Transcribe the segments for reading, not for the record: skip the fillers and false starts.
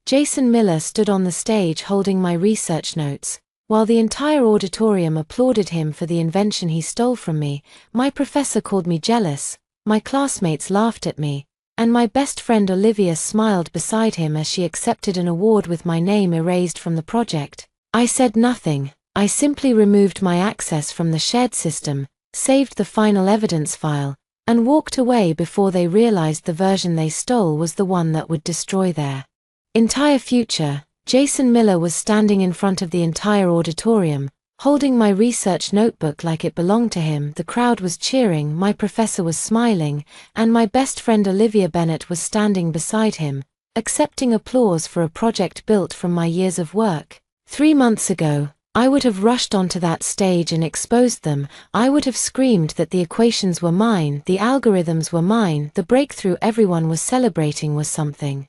Jason Miller stood on the stage holding my research notes. While the entire auditorium applauded him for the invention he stole from me, my professor called me jealous, my classmates laughed at me, and my best friend Olivia smiled beside him as she accepted an award with my name erased from the project. I said nothing. I simply removed my access from the shared system, saved the final evidence file, and walked away before they realized the version they stole was the one that would destroy their entire future. Jason Miller was standing in front of the entire auditorium, holding my research notebook like it belonged to him. The crowd was cheering, my professor was smiling, and my best friend Olivia Bennett was standing beside him, accepting applause for a project built from my years of work. 3 months ago, I would have rushed onto that stage and exposed them. I would have screamed that the equations were mine, the algorithms were mine, the breakthrough everyone was celebrating was something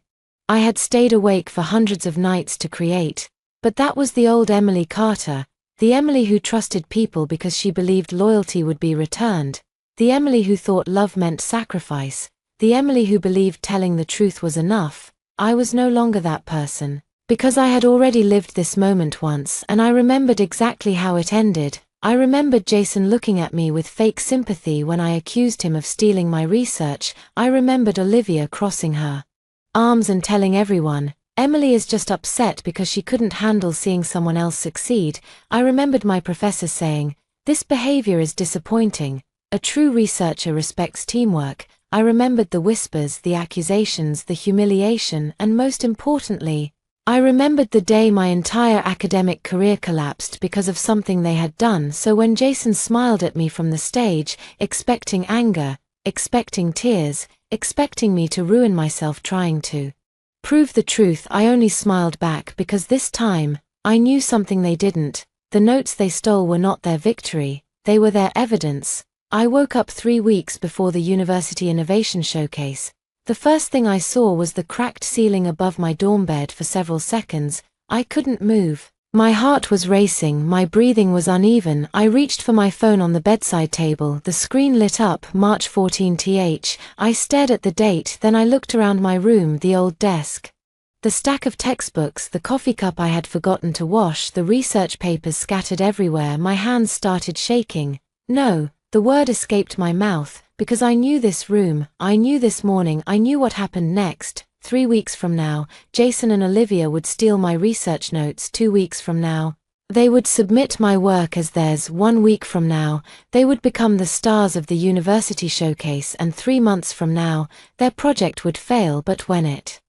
I had stayed awake for hundreds of nights to create. But that was the old Emily Carter, the Emily who trusted people because she believed loyalty would be returned, the Emily who thought love meant sacrifice, the Emily who believed telling the truth was enough. I was no longer that person, because I had already lived this moment once, and I remembered exactly how it ended. I remembered Jason looking at me with fake sympathy when I accused him of stealing my research. I remembered Olivia crossing her arms and telling everyone, Emily is just upset because she couldn't handle seeing someone else succeed. I remembered my professor saying, this behavior is disappointing. A true researcher respects teamwork. I remembered the whispers, the accusations, the humiliation, and most importantly, I remembered the day my entire academic career collapsed because of something they had done. So when Jason smiled at me from the stage, expecting anger, expecting tears, expecting me to ruin myself trying to prove the truth, I only smiled back because this time, I knew something they didn't. The notes they stole were not their victory, they were their evidence. I woke up 3 weeks before the University Innovation Showcase. The first thing I saw was the cracked ceiling above my dorm bed. For several seconds, I couldn't move. My heart was racing, my breathing was uneven. I reached for my phone on the bedside table. The screen lit up, March 14th. I stared at the date, then I looked around my room, the old desk, the stack of textbooks, the coffee cup I had forgotten to wash, the research papers scattered everywhere. My hands started shaking. No, the word escaped my mouth, because I knew this room, I knew this morning, I knew what happened next. 3 weeks from now, Jason and Olivia would steal my research notes. 2 weeks from now, they would submit my work as theirs. 1 week from now, they would become the stars of the university showcase, and 3 months from now, their project would fail. But when it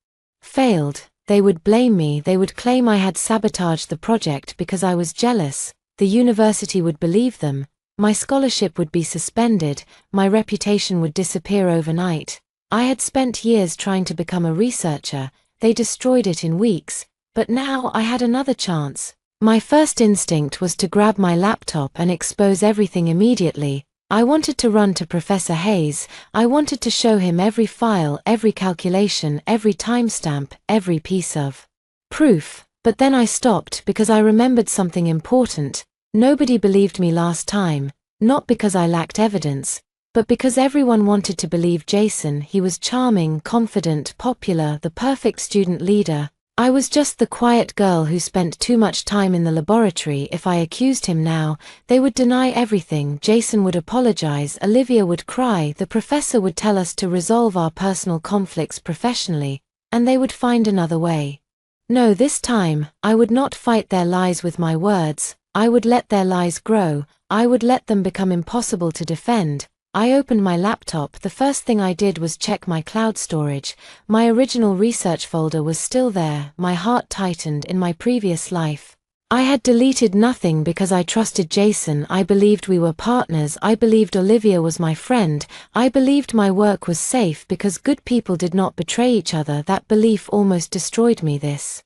failed, they would blame me. They would claim I had sabotaged the project because I was jealous. The university would believe them. My scholarship would be suspended, my reputation would disappear overnight. I had spent years trying to become a researcher, they destroyed it in weeks, but now I had another chance. My first instinct was to grab my laptop and expose everything immediately. I wanted to run to Professor Hayes. I wanted to show him every file, every calculation, every timestamp, every piece of proof. But then I stopped because I remembered something important. Nobody believed me last time, not because I lacked evidence, but because everyone wanted to believe Jason. He was charming, confident, popular, the perfect student leader. I was just the quiet girl who spent too much time in the laboratory. If I accused him now, they would deny everything. Jason would apologize, Olivia would cry, the professor would tell us to resolve our personal conflicts professionally, and they would find another way. No, this time, I would not fight their lies with my words. I would let their lies grow. I would let them become impossible to defend. I opened my laptop. The first thing I did was check my cloud storage. My original research folder was still there. My heart tightened. In my previous life, I had deleted nothing because I trusted Jason. I believed we were partners. I believed Olivia was my friend. I believed my work was safe because good people did not betray each other. That belief almost destroyed me this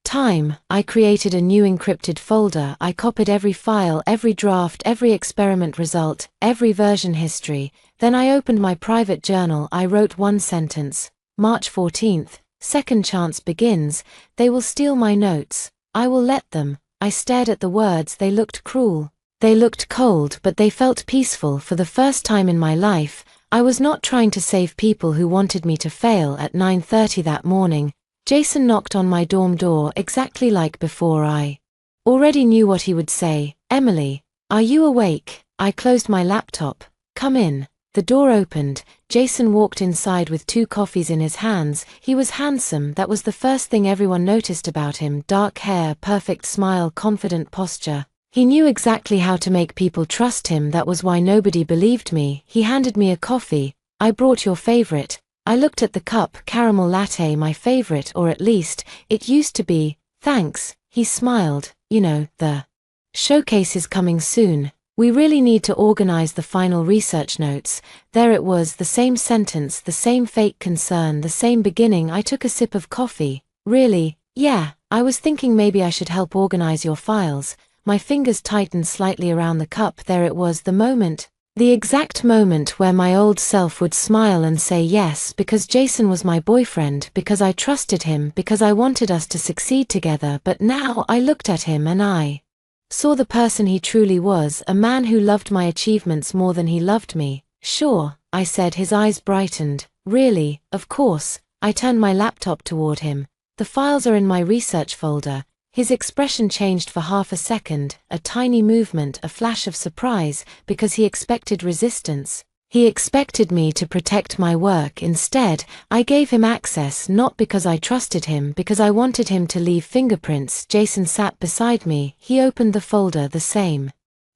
time. I created a new encrypted folder. I copied every file, every draft, every experiment result, every version history. Then I opened my private journal. I wrote one sentence. March 14th, second chance begins. They will steal my notes. I will let them. I stared at the words. They looked cruel. They looked cold, but they felt peaceful. For the first time in my life, I was not trying to save people who wanted me to fail. At 9:30 that morning, Jason knocked on my dorm door exactly like before. I already knew what he would say. Emily, are you awake? I closed my laptop. Come in. The door opened. Jason walked inside with 2 coffees in his hands. He was handsome. That was the first thing everyone noticed about him. Dark hair, perfect smile, confident posture. He knew exactly how to make people trust him. That was why nobody believed me. He handed me a coffee. I brought your favorite. I looked at the cup. Caramel latte, my favorite, or at least, it used to be. Thanks. He smiled. You know, the showcase is coming soon. We really need to organize the final research notes. There it was, the same sentence, the same fake concern, the same beginning. I took a sip of coffee. Really? Yeah, I was thinking maybe I should help organize your files. My fingers tightened slightly around the cup. There it was, the moment. The exact moment where my old self would smile and say yes, because Jason was my boyfriend, because I trusted him, because I wanted us to succeed together. But now I looked at him and I saw the person he truly was, a man who loved my achievements more than he loved me. Sure, I said. His eyes brightened. Really, of course. I turned my laptop toward him. The files are in my research folder. His expression changed for half a second, a tiny movement, a flash of surprise, because he expected resistance. He expected me to protect my work. Instead, I gave him access, not because I trusted him, because I wanted him to leave fingerprints. Jason sat beside me. He opened the folder, the same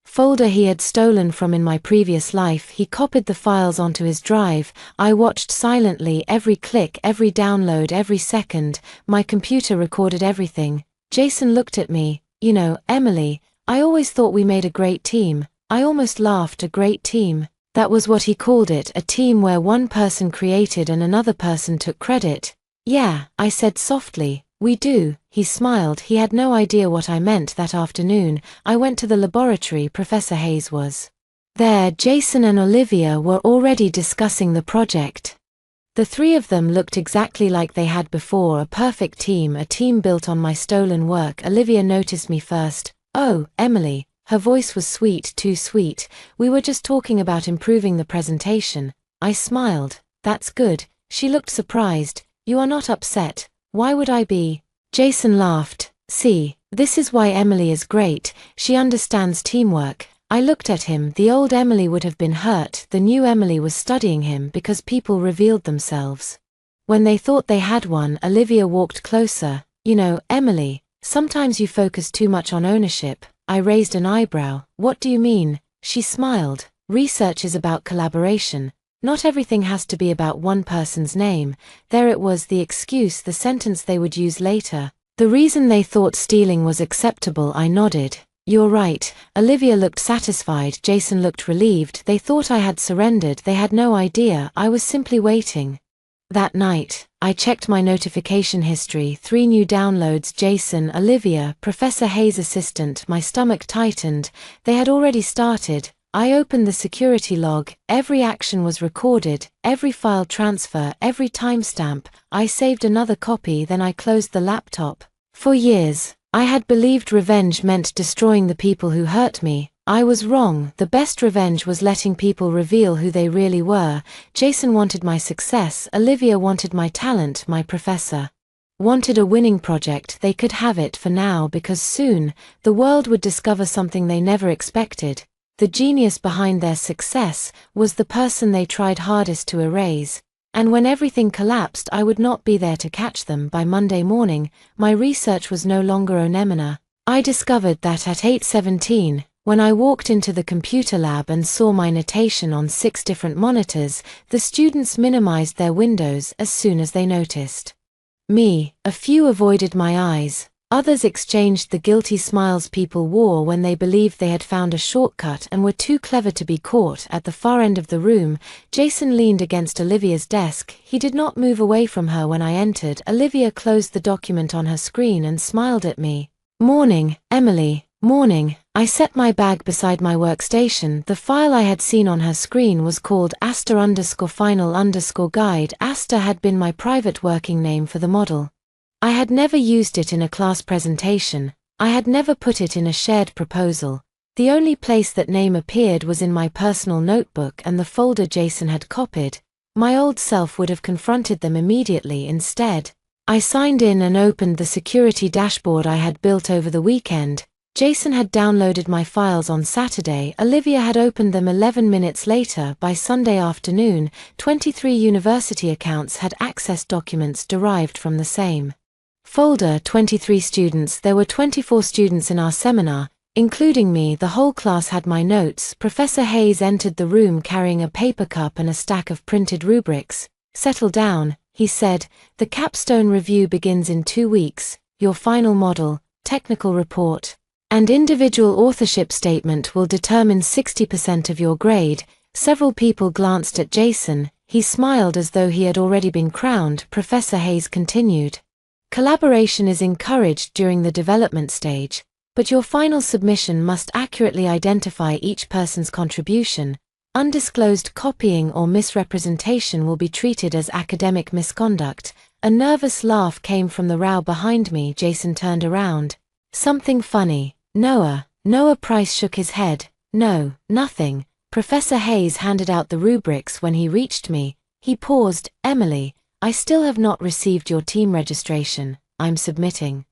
folder he had stolen from in my previous life. He copied the files onto his drive. I watched silently, every click, every download, every second. My computer recorded everything. Jason looked at me. You know, Emily, I always thought we made a great team. I almost laughed. A great team. That was what he called it, a team where one person created and another person took credit. Yeah, I said softly, we do. He smiled. He had no idea what I meant. That afternoon, I went to the laboratory. Professor Hayes was there. Jason and Olivia were already discussing the project. The 3 of them looked exactly like they had before, a perfect team, a team built on my stolen work. Olivia noticed me first. Oh, Emily. Her voice was sweet, too sweet. We were just talking about improving the presentation. I smiled. That's good. She looked surprised. You are not upset. Why would I be? Jason laughed. See, this is why Emily is great. She understands teamwork. I looked at him. The old Emily would have been hurt. The new Emily was studying him because people revealed themselves when they thought they had one. Olivia walked closer. You know, Emily, sometimes you focus too much on ownership. I raised an eyebrow. What do you mean? She smiled. Research is about collaboration. Not everything has to be about one person's name. There it was, the excuse, the sentence they would use later. The reason they thought stealing was acceptable. I nodded. You're right. Olivia looked satisfied. Jason looked relieved. They thought I had surrendered. They had no idea. I was simply waiting. That night, I checked my notification history. 3 new downloads. Jason, Olivia, Professor Hayes' assistant. My stomach tightened. They had already started. I opened the security log. Every action was recorded, every file transfer, every timestamp. I saved another copy, then I closed the laptop. For years, I had believed revenge meant destroying the people who hurt me. I was wrong. The best revenge was letting people reveal who they really were. Jason wanted my success. Olivia wanted my talent. My professor wanted a winning project. They could have it for now, because soon, the world would discover something they never expected. The genius behind their success was the person they tried hardest to erase. And when everything collapsed, I would not be there to catch them. By Monday morning, my research was no longer anemone. I discovered that at 8:17, when I walked into the computer lab and saw my notation on 6 different monitors, the students minimized their windows as soon as they noticed me. A few avoided my eyes. Others exchanged the guilty smiles people wore when they believed they had found a shortcut and were too clever to be caught. At the far end of the room, Jason leaned against Olivia's desk. He did not move away from her when I entered. Olivia closed the document on her screen and smiled at me. Morning, Emily. Morning. I set my bag beside my workstation. The file I had seen on her screen was called Asta_final_guide. Asta had been my private working name for the model. I had never used it in a class presentation. I had never put it in a shared proposal. The only place that name appeared was in my personal notebook and the folder Jason had copied. My old self would have confronted them immediately. Instead, I signed in and opened the security dashboard I had built over the weekend. Jason had downloaded my files on Saturday. Olivia had opened them 11 minutes later. By Sunday afternoon, 23 university accounts had accessed documents derived from the same folder. 23 students. There were 24 students in our seminar, including me. The whole class had my notes. Professor Hayes entered the room carrying a paper cup and a stack of printed rubrics. "Settle down," he said. "The capstone review begins in 2 weeks. Your final model, technical report, and individual authorship statement will determine 60% of your grade." Several people glanced at Jason. He smiled as though he had already been crowned. Professor Hayes continued. "Collaboration is encouraged during the development stage, but your final submission must accurately identify each person's contribution. Undisclosed copying or misrepresentation will be treated as academic misconduct." A nervous laugh came from the row behind me. Jason turned around. "Something funny, Noah?" Noah Price shook his head. "No, nothing." Professor Hayes handed out the rubrics when he reached me. He paused. "Emily, I still have not received your team registration. I'm submitting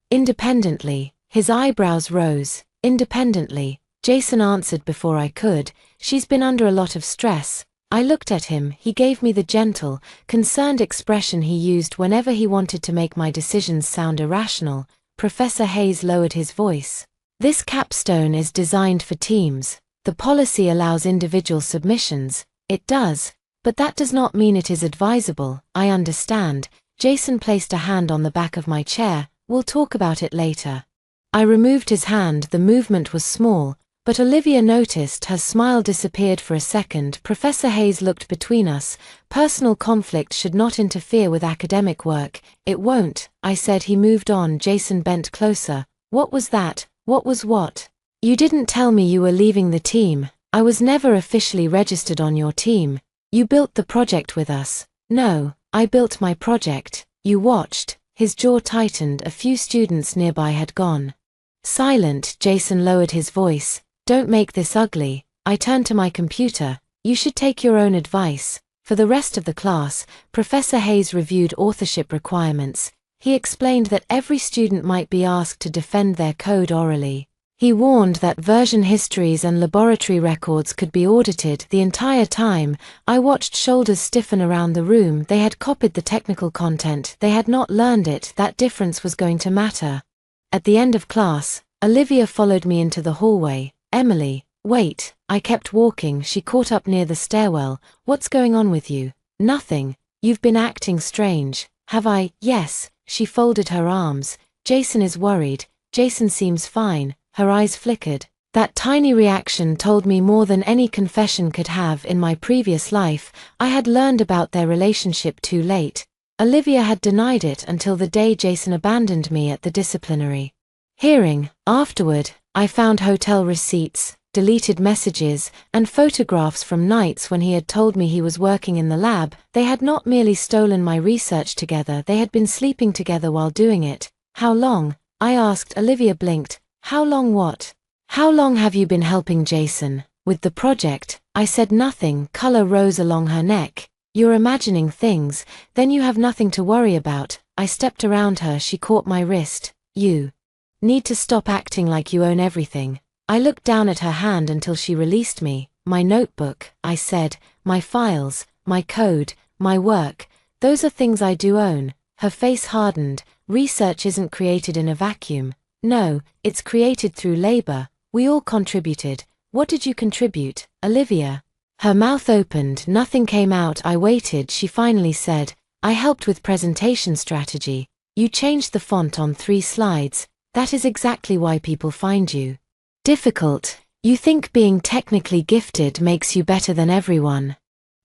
independently." His eyebrows rose. "Independently?" Jason answered before I could. "She's been under a lot of stress." I looked at him. He gave me the gentle, concerned expression he used whenever he wanted to make my decisions sound irrational. Professor Hayes lowered his voice. "This capstone is designed for teams. The policy allows individual submissions." "It does, but that does not mean it is advisable." "I understand." Jason placed a hand on the back of my chair. "We'll talk about it later." I removed his hand. The movement was small, but Olivia noticed. Her smile disappeared for a second. Professor Hayes looked between us. "Personal conflict should not interfere with academic work." "It won't," I said. He moved on. Jason bent closer. "What was that?" "What was what?" "You didn't tell me you were leaving the team." "I was never officially registered on your team." "You built the project with us." "No, I built my project. You watched." His jaw tightened. A few students nearby had gone silent. Jason lowered his voice. "Don't make this ugly." I turned to my computer. "You should take your own advice." For the rest of the class, Professor Hayes reviewed authorship requirements. He explained that every student might be asked to defend their code orally. He warned that version histories and laboratory records could be audited. The entire time, I watched shoulders stiffen around the room. They had copied the technical content. They had not learned it. That difference was going to matter. At the end of class, Olivia followed me into the hallway. "Emily, wait." I kept walking. She caught up near the stairwell. "What's going on with you?" "Nothing. You've been acting strange." "Have I?" "Yes." She folded her arms. "Jason is worried." "Jason seems fine." Her eyes flickered. That tiny reaction told me more than any confession could have. In my previous life, I had learned about their relationship too late. Olivia had denied it until the day Jason abandoned me at the disciplinary hearing. Afterward, I found hotel receipts, deleted messages, and photographs from nights when he had told me he was working in the lab. They had not merely stolen my research together, they had been sleeping together while doing it. "How long?" I asked. Olivia blinked. "How long what?" "How long have you been helping Jason with the project?" I said nothing. Color rose along her neck. "You're imagining things, then you have nothing to worry about." I stepped around her. She caught my wrist. "You need to stop acting like you own everything." I looked down at her hand until she released me. "My notebook," I said, "my files, my code, my work, those are things I do own." Her face hardened. "Research isn't created in a vacuum." "No, it's created through labor. We all contributed." "What did you contribute, Olivia?" Her mouth opened. Nothing came out. I waited. She finally said, "I helped with presentation strategy. You changed the font on 3 slides. That is exactly why people find you difficult. You think being technically gifted makes you better than everyone."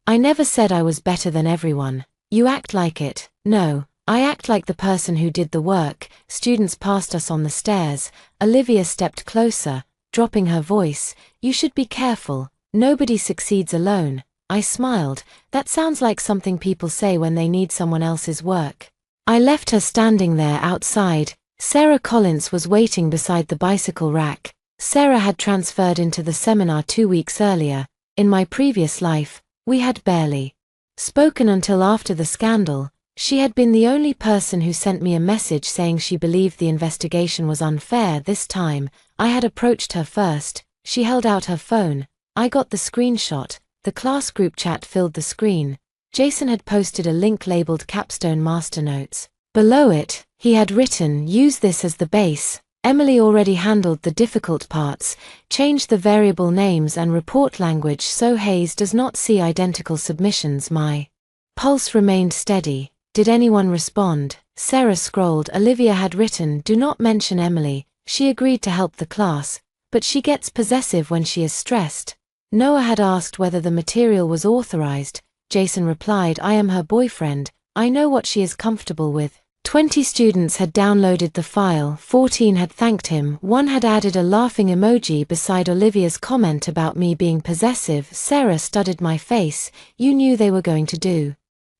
"I never said I was better than everyone." "You act like it." "No, I act like the person who did the work." Students passed us on the stairs. Olivia stepped closer, dropping her voice. "You should be careful. Nobody succeeds alone." I smiled. That sounds like something people say when they need someone else's work. I left her standing there outside. Sarah Collins was waiting beside the bicycle rack. Sarah had transferred into the seminar 2 weeks earlier. In my previous life, we had barely spoken until after the scandal. She had been the only person who sent me a message saying she believed the investigation was unfair this time. I had approached her first. She held out her phone. I got the screenshot. The class group chat filled the screen. Jason had posted a link labeled Capstone Master Notes. Below it, he had written, "Use this as the base. Emily already handled the difficult parts. Change the variable names and report language so Hayes does not see identical submissions." My pulse remained steady. Did anyone respond? Sarah scrolled. Olivia had written, "Do not mention Emily. She agreed to help the class, but she gets possessive when she is stressed." Noah had asked whether the material was authorized. Jason replied, "I am her boyfriend. I know what she is comfortable with." 20 students had downloaded the file, 14 had thanked him, 1 had added a laughing emoji beside Olivia's comment about me being possessive. Sarah studied my face. "You knew they were going to do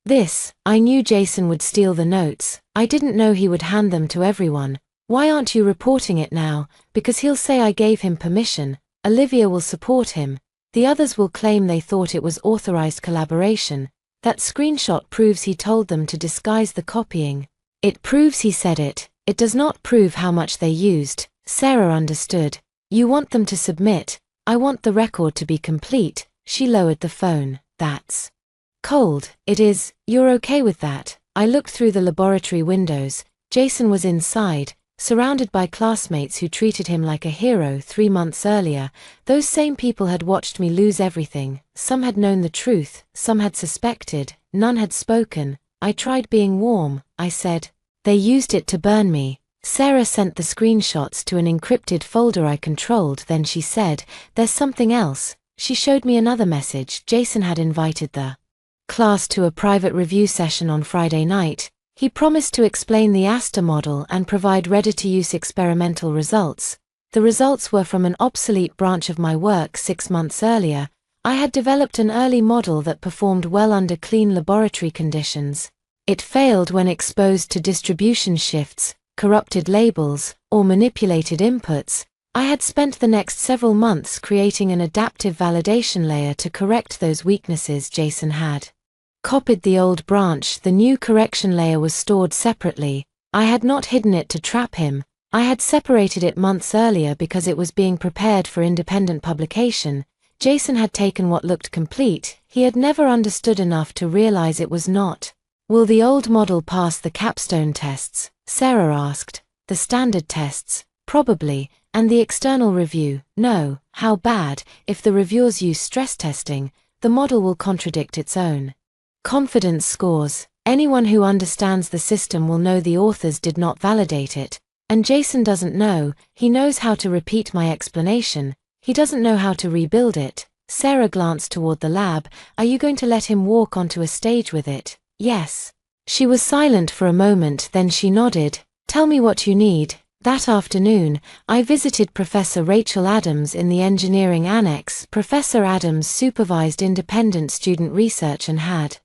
this." I knew Jason would steal the notes. I didn't know he would hand them to everyone. "Why aren't you reporting it now?" "Because he'll say I gave him permission. Olivia will support him. The others will claim they thought it was authorized collaboration. That screenshot proves he told them to disguise the copying. It proves he said it. It does not prove how much they used." Sarah understood. "You want them to submit. I want the record to be complete." She lowered the phone. "That's cold." "It is. You're okay with that?" I looked through the laboratory windows. Jason was inside, surrounded by classmates who treated him like a hero 3 months earlier. Those same people had watched me lose everything. Some had known the truth, some had suspected, none had spoken. I tried being warm. I said, "They used it to burn me." Sarah sent the screenshots to an encrypted folder I controlled. Then she said, "There's something else." She showed me another message. Jason had invited the class to a private review session on Friday night. He promised to explain the ASTA model and provide ready-to-use experimental results. The results were from an obsolete branch of my work 6 months earlier. I had developed an early model that performed well under clean laboratory conditions. It failed when exposed to distribution shifts, corrupted labels, or manipulated inputs. I had spent the next several months creating an adaptive validation layer to correct those weaknesses. Jason had copied the old branch. The new correction layer was stored separately. I had not hidden it to trap him. I had separated it months earlier because it was being prepared for independent publication. Jason had taken what looked complete. He had never understood enough to realize it was not. "Will the old model pass the capstone tests?" Sarah asked. "The standard tests? Probably. And the external review? No." "How bad?" "If the reviewers use stress testing, the model will contradict its own confidence scores. Anyone who understands the system will know the authors did not validate it. And Jason doesn't know. He knows how to repeat my explanation. He doesn't know how to rebuild it." Sarah glanced toward the lab. "Are you going to let him walk onto a stage with it?" "Yes." She was silent for a moment, then she nodded. "Tell me what you need." That afternoon, I visited Professor Rachel Adams in the engineering annex. Professor Adams supervised independent student research and had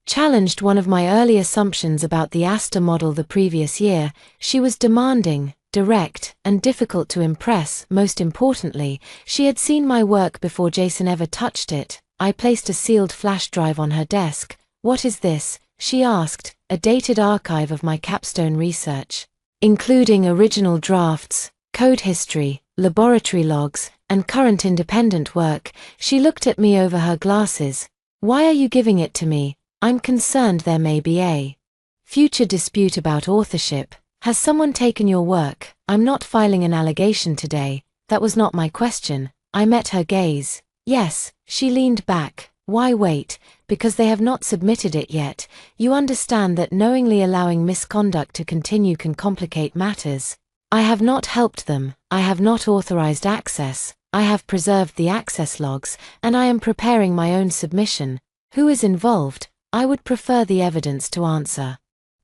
challenged one of my early assumptions about the ASTA model the previous year. She was demanding, direct, and difficult to impress. Most importantly, she had seen my work before Jason ever touched it. I placed a sealed flash drive on her desk. "What is this?" she asked. "A dated archive of my capstone research, including original drafts, code history, laboratory logs, and current independent work." She looked at me over her glasses. "Why are you giving it to me?" "I'm concerned there may be a future dispute about authorship. Has someone taken your work?" "I'm not filing an allegation today. That was not my question." I met her gaze. "Yes." She leaned back. "Why wait?" "Because they have not submitted it yet. You understand that knowingly allowing misconduct to continue can complicate matters. I have not helped them. I have not authorized access. I have preserved the access logs, and I am preparing my own submission. Who is involved? I would prefer the evidence to answer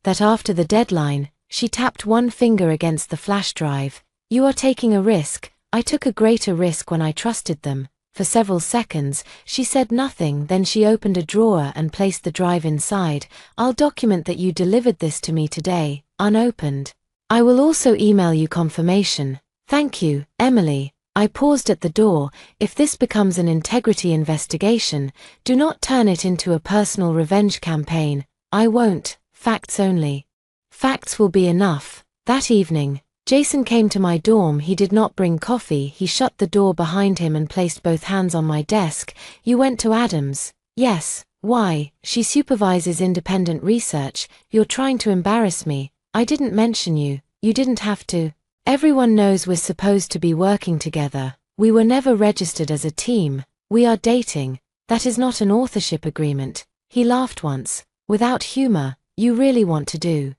that after the deadline." She tapped one finger against the flash drive. "You are taking a risk. I took a greater risk when I trusted them." For several seconds, she said nothing. Then she opened a drawer and placed the drive inside. "I'll document that you delivered this to me today, unopened. I will also email you confirmation." "Thank you, Emily." I paused at the door. "If this becomes an integrity investigation, do not turn it into a personal revenge campaign." "I won't." Facts only. Facts will be enough. That evening, Jason came to my dorm. He did not bring coffee. He shut the door behind him and placed both hands on my desk. You went to Adams. Yes. Why? She supervises independent research. You're trying to embarrass me. I didn't mention you. You didn't have to. Everyone knows we're supposed to be working together. We were never registered as a team. We are dating. That is not an authorship agreement. He laughed once. Without humor. You really want to do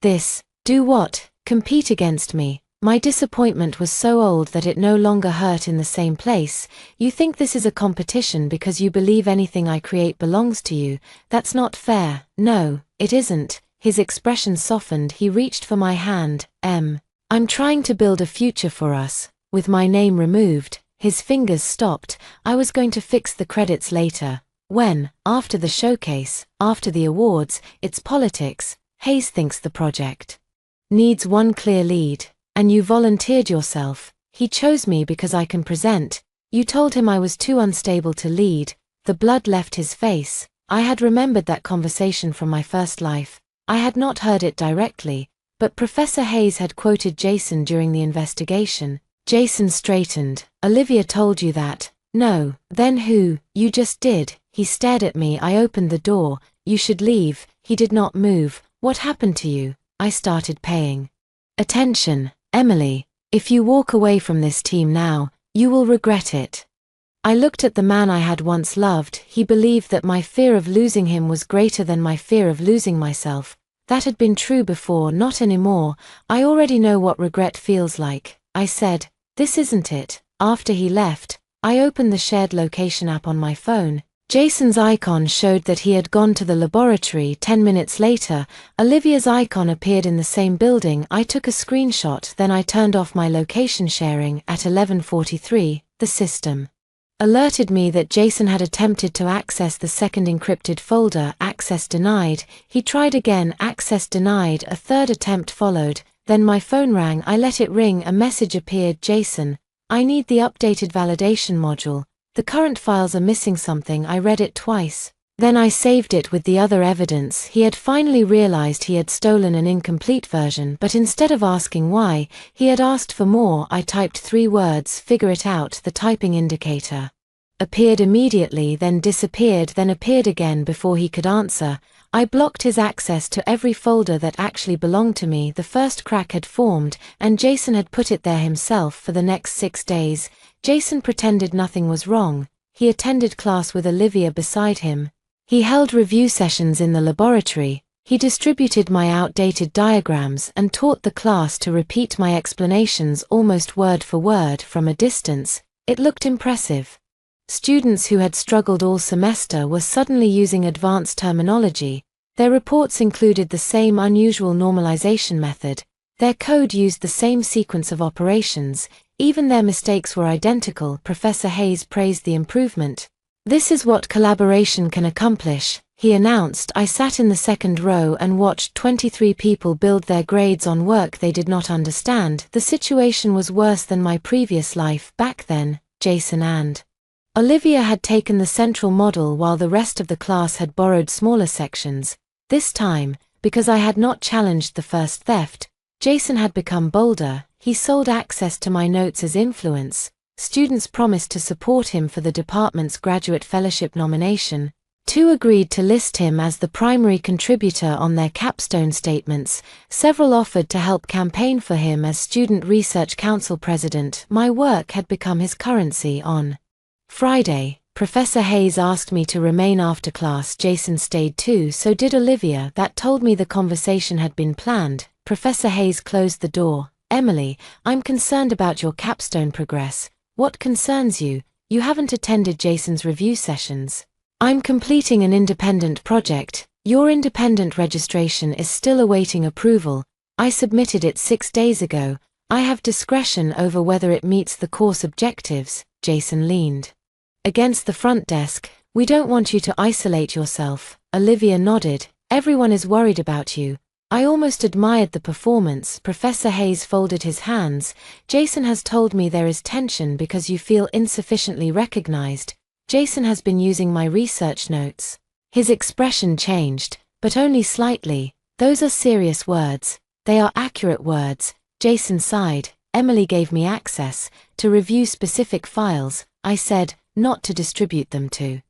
this? Do what? Compete against me. My disappointment was so old that it no longer hurt in the same place. You think this is a competition because you believe anything I create belongs to you. That's not fair. No, it isn't. His expression softened. He reached for my hand. I'm trying to build a future for us. With my name removed, his fingers stopped. I was going to fix the credits later. When, after the showcase, after the awards, it's politics. Hayes thinks the project needs one clear lead, and you volunteered yourself. He chose me because I can present. You told him I was too unstable to lead. The blood left his face. I had remembered that conversation from my first life. I had not heard it directly, but Professor Hayes had quoted Jason during the investigation. Jason straightened. Olivia told you that? No. Then who? You just did. He stared at me. I opened the door. You should leave. He did not move. What happened to you? I started paying attention. Emily, if you walk away from this team now, you will regret it. I looked at the man I had once loved. He believed that my fear of losing him was greater than my fear of losing myself. That had been true before, not anymore. I already know what regret feels like. I said, this isn't it. After he left, I opened the shared location app on my phone. Jason's icon showed that he had gone to the laboratory. 10 minutes later, Olivia's icon appeared in the same building. I took a screenshot, then I turned off my location sharing. At 11:43, the system alerted me that Jason had attempted to access the second encrypted folder. Access denied. He tried again. Access denied. A third attempt followed. Then my phone rang. I let it ring. A message appeared. Jason, I need the updated validation module. The current files are missing something. I read it twice. Then I saved it with the other evidence. He had finally realized he had stolen an incomplete version, but instead of asking why, he had asked for more. I typed 3 words, figure it out. The typing indicator appeared immediately, then disappeared, then appeared again before he could answer. I blocked his access to every folder that actually belonged to me. The first crack had formed, and Jason had put it there himself. For the next 6 days, Jason pretended nothing was wrong. He attended class with Olivia beside him. He held review sessions in the laboratory. He distributed my outdated diagrams and taught the class to repeat my explanations almost word for word from a distance. It looked impressive. Students who had struggled all semester were suddenly using advanced terminology. Their reports included the same unusual normalization method. Their code used the same sequence of operations. Even their mistakes were identical. Professor Hayes praised the improvement. This is what collaboration can accomplish, he announced. I sat in the second row and watched 23 people build their grades on work they did not understand. The situation was worse than my previous life. Back then, Jason and Olivia had taken the central model while the rest of the class had borrowed smaller sections. This time, because I had not challenged the first theft, Jason had become bolder. He sold access to my notes as influence. Students promised to support him for the department's graduate fellowship nomination. 2 agreed to list him as the primary contributor on their capstone statements. Several offered to help campaign for him as Student Research Council president. My work had become his currency. On Friday, Professor Hayes asked me to remain after class. Jason stayed too, so did Olivia. That told me the conversation had been planned. Professor Hayes closed the door. Emily, I'm concerned about your capstone progress. What concerns you? You haven't attended Jason's review sessions. I'm completing an independent project. Your independent registration is still awaiting approval. I submitted it 6 days ago. I have discretion over whether it meets the course objectives. Jason leaned against the front desk. We don't want you to isolate yourself. Olivia nodded. Everyone is worried about you. I almost admired the performance. Professor Hayes folded his hands. Jason has told me there is tension because you feel insufficiently recognized. Jason has been using my research notes. His expression changed, but only slightly. Those are serious words. They are accurate words. Jason sighed. Emily gave me access to review specific files, I said, not to distribute them to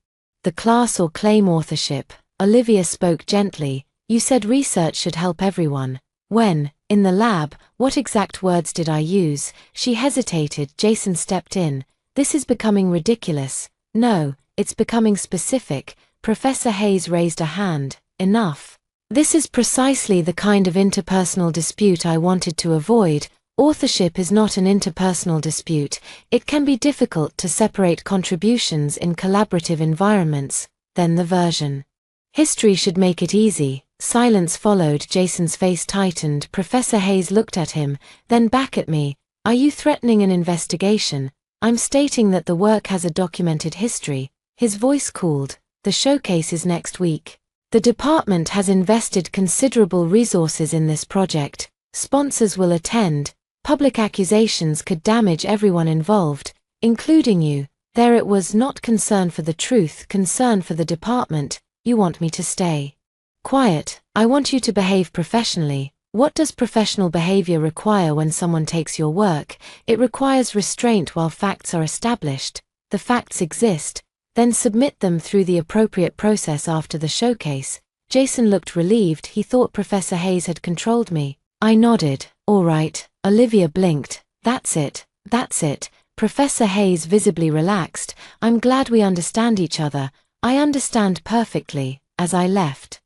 the class or claim authorship. Olivia spoke gently. You said research should help everyone. When, in the lab, what exact words did I use? She hesitated. Jason stepped in. This is becoming ridiculous. No, it's becoming specific. Professor Hayes raised a hand. Enough. This is precisely the kind of interpersonal dispute I wanted to avoid. Authorship is not an interpersonal dispute. It can be difficult to separate contributions in collaborative environments. Then the version. History should make it easy. Silence followed. Jason's face tightened. Professor Hayes looked at him, then back at me. Are you threatening an investigation? I'm stating that the work has a documented history. His voice cooled. The showcase is next week. The department has invested considerable resources in this project. Sponsors will attend. Public accusations could damage everyone involved, including you. There it was, not concern for the truth, concern for the department. You want me to stay quiet. I want you to behave professionally. What does professional behavior require when someone takes your work? It requires restraint while facts are established. The facts exist. Then submit them through the appropriate process after the showcase. Jason looked relieved. He thought Professor Hayes had controlled me. I nodded. All right. Olivia blinked. That's it. That's it. Professor Hayes visibly relaxed. I'm glad we understand each other. I understand perfectly. As I left,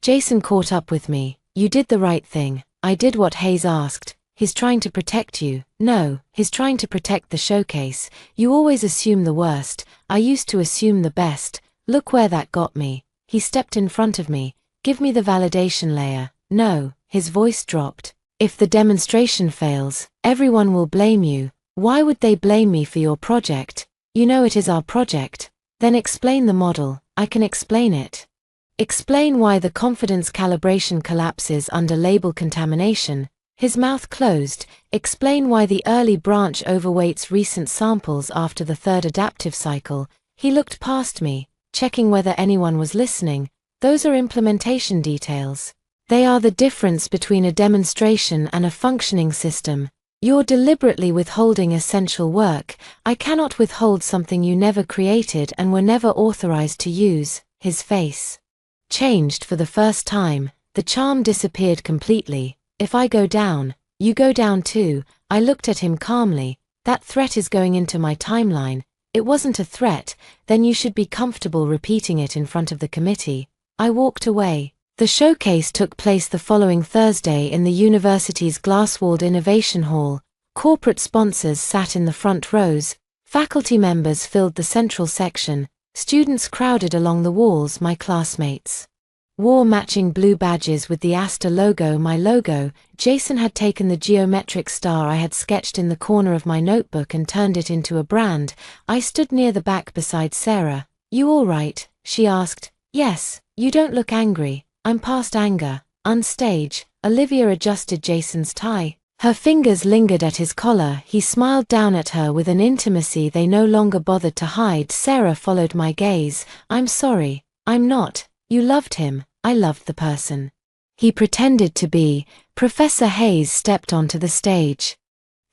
Jason caught up with me. You did the right thing. I did what Hayes asked. He's trying to protect you. No, he's trying to protect the showcase. You always assume the worst. I used to assume the best. Look where that got me. He stepped in front of me. Give me the validation layer. No, his voice dropped. If the demonstration fails, everyone will blame you. Why would they blame me for your project? You know it is our project. Then explain the model. I can explain it. Explain why the confidence calibration collapses under label contamination. His mouth closed. Explain why the early branch overweights recent samples after the third adaptive cycle. He looked past me, checking whether anyone was listening. Those are implementation details. They are the difference between a demonstration and a functioning system. You're deliberately withholding essential work. I cannot withhold something you never created and were never authorized to use. His face changed for the first time. The charm disappeared completely. If I go down, you go down too. I looked at him calmly. That threat is going into my timeline. It wasn't a threat. Then you should be comfortable repeating it in front of the committee. I walked away. The showcase took place the following Thursday in the university's glass-walled Innovation Hall. Corporate sponsors sat in the front rows. Faculty members filled the central section. Students crowded along the walls. My classmates wore matching blue badges with the Astor logo, my logo. Jason had taken the geometric star I had sketched in the corner of my notebook and turned it into a brand. I stood near the back beside Sarah. You all right? She asked. Yes. You don't look angry. I'm past anger. Unstage. Olivia adjusted Jason's tie. Her fingers lingered at his collar. He smiled down at her with an intimacy they no longer bothered to hide. Sarah followed my gaze. I'm sorry. I'm not. You loved him. I loved the person he pretended to be. Professor Hayes stepped onto the stage.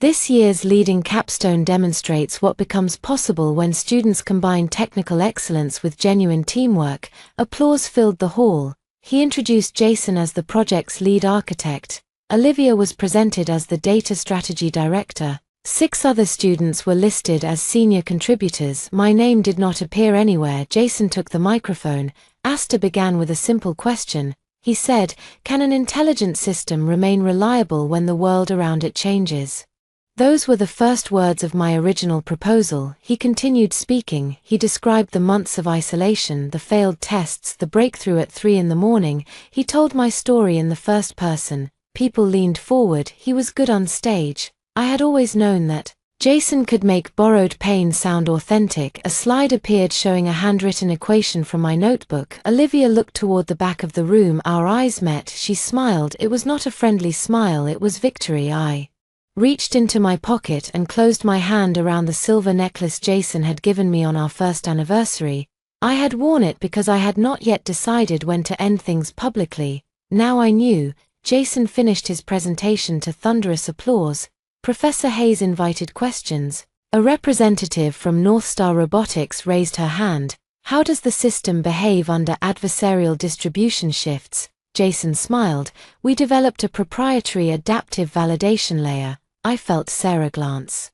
This year's leading capstone demonstrates what becomes possible when students combine technical excellence with genuine teamwork. Applause filled the hall. He introduced Jason as the project's lead architect. Olivia was presented as the data strategy director. 6 other students were listed as senior contributors. My name did not appear anywhere. Jason took the microphone. Astor began with a simple question. He said, can an intelligent system remain reliable when the world around it changes? Those were the first words of my original proposal. He continued speaking. He described the months of isolation, the failed tests, the breakthrough at 3 in the morning. He told my story in the first person. People leaned forward. He was good on stage. I had always known that Jason could make borrowed pain sound authentic. A slide appeared showing a handwritten equation from my notebook. Olivia looked toward the back of the room. Our eyes met. She smiled. It was not a friendly smile. It was victory. I reached into my pocket and closed my hand around the silver necklace Jason had given me on our first anniversary. I had worn it because I had not yet decided when to end things publicly. Now I knew. Jason finished his presentation to thunderous applause. Professor Hayes invited questions. A representative from Northstar Robotics raised her hand. How does the system behave under adversarial distribution shifts? Jason smiled. We developed a proprietary adaptive validation layer. I felt Sarah glance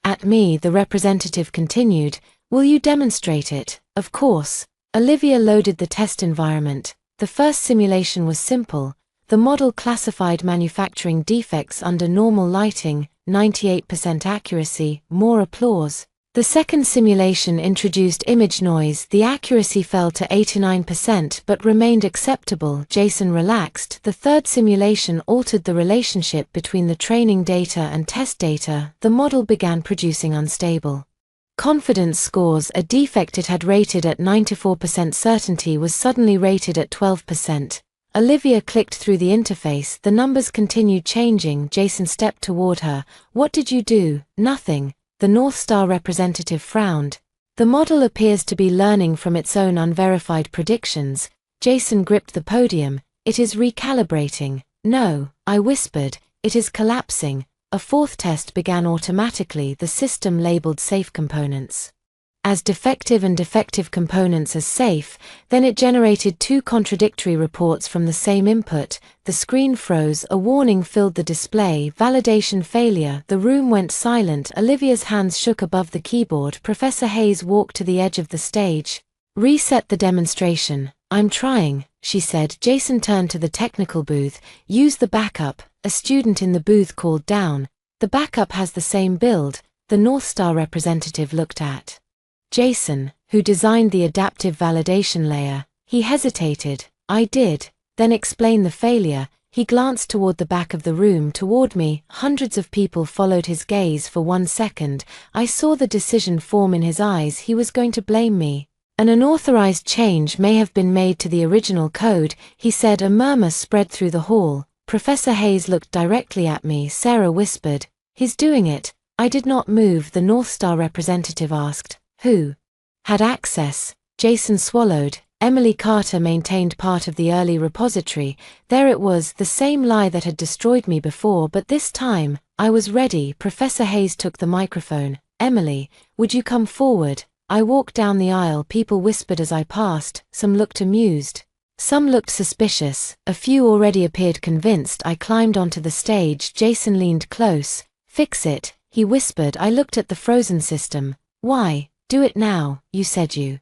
at me. The representative continued. Will you demonstrate it? Of course. Olivia loaded the test environment. The first simulation was simple. The model classified manufacturing defects under normal lighting, 98% accuracy, more applause. The second simulation introduced image noise. The accuracy fell to 89% but remained acceptable. Jason relaxed. The third simulation altered the relationship between the training data and test data. The model began producing unstable confidence scores. A defect it had rated at 94% certainty was suddenly rated at 12%. Olivia clicked through the interface. The numbers continued changing. Jason stepped toward her. What did you do? Nothing. The Northstar representative frowned. The model appears to be learning from its own unverified predictions. Jason gripped the podium. It is recalibrating. No, I whispered. It is collapsing. A fourth test began automatically. The system labeled safe components as defective and defective components as safe. Then it generated two contradictory reports from the same input. The screen froze. A warning filled the display. Validation failure. The room went silent. Olivia's hands shook above the keyboard. Professor Hayes walked to the edge of the stage. Reset the demonstration. I'm trying, she said. Jason turned to the technical booth. Use the backup. A student in the booth called down. The backup has the same build. The Northstar representative looked at Jason, who designed the adaptive validation layer. He hesitated. I did. Then explain the failure. He glanced toward the back of the room, toward me. Hundreds of people followed his gaze for 1 second. I saw the decision form in his eyes. He was going to blame me. An unauthorized change may have been made to the original code, he said. A murmur spread through the hall. Professor Hayes looked directly at me. Sarah whispered, "He's doing it." I did not move. The Northstar representative asked, "Who had access?" Jason swallowed. Emily Carter maintained part of the early repository. There it was, the same lie that had destroyed me before, but this time, I was ready. Professor Hayes took the microphone. "Emily, would you come forward?" I walked down the aisle. People whispered as I passed. Some looked amused. Some looked suspicious. A few already appeared convinced. I climbed onto the stage. Jason leaned close. "Fix it," he whispered. I looked at the frozen system. "Why? Do it now. You said you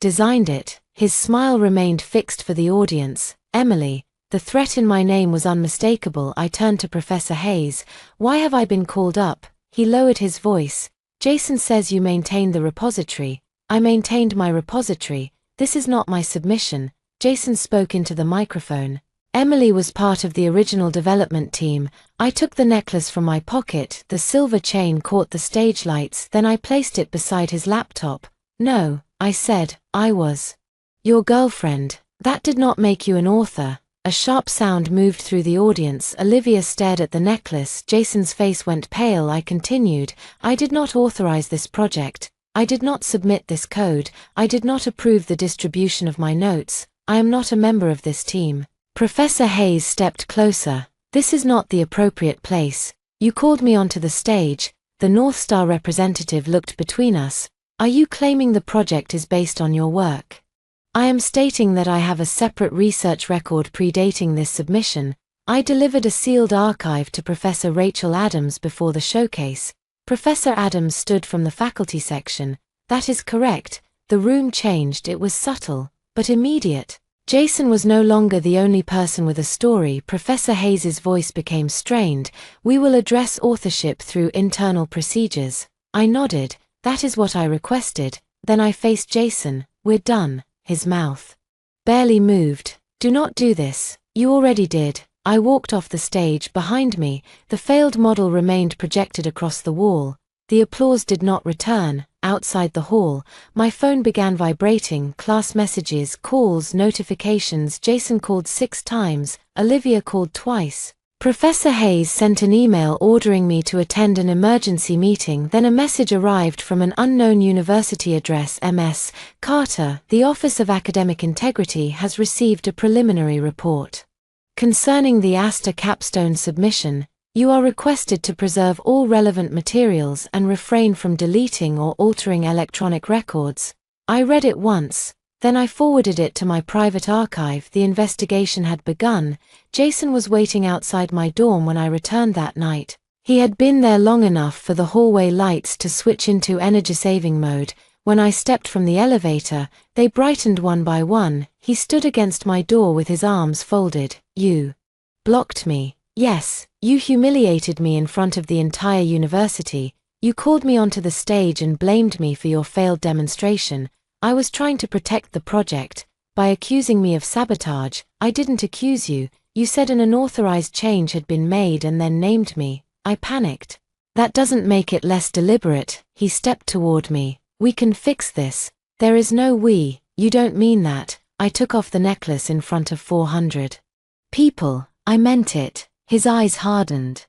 designed it." His smile remained fixed for the audience. "Emily." The threat in my name was unmistakable. I turned to Professor Hayes. "Why have I been called up?" He lowered his voice. "Jason says you maintained the repository." I maintained my repository. This is not my submission. Jason spoke into the microphone. "Emily was part of the original development team." I took the necklace from my pocket. The silver chain caught the stage lights. Then I placed it beside his laptop. "No," I said, "I was your girlfriend. That did not make you an author." A sharp sound moved through the audience. Olivia stared at the necklace. Jason's face went pale. I continued, "I did not authorize this project. I did not submit this code. I did not approve the distribution of my notes. I am not a member of this team." Professor Hayes stepped closer. "This is not the appropriate place. You called me onto the stage." The Northstar representative looked between us. "Are you claiming the project is based on your work?" "I am stating that I have a separate research record predating this submission." I delivered a sealed archive to Professor Rachel Adams before the showcase. Professor Adams stood from the faculty section. "That is correct." The room changed. It was subtle, but immediate. Jason was no longer the only person with a story. Professor Hayes's voice became strained. "We will address authorship through internal procedures." I nodded. "That is what I requested." Then I faced Jason. "We're done." His mouth barely moved. "Do not do this. You already did." I walked off the stage. Behind me, the failed model remained projected across the wall. The applause did not return. Outside the hall, my phone began vibrating. Class messages, calls, notifications. Jason called 6 times. Olivia called twice. Professor Hayes sent an email ordering me to attend an emergency meeting. Then a message arrived from an unknown university address. MS Carter, the Office of Academic Integrity has received a preliminary report Concerning the ASTA capstone submission, you are requested to preserve all relevant materials and refrain from deleting or altering electronic records. I read it once, then I forwarded it to my private archive. The investigation had begun. Jason was waiting outside my dorm when I returned that night. He had been there long enough for the hallway lights to switch into energy-saving mode. When I stepped from the elevator, they brightened one by one. He stood against my door with his arms folded. You blocked me. Yes, you humiliated me in front of the entire university. You called me onto the stage and blamed me for your failed demonstration. I was trying to protect the project. By accusing me of sabotage, I didn't accuse you. You said an unauthorized change had been made and then named me. I panicked. That doesn't make it less deliberate. He stepped toward me. We can fix this. There is no we. You don't mean that. I took off the necklace in front of 400 people. I meant it. His eyes hardened.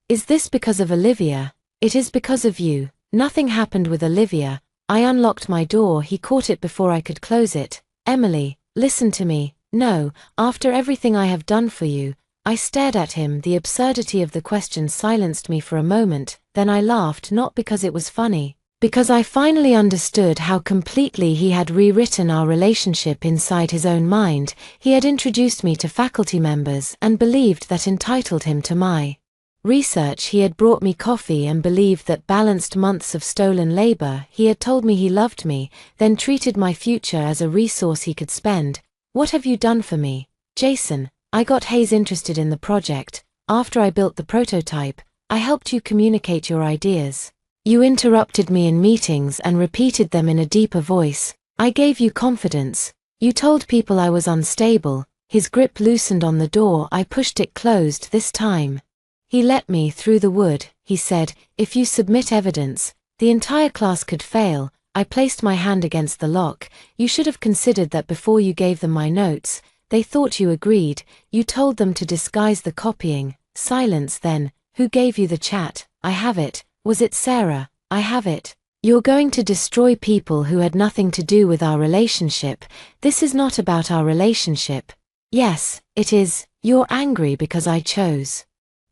Is this because of Olivia? It is because of you. Nothing happened with Olivia. I unlocked my door. He caught it before I could close it. Emily, listen to me. No, after everything I have done for you. I stared at him. The absurdity of the question silenced me for a moment. Then I laughed, not because it was funny, because I finally understood how completely he had rewritten our relationship inside his own mind. He had introduced me to faculty members and believed that entitled him to my research. He had brought me coffee and believed that balanced months of stolen labor. He had told me he loved me, then treated my future as a resource he could spend. What have you done for me, Jason? I got Hayes interested in the project. After I built the prototype, I helped you communicate your ideas. You interrupted me in meetings and repeated them in a deeper voice. I gave you confidence. You told people I was unstable. His grip loosened on the door. I pushed it closed this time. He let me through the wood. He said, if you submit evidence, the entire class could fail. I placed my hand against the lock. You should have considered that before you gave them my notes. They thought you agreed. You told them to disguise the copying. Silence then. Who gave you the chat? I have it. Was it Sarah? I have it. You're going to destroy people who had nothing to do with our relationship. This is not about our relationship. Yes, it is. You're angry because I chose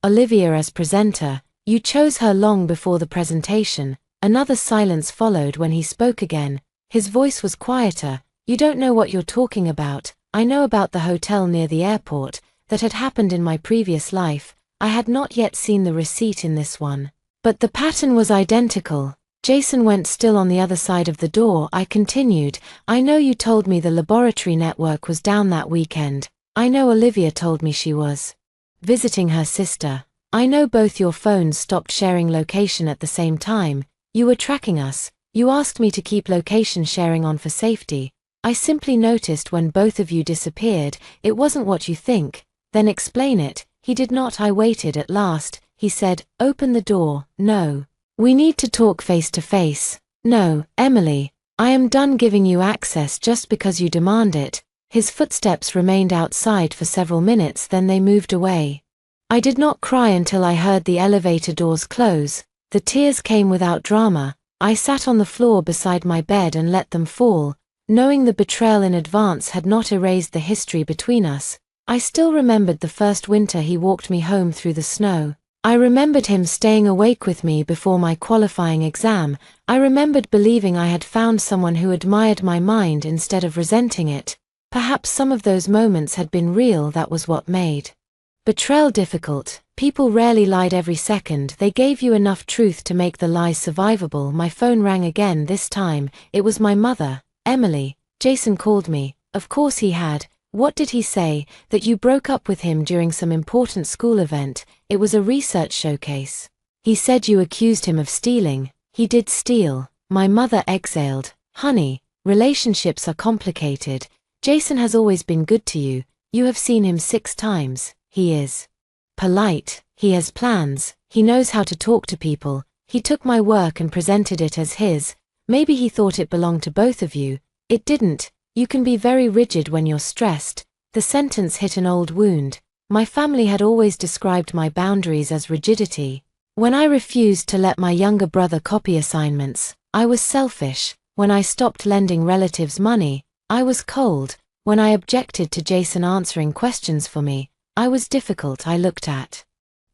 Olivia as presenter. You chose her long before the presentation. Another silence followed when he spoke again. His voice was quieter. You don't know what you're talking about. I know about the hotel near the airport. That had happened in my previous life. I had not yet seen the receipt in this one. But the pattern was identical. Jason went still on the other side of the door. I continued. I know you told me the laboratory network was down that weekend. I know Olivia told me she was visiting her sister. I know both your phones stopped sharing location at the same time. You were tracking us. You asked me to keep location sharing on for safety. I simply noticed when both of you disappeared. It wasn't what you think. Then explain it. He did not. I waited. At last, he said, open the door. No. We need to talk face to face. No, Emily. I am done giving you access just because you demand it. His footsteps remained outside for several minutes, then they moved away. I did not cry until I heard the elevator doors close. The tears came without drama. I sat on the floor beside my bed and let them fall. Knowing the betrayal in advance had not erased the history between us. I still remembered the first winter he walked me home through the snow. I remembered him staying awake with me before my qualifying exam. I remembered believing I had found someone who admired my mind instead of resenting it. Perhaps some of those moments had been real. That was what made betrayal difficult. People rarely lied every second. They gave you enough truth to make the lies survivable. My phone rang again. This time, it was my mother. Emily, Jason called me. Of course he had. What did he say? That you broke up with him during some important school event. It was a research showcase. He said you accused him of stealing. He did steal. My mother exhaled. Honey, relationships are complicated. Jason has always been good to you. You have seen him 6 times. He is polite. He has plans. He knows how to talk to people. He took my work and presented it as his. Maybe he thought it belonged to both of you. It didn't. You can be very rigid when you're stressed. The sentence hit an old wound. My family had always described my boundaries as rigidity. When I refused to let my younger brother copy assignments, I was selfish. When I stopped lending relatives money, I was cold. When I objected to Jason answering questions for me, I was difficult. I looked at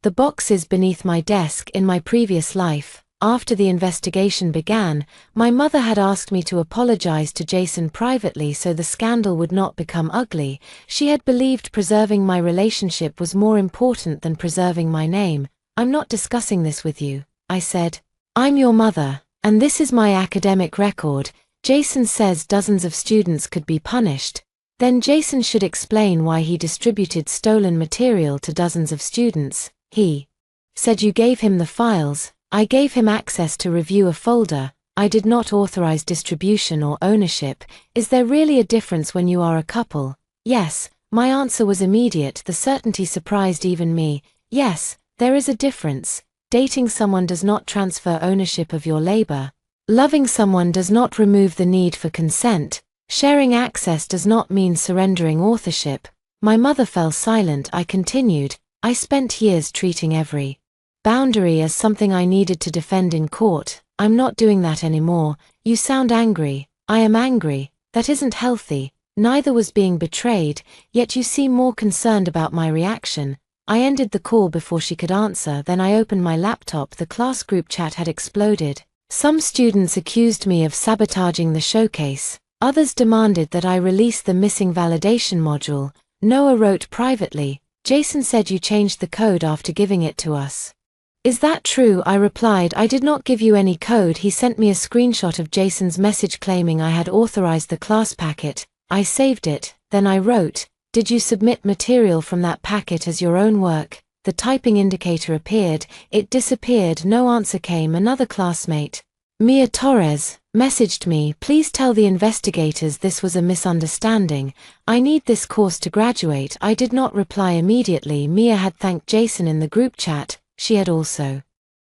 the boxes beneath my desk in my previous life. After the investigation began, my mother had asked me to apologize to Jason privately so the scandal would not become ugly. She had believed preserving my relationship was more important than preserving my name. I'm not discussing this with you, I said. I'm your mother, and this is my academic record. Jason says dozens of students could be punished. Then Jason should explain why he distributed stolen material to dozens of students. He said you gave him the files. I gave him access to review a folder. I did not authorize distribution or ownership. Is there really a difference when you are a couple? Yes, my answer was immediate. The certainty surprised even me. Yes, there is a difference. Dating someone does not transfer ownership of your labor. Loving someone does not remove the need for consent. Sharing access does not mean surrendering authorship. My mother fell silent. I continued. I spent years treating every boundary as something I needed to defend in court. I'm not doing that anymore. You sound angry. I am angry. That isn't healthy. Neither was being betrayed, yet you seem more concerned about my reaction. I ended the call before she could answer. Then I opened my laptop. The class group chat had exploded. Some students accused me of sabotaging the showcase. Others demanded that I release the missing validation module. Noah wrote privately, Jason said you changed the code after giving it to us. Is that true? I replied, I did not give you any code. He sent me a screenshot of Jason's message claiming I had authorized the class packet. I saved it. Then I wrote, did you submit material from that packet as your own work? The typing indicator appeared. It disappeared. No answer came. Another classmate, Mia Torres, messaged me, please tell the investigators this was a misunderstanding. I need this course to graduate. I did not reply immediately. Mia had thanked Jason in the group chat. She had also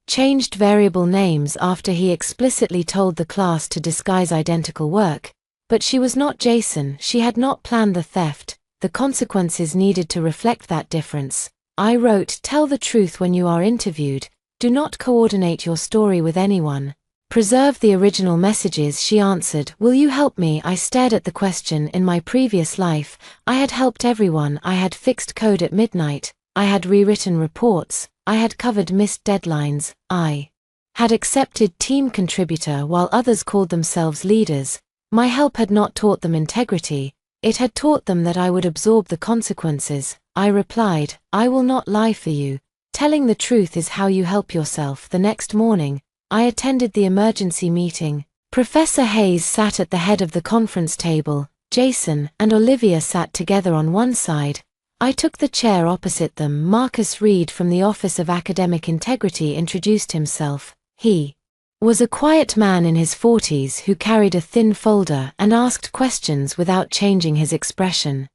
changed variable names after he explicitly told the class to disguise identical work. But she was not Jason. She had not planned the theft. The consequences needed to reflect that difference. I wrote, tell the truth when you are interviewed. Do not coordinate your story with anyone. Preserve the original messages. She answered, will you help me? I stared at the question. In my previous life, I had helped everyone. I had fixed code at midnight. I had rewritten reports. I had covered missed deadlines. I had accepted team contributor while others called themselves leaders. My help had not taught them integrity. It had taught them that I would absorb the consequences. I replied, I will not lie for you. Telling the truth is how you help yourself. The next morning, I attended the emergency meeting. Professor Hayes sat at the head of the conference table. Jason and Olivia sat together on one side. I took the chair opposite them. Marcus Reed from the Office of Academic Integrity introduced himself. He was a quiet man in his 40s who carried a thin folder and asked questions without changing his expression.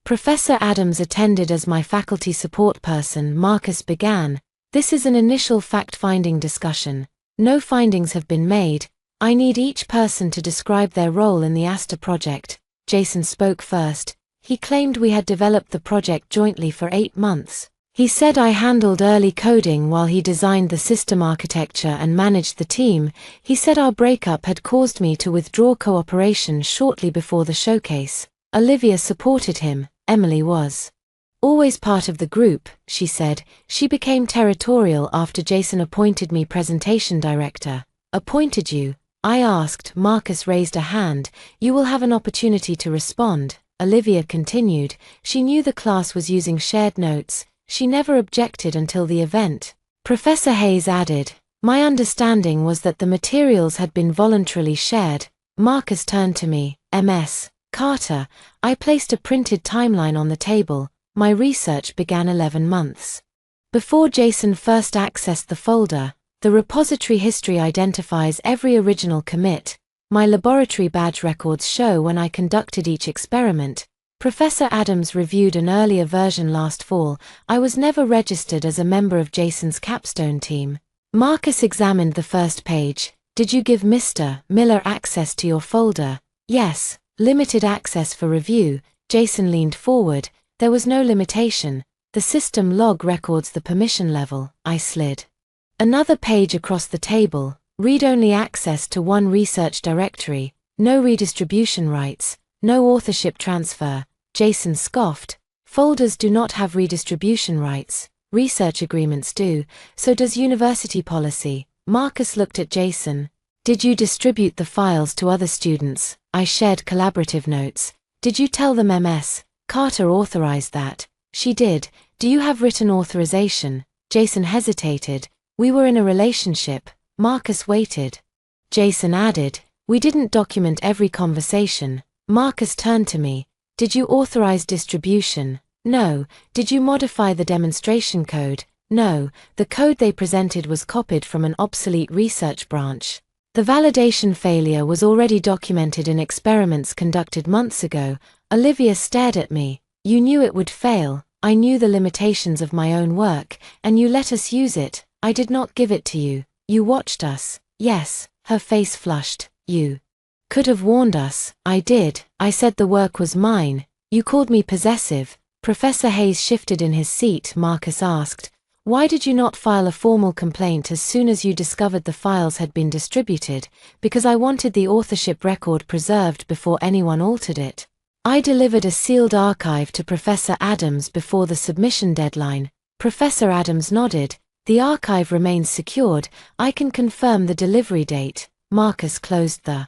Professor Adams attended as my faculty support person. Marcus began, this is an initial fact-finding discussion. No findings have been made. I need each person to describe their role in the ASTA project. Jason spoke first. He claimed we had developed the project jointly for 8 months. He said I handled early coding while he designed the system architecture and managed the team. He said our breakup had caused me to withdraw cooperation shortly before the showcase. Olivia supported him. Emily was always part of the group, she said. She became territorial after Jason appointed me presentation director. Appointed you? I asked. Marcus raised a hand. You will have an opportunity to respond. Olivia continued. She knew the class was using shared notes. She never objected until the event. Professor Hayes added, my understanding was that the materials had been voluntarily shared. Marcus turned to me. Ms. Carter. I placed a printed timeline on the table. My research began 11 months before Jason first accessed the folder. The repository history identifies every original commit. My laboratory badge records show when I conducted each experiment. Professor Adams reviewed an earlier version last fall. I was never registered as a member of Jason's capstone team. Marcus examined the first page. Did you give Mr. Miller access to your folder? Yes. Limited access for review. Jason leaned forward. There was no limitation. The system log records the permission level. I slid another page across the table. Read-only access to one research directory. No redistribution rights. No authorship transfer. Jason scoffed. Folders do not have redistribution rights. Research agreements do, so does university policy. Marcus looked at Jason. Did you distribute the files to other students? I shared collaborative notes. Did you tell them Ms. Carter authorized that? She did. Do you have written authorization? Jason hesitated. We were in a relationship. Marcus waited. Jason added, we didn't document every conversation. Marcus turned to me. Did you authorize distribution? No. Did you modify the demonstration code? No. The code they presented was copied from an obsolete research branch. The validation failure was already documented in experiments conducted months ago. Olivia stared at me. You knew it would fail. I knew the limitations of my own work, and you let us use it. I did not give it to you. You watched us. Yes. Her face flushed. You could have warned us. I did. I said the work was mine. You called me possessive. Professor Hayes shifted in his seat. Marcus asked, why did you not file a formal complaint as soon as you discovered the files had been distributed? Because I wanted the authorship record preserved before anyone altered it. I delivered a sealed archive to Professor Adams before the submission deadline. Professor Adams nodded. The archive remains secured. I can confirm the delivery date. Marcus closed the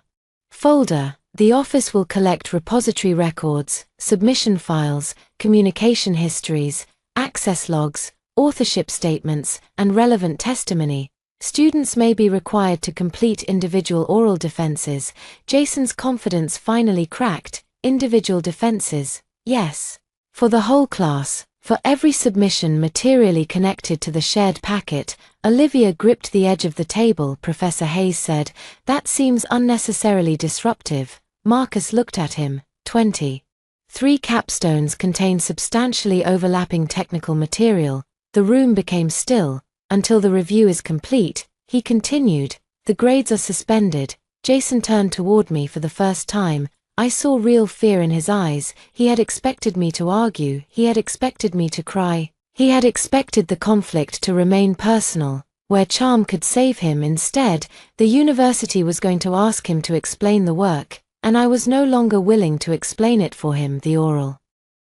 folder. The office will collect repository records, submission files, communication histories, access logs, authorship statements, and relevant testimony. Students may be required to complete individual oral defenses. Jason's confidence finally cracked. Individual defenses, yes. For the whole class, for every submission materially connected to the shared packet. Olivia gripped the edge of the table. Professor Hayes said, that seems unnecessarily disruptive. Marcus looked at him. 20. 3 capstones contain substantially overlapping technical material. The room became still. Until the review is complete, he continued. The grades are suspended. Jason turned toward me for the first time. I saw real fear in his eyes. He had expected me to argue. He had expected me to cry. He had expected the conflict to remain personal, where charm could save him. Instead, the university was going to ask him to explain the work, and I was no longer willing to explain it for him. The oral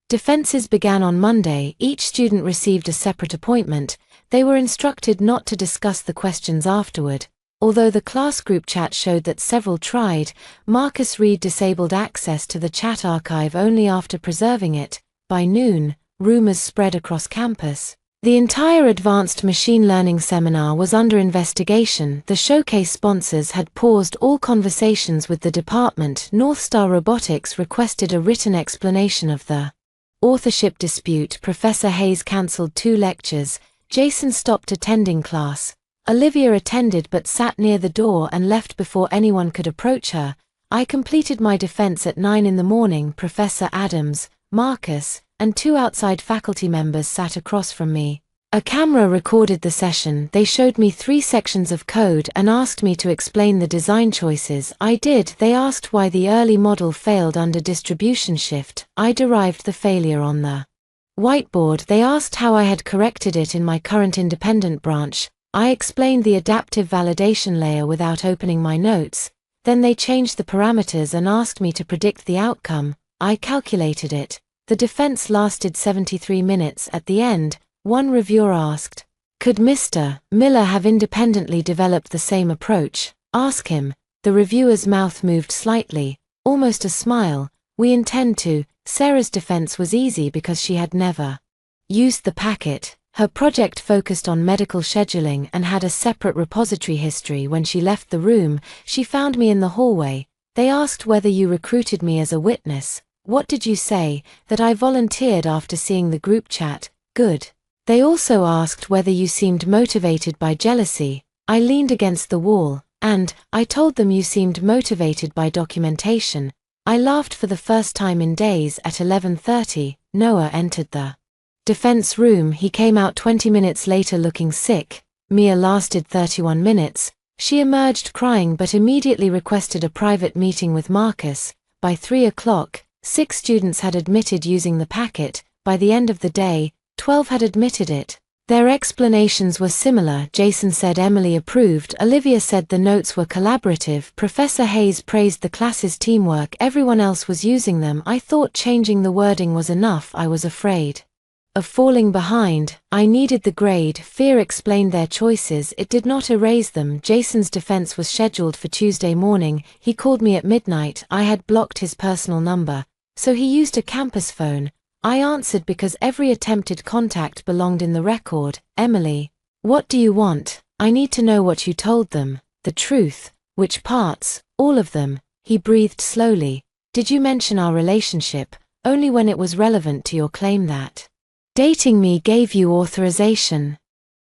defenses began on Monday. Each student received a separate appointment. They were instructed not to discuss the questions afterward. Although the class group chat showed that several tried, Marcus Reed disabled access to the chat archive only after preserving it. By noon, rumors spread across campus. The entire advanced machine learning seminar was under investigation. The showcase sponsors had paused all conversations with the department. Northstar Robotics requested a written explanation of the authorship dispute. Professor Hayes cancelled 2 lectures. Jason stopped attending class. Olivia attended but sat near the door and left before anyone could approach her. I completed my defense at 9 in the morning. Professor Adams, Marcus, and 2 outside faculty members sat across from me. A camera recorded the session. They showed me 3 sections of code and asked me to explain the design choices. I did. They asked why the early model failed under distribution shift. I derived the failure on the whiteboard. They asked how I had corrected it in my current independent branch. I explained the adaptive validation layer without opening my notes. Then they changed the parameters and asked me to predict the outcome. I calculated it. The defense lasted 73 minutes. At the end, one reviewer asked, could Mr. Miller have independently developed the same approach? Ask him. The reviewer's mouth moved slightly, almost a smile. We intend to. Sarah's defense was easy because she had never used the packet. Her project focused on medical scheduling and had a separate repository history. When she left the room, she found me in the hallway. They asked whether you recruited me as a witness. What did you say? That I volunteered after seeing the group chat. Good. They also asked whether you seemed motivated by jealousy. I leaned against the wall, and I told them you seemed motivated by documentation. I laughed for the first time in days. At 11:30, Noah entered the defense room. He came out 20 minutes later looking sick. Mia lasted 31 minutes. She emerged crying but immediately requested a private meeting with Marcus. By 3 o'clock, 6 students had admitted using the packet. By the end of the day, 12 had admitted it. Their explanations were similar. Jason said Emily approved, Olivia said the notes were collaborative, Professor Hayes praised the class's teamwork, everyone else was using them. I thought changing the wording was enough. I was afraid of falling behind. I needed the grade. Fear explained their choices, it did not erase them. Jason's defense was scheduled for Tuesday morning. He called me at midnight. I had blocked his personal number, so he used a campus phone. I answered because every attempted contact belonged in the record. Emily, what do you want? I need to know what you told them. The truth. Which parts? All of them. He breathed slowly. Did you mention our relationship? Only when it was relevant to your claim that dating me gave you authorization.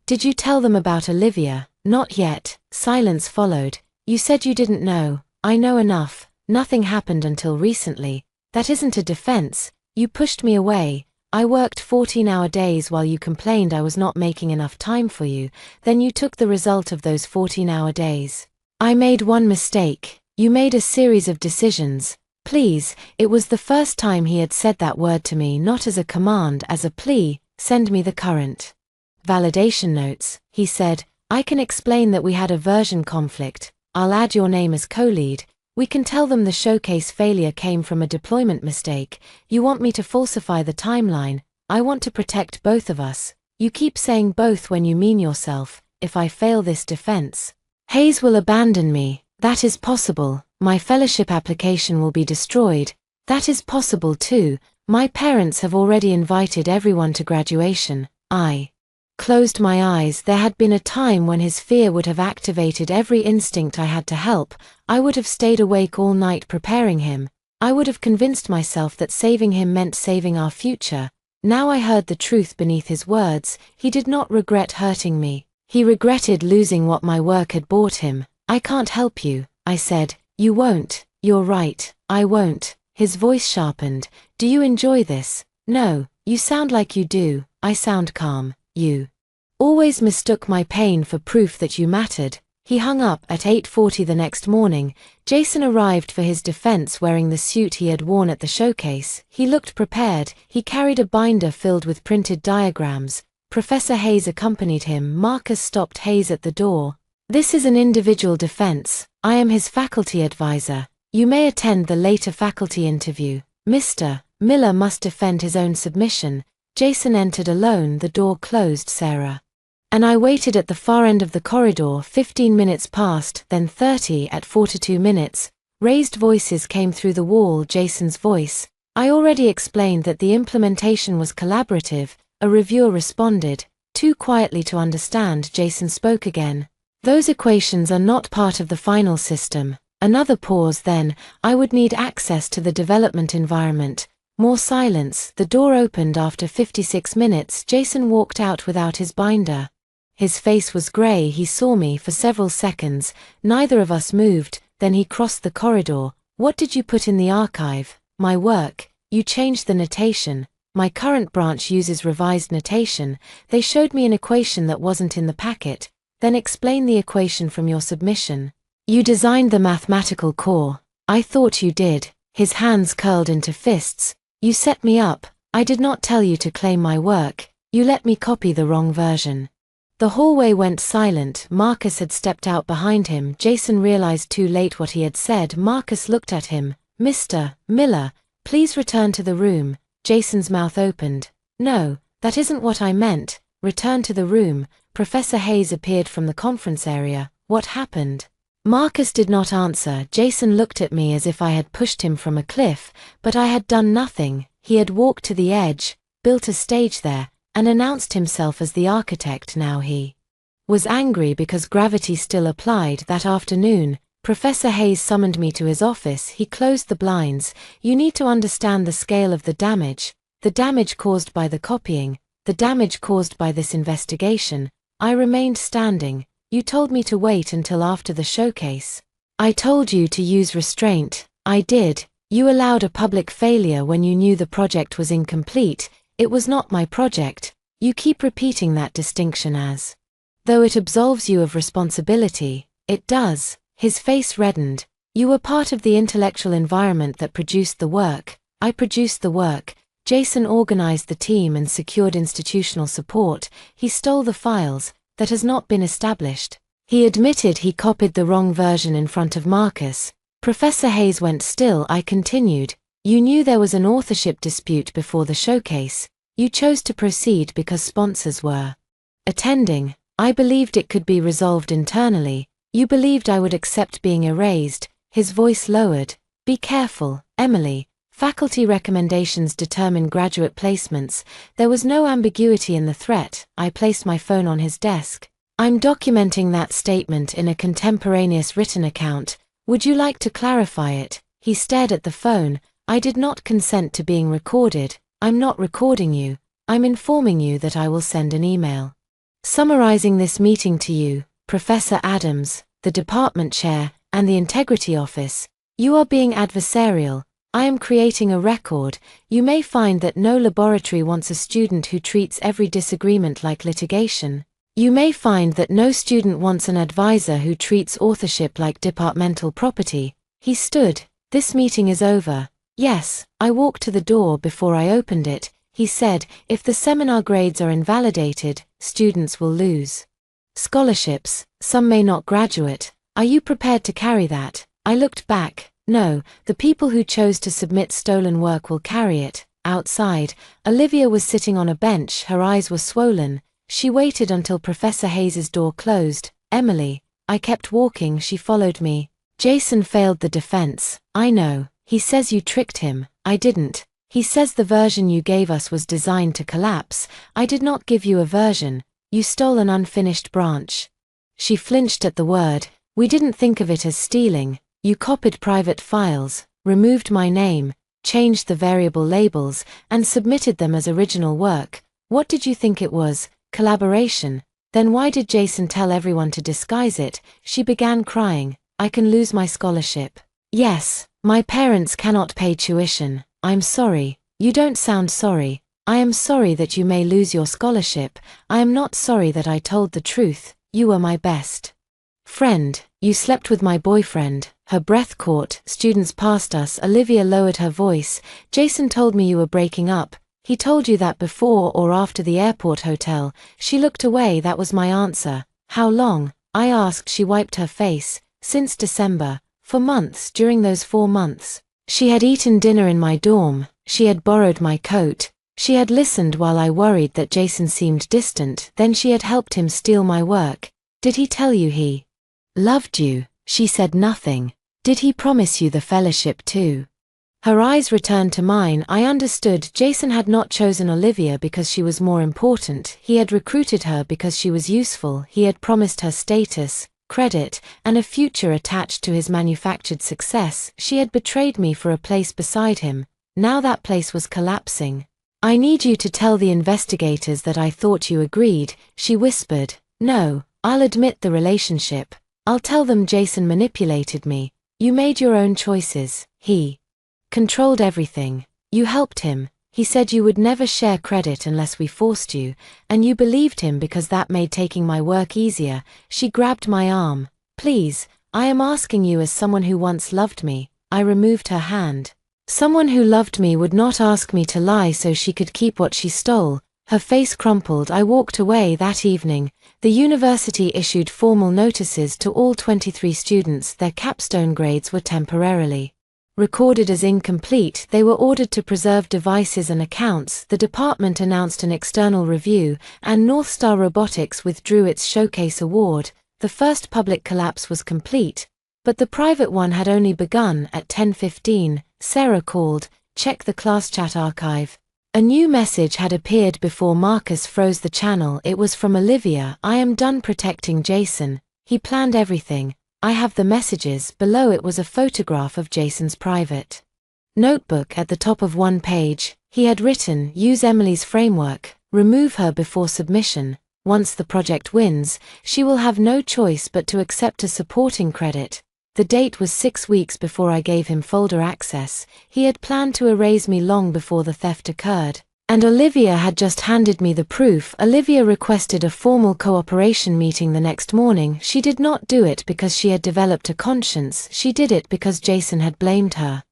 Did you tell them about Olivia? Not yet. Silence followed. You said you didn't know. I know enough. Nothing happened until recently. That isn't a defense. You pushed me away. I worked 14-hour days while you complained I was not making enough time for you. Then you took the result of those 14-hour days. I made one mistake. You made a series of decisions. Please, it was the first time he had said that word to me, not as a command, as a plea. Send me the current validation notes, he said. I can explain that we had a version conflict. I'll add your name as co-lead. We can tell them the showcase failure came from a deployment mistake. You want me to falsify the timeline. I want to protect both of us. You keep saying both when you mean yourself. If I fail this defense, Hayes will abandon me. That is possible. My fellowship application will be destroyed. That is possible too. My parents have already invited everyone to graduation. I closed my eyes. There had been a time when his fear would have activated every instinct I had to help. I would have stayed awake all night preparing him. I would have convinced myself that saving him meant saving our future. Now I heard the truth beneath his words. He did not regret hurting me. He regretted losing what my work had bought him. I can't help you, I said. You won't. You're right. I won't. His voice sharpened. Do you enjoy this? No. You sound like you do. I sound calm. You always mistook my pain for proof that you mattered. He hung up at 8:40 the next morning. Jason arrived for his defense wearing the suit he had worn at the showcase. He looked prepared. He carried a binder filled with printed diagrams. Professor Hayes accompanied him. Marcus stopped Hayes at the door. This is an individual defense. I am his faculty advisor. You may attend the later faculty interview. Mr. Miller must defend his own submission. Jason entered alone. The door closed. Sarah and I waited at the far end of the corridor. 15 minutes passed, then 30. At 42 minutes, raised voices came through the wall. Jason's voice. I already explained that the implementation was collaborative. A reviewer responded. Too quietly to understand. Jason spoke again. Those equations are not part of the final system. Another pause. Then, I would need access to the development environment. More silence. The door opened after 56 minutes. Jason walked out without his binder. His face was gray. He saw me for several seconds. Neither of us moved. Then he crossed the corridor. What did you put in the archive? My work. You changed the notation. My current branch uses revised notation. They showed me an equation that wasn't in the packet. Then explain the equation from your submission. You designed the mathematical core. I thought you did. His hands curled into fists. You set me up. I did not tell you to claim my work. You let me copy the wrong version. The hallway went silent. Marcus had stepped out behind him. Jason realized too late what he had said. Marcus looked at him. Mr. Miller, please return to the room. Jason's mouth opened. No, that isn't what I meant. Return to the room. Professor Hayes appeared from the conference area. What happened? Marcus did not answer. Jason looked at me as if I had pushed him from a cliff, but I had done nothing. He had walked to the edge, built a stage there, and announced himself as the architect. Now he was angry because gravity still applied. That afternoon, Professor Hayes summoned me to his office. He closed the blinds. You need to understand the scale of the damage caused by the copying, the damage caused by this investigation. I remained standing. You told me to wait until after the showcase. I told you to use restraint. I did. You allowed a public failure when you knew the project was incomplete. It was not my project. You keep repeating that distinction as though it absolves you of responsibility. It does. His face reddened. You were part of the intellectual environment that produced the work. I produced the work. Jason organized the team and secured institutional support. He stole the files. That has not been established. He admitted he copied the wrong version in front of Marcus. Professor Hayes went still. I continued. You knew there was an authorship dispute before the showcase. You chose to proceed because sponsors were attending. I believed it could be resolved internally. You believed I would accept being erased. His voice lowered. Be careful, Emily. Faculty recommendations determine graduate placements. There was no ambiguity in the threat. I placed my phone on his desk. I'm documenting that statement in a contemporaneous written account. Would you like to clarify it? He stared at the phone. I did not consent to being recorded. I'm not recording you. I'm informing you that I will send an email summarizing this meeting to you, Professor Adams, the department chair, and the Integrity Office. You are being adversarial. I am creating a record. You may find that no laboratory wants a student who treats every disagreement like litigation. You may find that no student wants an advisor who treats authorship like departmental property. He stood. This meeting is over. Yes, I walked to the door before I opened it. He said, if the seminar grades are invalidated, students will lose scholarships. Some may not graduate. Are you prepared to carry that? I looked back. No, the people who chose to submit stolen work will carry it. Outside, Olivia was sitting on a bench. Her eyes were swollen. She waited until Professor Hayes's door closed. Emily. I kept walking. She followed me. Jason failed the defense. I know. He says you tricked him. I didn't. He says the version you gave us was designed to collapse. I did not give you a version. You stole an unfinished branch. She flinched at the word. We didn't think of it as stealing. You copied private files, removed my name, changed the variable labels, and submitted them as original work. What did you think it was? Collaboration. Then why did Jason tell everyone to disguise it? She began crying. I can lose my scholarship. Yes, my parents cannot pay tuition. I'm sorry. You don't sound sorry. I am sorry that you may lose your scholarship. I am not sorry that I told the truth. You were my best friend. You slept with my boyfriend. Her breath caught. Students passed us. Olivia lowered her voice. Jason told me you were breaking up. He told you that before or after the airport hotel. She looked away. That was my answer. How long? I asked. She wiped her face. Since December. For months. During those 4 months. She had eaten dinner in my dorm. She had borrowed my coat. She had listened while I worried that Jason seemed distant. Then she had helped him steal my work. Did he tell you he loved you? She said nothing. Did he promise you the fellowship too? Her eyes returned to mine. I understood. Jason had not chosen Olivia because she was more important. He had recruited her because she was useful. He had promised her status, credit, and a future attached to his manufactured success. She had betrayed me for a place beside him. Now that place was collapsing. I need you to tell the investigators that I thought you agreed, she whispered. No, I'll admit the relationship. I'll tell them Jason manipulated me. You made your own choices. He controlled everything. You helped him. He said you would never share credit unless we forced you, and you believed him because that made taking my work easier. She grabbed my arm. Please, I am asking you as someone who once loved me. I removed her hand. Someone who loved me would not ask me to lie so she could keep what she stole. Her face crumpled. I walked away. That evening, the university issued formal notices to all 23 students. Their capstone grades were temporarily recorded as incomplete. They were ordered to preserve devices and accounts. The department announced an external review, and Northstar Robotics withdrew its showcase award. The first public collapse was complete, but the private one had only begun. At 10:15, Sarah called, check the class chat archive. A new message had appeared before Marcus froze the channel. It was from Olivia. I am done protecting Jason. He planned everything. I have the messages. Below it was a photograph of Jason's private notebook. At the top of one page, he had written, use Emily's framework, remove her before submission. Once the project wins, she will have no choice but to accept a supporting credit. The date was 6 weeks before I gave him folder access. He had planned to erase me long before the theft occurred. And Olivia had just handed me the proof. Olivia requested a formal cooperation meeting the next morning. She did not do it because she had developed a conscience. She did it because Jason had blamed her.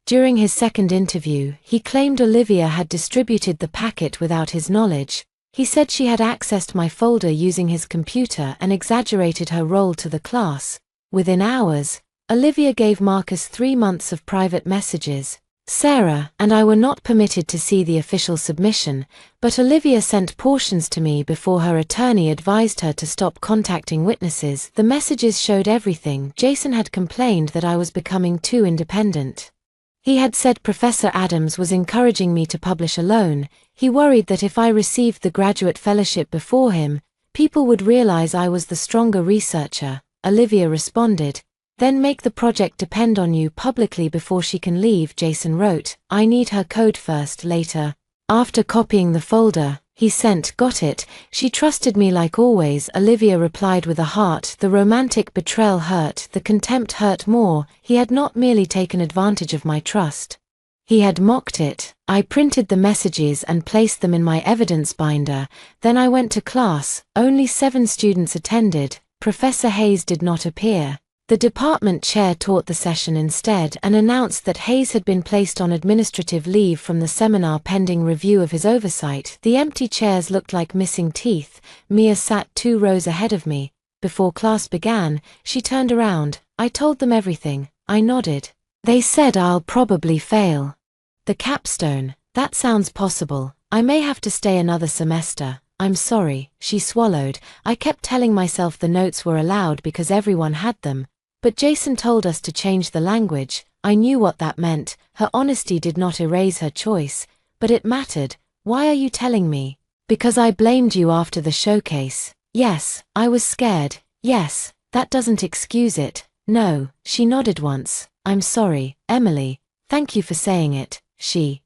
During his second interview, he claimed Olivia had distributed the packet without his knowledge. He said she had accessed my folder using his computer and exaggerated her role to the class. Within hours, Olivia gave Marcus 3 months of private messages. Sarah and I were not permitted to see the official submission, but Olivia sent portions to me before her attorney advised her to stop contacting witnesses. The messages showed everything. Jason had complained that I was becoming too independent. He had said Professor Adams was encouraging me to publish alone. He worried that if I received the graduate fellowship before him, people would realize I was the stronger researcher. Olivia responded, "Then make the project depend on you publicly before she can leave." Jason wrote, "I need her code first." Later, after copying the folder, he sent, "Got it. She trusted me like always." Olivia replied with a heart. The romantic betrayal hurt, the contempt hurt more. He had not merely taken advantage of my trust. He had mocked it. I printed the messages and placed them in my evidence binder. Then I went to class. Only 7 students attended. Professor Hayes did not appear. The department chair taught the session instead and announced that Hayes had been placed on administrative leave from the seminar pending review of his oversight. The empty chairs looked like missing teeth. Mia sat 2 rows ahead of me. Before class began, she turned around. "I told them everything." I nodded. "They said I'll probably fail." The capstone. "That sounds possible. I may have to stay another semester." "I'm sorry." She swallowed. I kept telling myself the notes were allowed because everyone had them. But Jason told us to change the language. I knew what that meant. Her honesty did not erase her choice, but it mattered. "Why are you telling me?" "Because I blamed you after the showcase." "Yes, I was scared." "Yes, that doesn't excuse it." "No." She nodded once. "I'm sorry, Emily. Thank you for saying it." She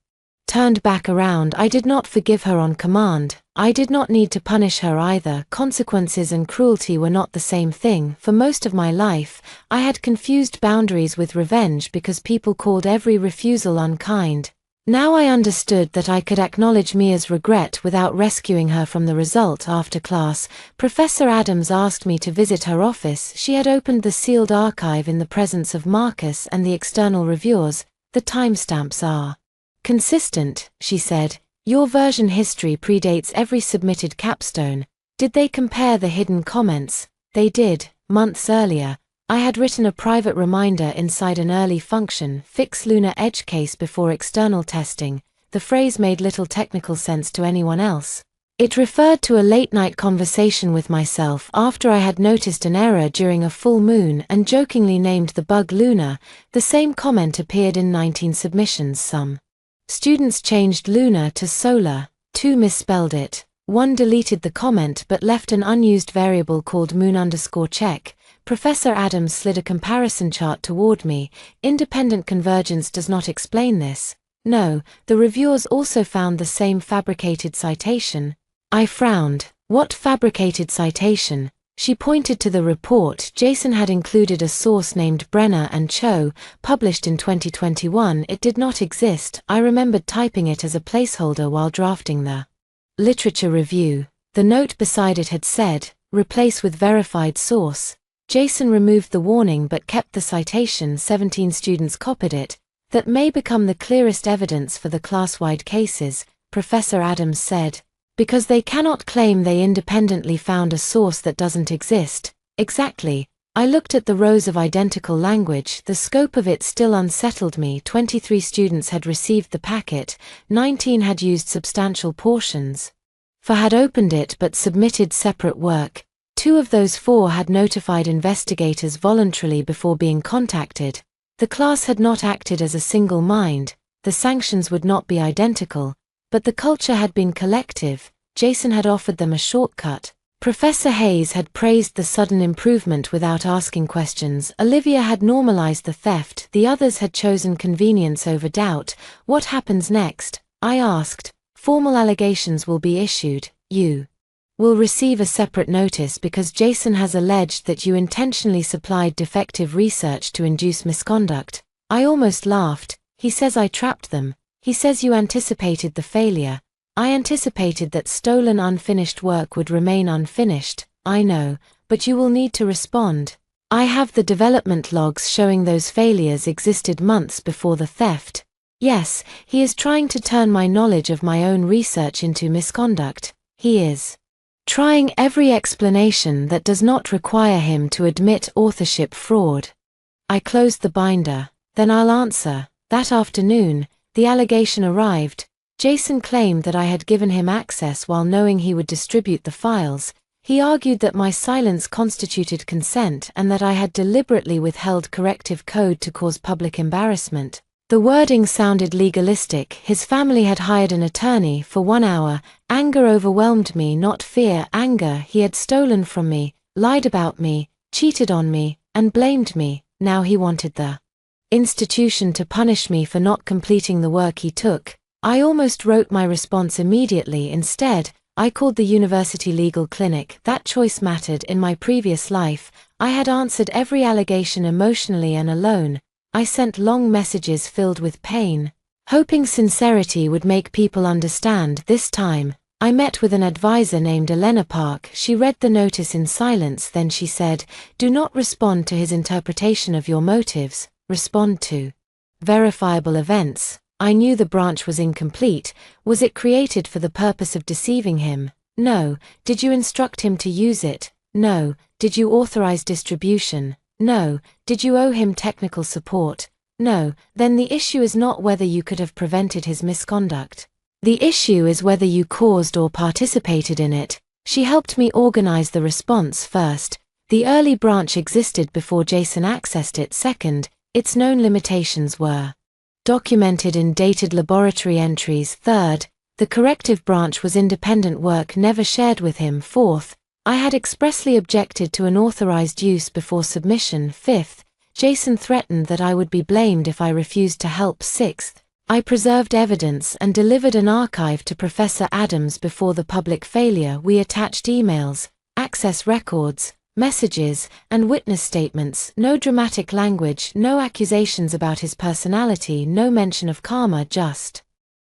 turned back around. I did not forgive her on command. I did not need to punish her either. Consequences and cruelty were not the same thing. For most of my life, I had confused boundaries with revenge because people called every refusal unkind. Now I understood that I could acknowledge Mia's regret without rescuing her from the result. After class, Professor Adams asked me to visit her office. She had opened the sealed archive in the presence of Marcus and the external reviewers. "The timestamps are consistent," she said. "Your version history predates every submitted capstone." Did they compare the hidden comments? They did. Months earlier, I had written a private reminder inside an early function, "Fix lunar edge case before external testing." The phrase made little technical sense to anyone else. It referred to a late-night conversation with myself after I had noticed an error during a full moon and jokingly named the bug Luna. The same comment appeared in 19 submissions. Some students changed lunar to solar. 2 misspelled it. 1 deleted the comment but left an unused variable called moon_check. Professor Adams slid a comparison chart toward me. "Independent convergence does not explain this." "No." The reviewers also found the same fabricated citation. I frowned. "What fabricated citation?" She pointed to the report. Jason had included a source named Brenner and Cho, published in 2021. It did not exist. I remembered typing it as a placeholder while drafting the literature review. The note beside it had said, "Replace with verified source." Jason removed the warning but kept the citation. 17 students copied it. "That may become the clearest evidence for the class-wide cases," Professor Adams said. "Because they cannot claim they independently found a source that doesn't exist." Exactly. I looked at the rows of identical language. The scope of it still unsettled me. 23 students had received the packet, 19 had used substantial portions. 4 had opened it but submitted separate work. 2 of those 4 had notified investigators voluntarily before being contacted. The class had not acted as a single mind. The sanctions would not be identical. But the culture had been collective. Jason had offered them a shortcut. Professor Hayes had praised the sudden improvement without asking questions. Olivia had normalized the theft. The others had chosen convenience over doubt. What happens next? I asked. Formal allegations will be issued. You will receive a separate notice because Jason has alleged that you intentionally supplied defective research to induce misconduct. I almost laughed. He says I trapped them. He says you anticipated the failure. I anticipated that stolen unfinished work would remain unfinished. I know, but you will need to respond. I have the development logs showing those failures existed months before the theft. Yes, he is trying to turn my knowledge of my own research into misconduct. He is trying every explanation that does not require him to admit authorship fraud. I closed the binder. Then I'll answer. That afternoon, the allegation arrived. Jason claimed that I had given him access while knowing he would distribute the files. He argued that my silence constituted consent and that I had deliberately withheld corrective code to cause public embarrassment. The wording sounded legalistic. His family had hired an attorney for 1 hour. Anger overwhelmed me, not fear, anger. He had stolen from me, lied about me, cheated on me, and blamed me. Now he wanted the institution to punish me for not completing the work he took. I almost wrote my response immediately. Instead, I called the university legal clinic. That choice mattered. In my previous life, I had answered every allegation emotionally and alone. I sent long messages filled with pain, hoping sincerity would make people understand. This time, I met with an advisor named Elena Park. She read the notice in silence. Then she said, "Do not respond to his interpretation of your motives. Respond to verifiable events." I knew the branch was incomplete. Was it created for the purpose of deceiving him? No. Did you instruct him to use it? No. Did you authorize distribution? No. Did you owe him technical support? No. Then the issue is not whether you could have prevented his misconduct. The issue is whether you caused or participated in it. She helped me organize the response. First, the early branch existed before Jason accessed it. Second, its known limitations were documented in dated laboratory entries. Third, the corrective branch was independent work never shared with him. Fourth, I had expressly objected to unauthorized use before submission. Fifth, Jason threatened that I would be blamed if I refused to help. Sixth, I preserved evidence and delivered an archive to Professor Adams before the public failure. We attached emails, access records, messages, and witness statements. No dramatic language, no accusations about his personality, no mention of karma, just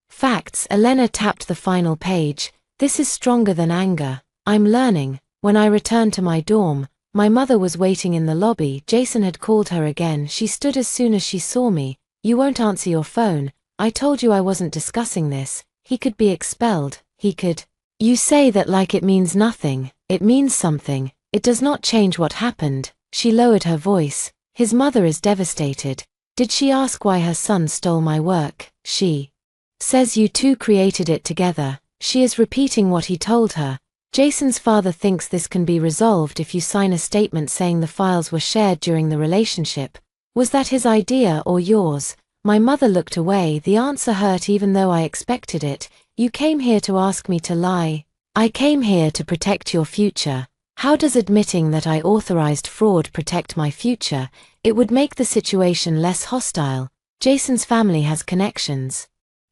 facts. Elena tapped the final page. This is stronger than anger. I'm learning. When I returned to my dorm, my mother was waiting in the lobby. Jason had called her again. She stood as soon as she saw me. "You won't answer your phone. I told you I wasn't discussing this. He could be expelled. He could." "You say that like it means nothing. It means something. It does not change what happened." She lowered her voice. "His mother is devastated. Did she ask why her son stole my work? She says you two created it together." She is repeating what he told her. "Jason's father thinks this can be resolved if you sign a statement saying the files were shared during the relationship. Was that his idea or yours?" My mother looked away. The answer hurt even though I expected it. "You came here to ask me to lie. I came here to protect your future." How does admitting that I authorized fraud protect my future? It would make the situation less hostile. Jason's family has connections.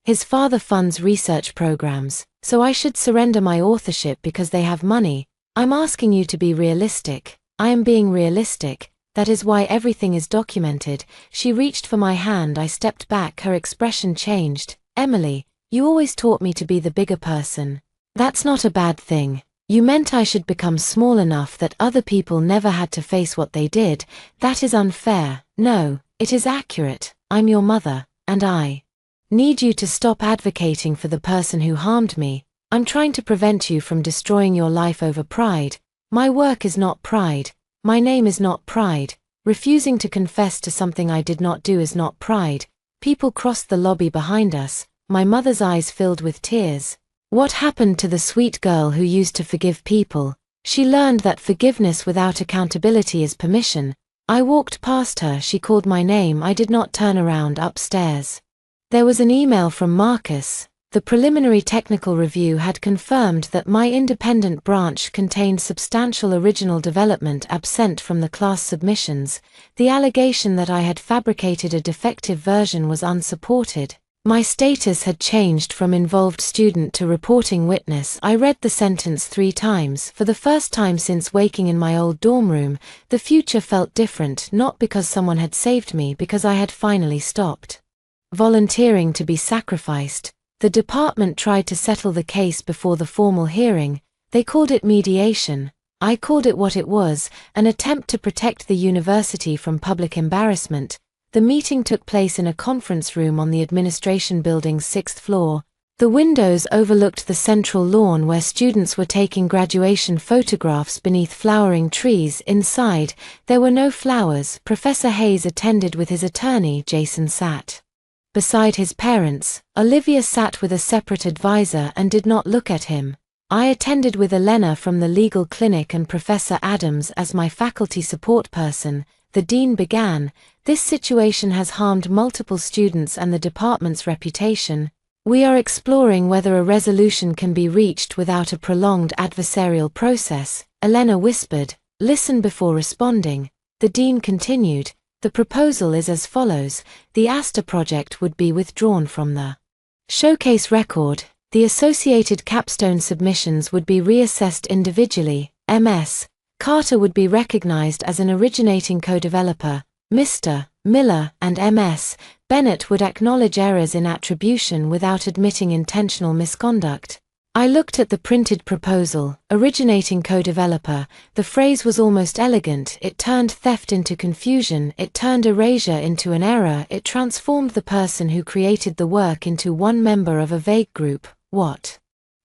His father funds research programs, so I should surrender my authorship because they have money. I'm asking you to be realistic. I am being realistic. That is why everything is documented. She reached for my hand. I stepped back. Her expression changed. "Emily, you always taught me to be the bigger person. That's not a bad thing. You meant I should become small enough that other people never had to face what they did. That is unfair." "No, it is accurate. I'm your mother, and I need you to stop advocating for the person who harmed me. I'm trying to prevent you from destroying your life over pride. My work is not pride. My name is not pride. Refusing to confess to something I did not do is not pride." People crossed the lobby behind us. My mother's eyes filled with tears. What happened to the sweet girl who used to forgive people? She learned that forgiveness without accountability is permission. I walked past her. She called my name. I did not turn around. Upstairs, there was an email from Marcus. The preliminary technical review had confirmed that my independent branch contained substantial original development absent from the class submissions. The allegation that I had fabricated a defective version was unsupported. My status had changed from involved student to reporting witness. I read the sentence 3 times. For the first time since waking in my old dorm room, the future felt different, not because someone had saved me, because I had finally stopped volunteering to be sacrificed. The department tried to settle the case before the formal hearing. They called it mediation. I called it what it was, an attempt to protect the university from public embarrassment. The meeting took place in a conference room on the administration building's 6th floor. The windows overlooked the central lawn where students were taking graduation photographs beneath flowering trees. Inside, there were no flowers. Professor Hayes attended with his attorney. Jason sat beside his parents. Olivia sat with a separate advisor and did not look at him. I attended with Elena from the legal clinic and Professor Adams as my faculty support person. The dean began, "This situation has harmed multiple students and the department's reputation. We are exploring whether a resolution can be reached without a prolonged adversarial process." Elena whispered, "Listen before responding." The dean continued, "The proposal is as follows. The Astor project would be withdrawn from the showcase record. The associated capstone submissions would be reassessed individually. Ms. Carter would be recognized as an originating co-developer. Mr. Miller and Ms. Bennett would acknowledge errors in attribution without admitting intentional misconduct." I looked at the printed proposal, originating co-developer. The phrase was almost elegant. It turned theft into confusion. It turned erasure into an error. It transformed the person who created the work into one member of a vague group. What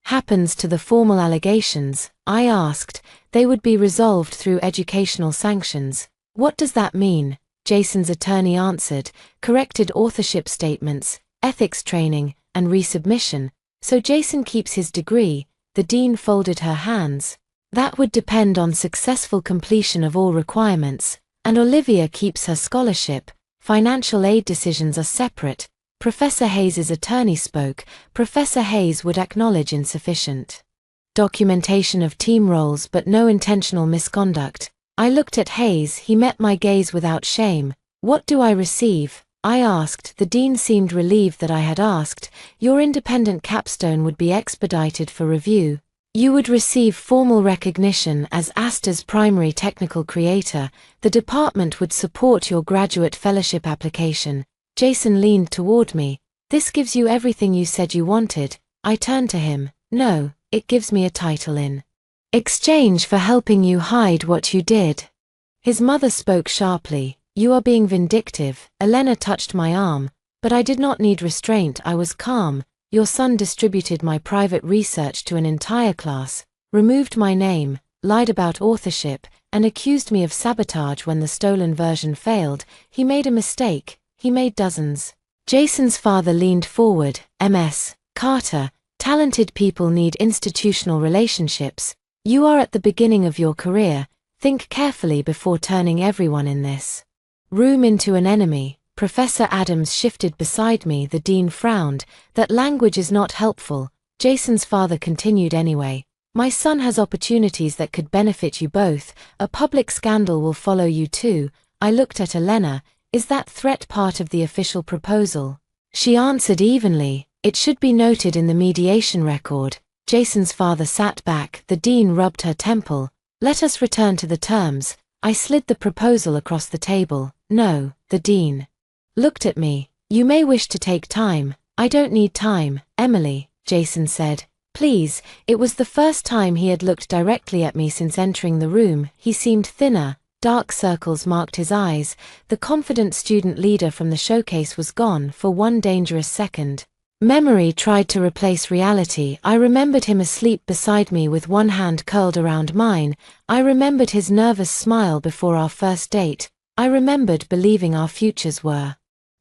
happens to the formal allegations? I asked. They would be resolved through educational sanctions. What does that mean? Jason's attorney answered, corrected authorship statements, ethics training, and resubmission. So Jason keeps his degree. The dean folded her hands. That would depend on successful completion of all requirements. And Olivia keeps her scholarship. Financial aid decisions are separate. Professor Hayes's attorney spoke. Professor Hayes would acknowledge insufficient documentation of team roles but no intentional misconduct. I looked at Hayes. He met my gaze without shame. "What do I receive?" I asked. The dean seemed relieved that I had asked. "Your independent capstone would be expedited for review. You would receive formal recognition as Astor's primary technical creator. The department would support your graduate fellowship application." Jason leaned toward me. "This gives you everything you said you wanted." I turned to him. "No, it gives me a title in exchange for helping you hide what you did." His mother spoke sharply. "You are being vindictive." Elena touched my arm, but I did not need restraint. I was calm. "Your son distributed my private research to an entire class, removed my name, lied about authorship, and accused me of sabotage when the stolen version failed. He made a mistake. He made dozens." Jason's father leaned forward. "Ms. Carter, talented people need institutional relationships. You are at the beginning of your career. Think carefully before turning everyone in this room into an enemy." Professor Adams shifted beside me. The dean frowned. "That language is not helpful." Jason's father continued anyway. "My son has opportunities that could benefit you both. A public scandal will follow you too." I looked at Elena. "Is that threat part of the official proposal?" She answered evenly. "It should be noted in the mediation record." Jason's father sat back. The dean rubbed her temple. "Let us return to the terms." I slid the proposal across the table. "No." The dean looked at me. "You may wish to take time." "I don't need time, Emily," Jason said. "Please." It was the first time he had looked directly at me since entering the room. He seemed thinner. Dark circles marked his eyes. The confident student leader from the showcase was gone. For one dangerous second, memory tried to replace reality. I remembered him asleep beside me with one hand curled around mine. I remembered his nervous smile before our first date. I remembered believing our futures were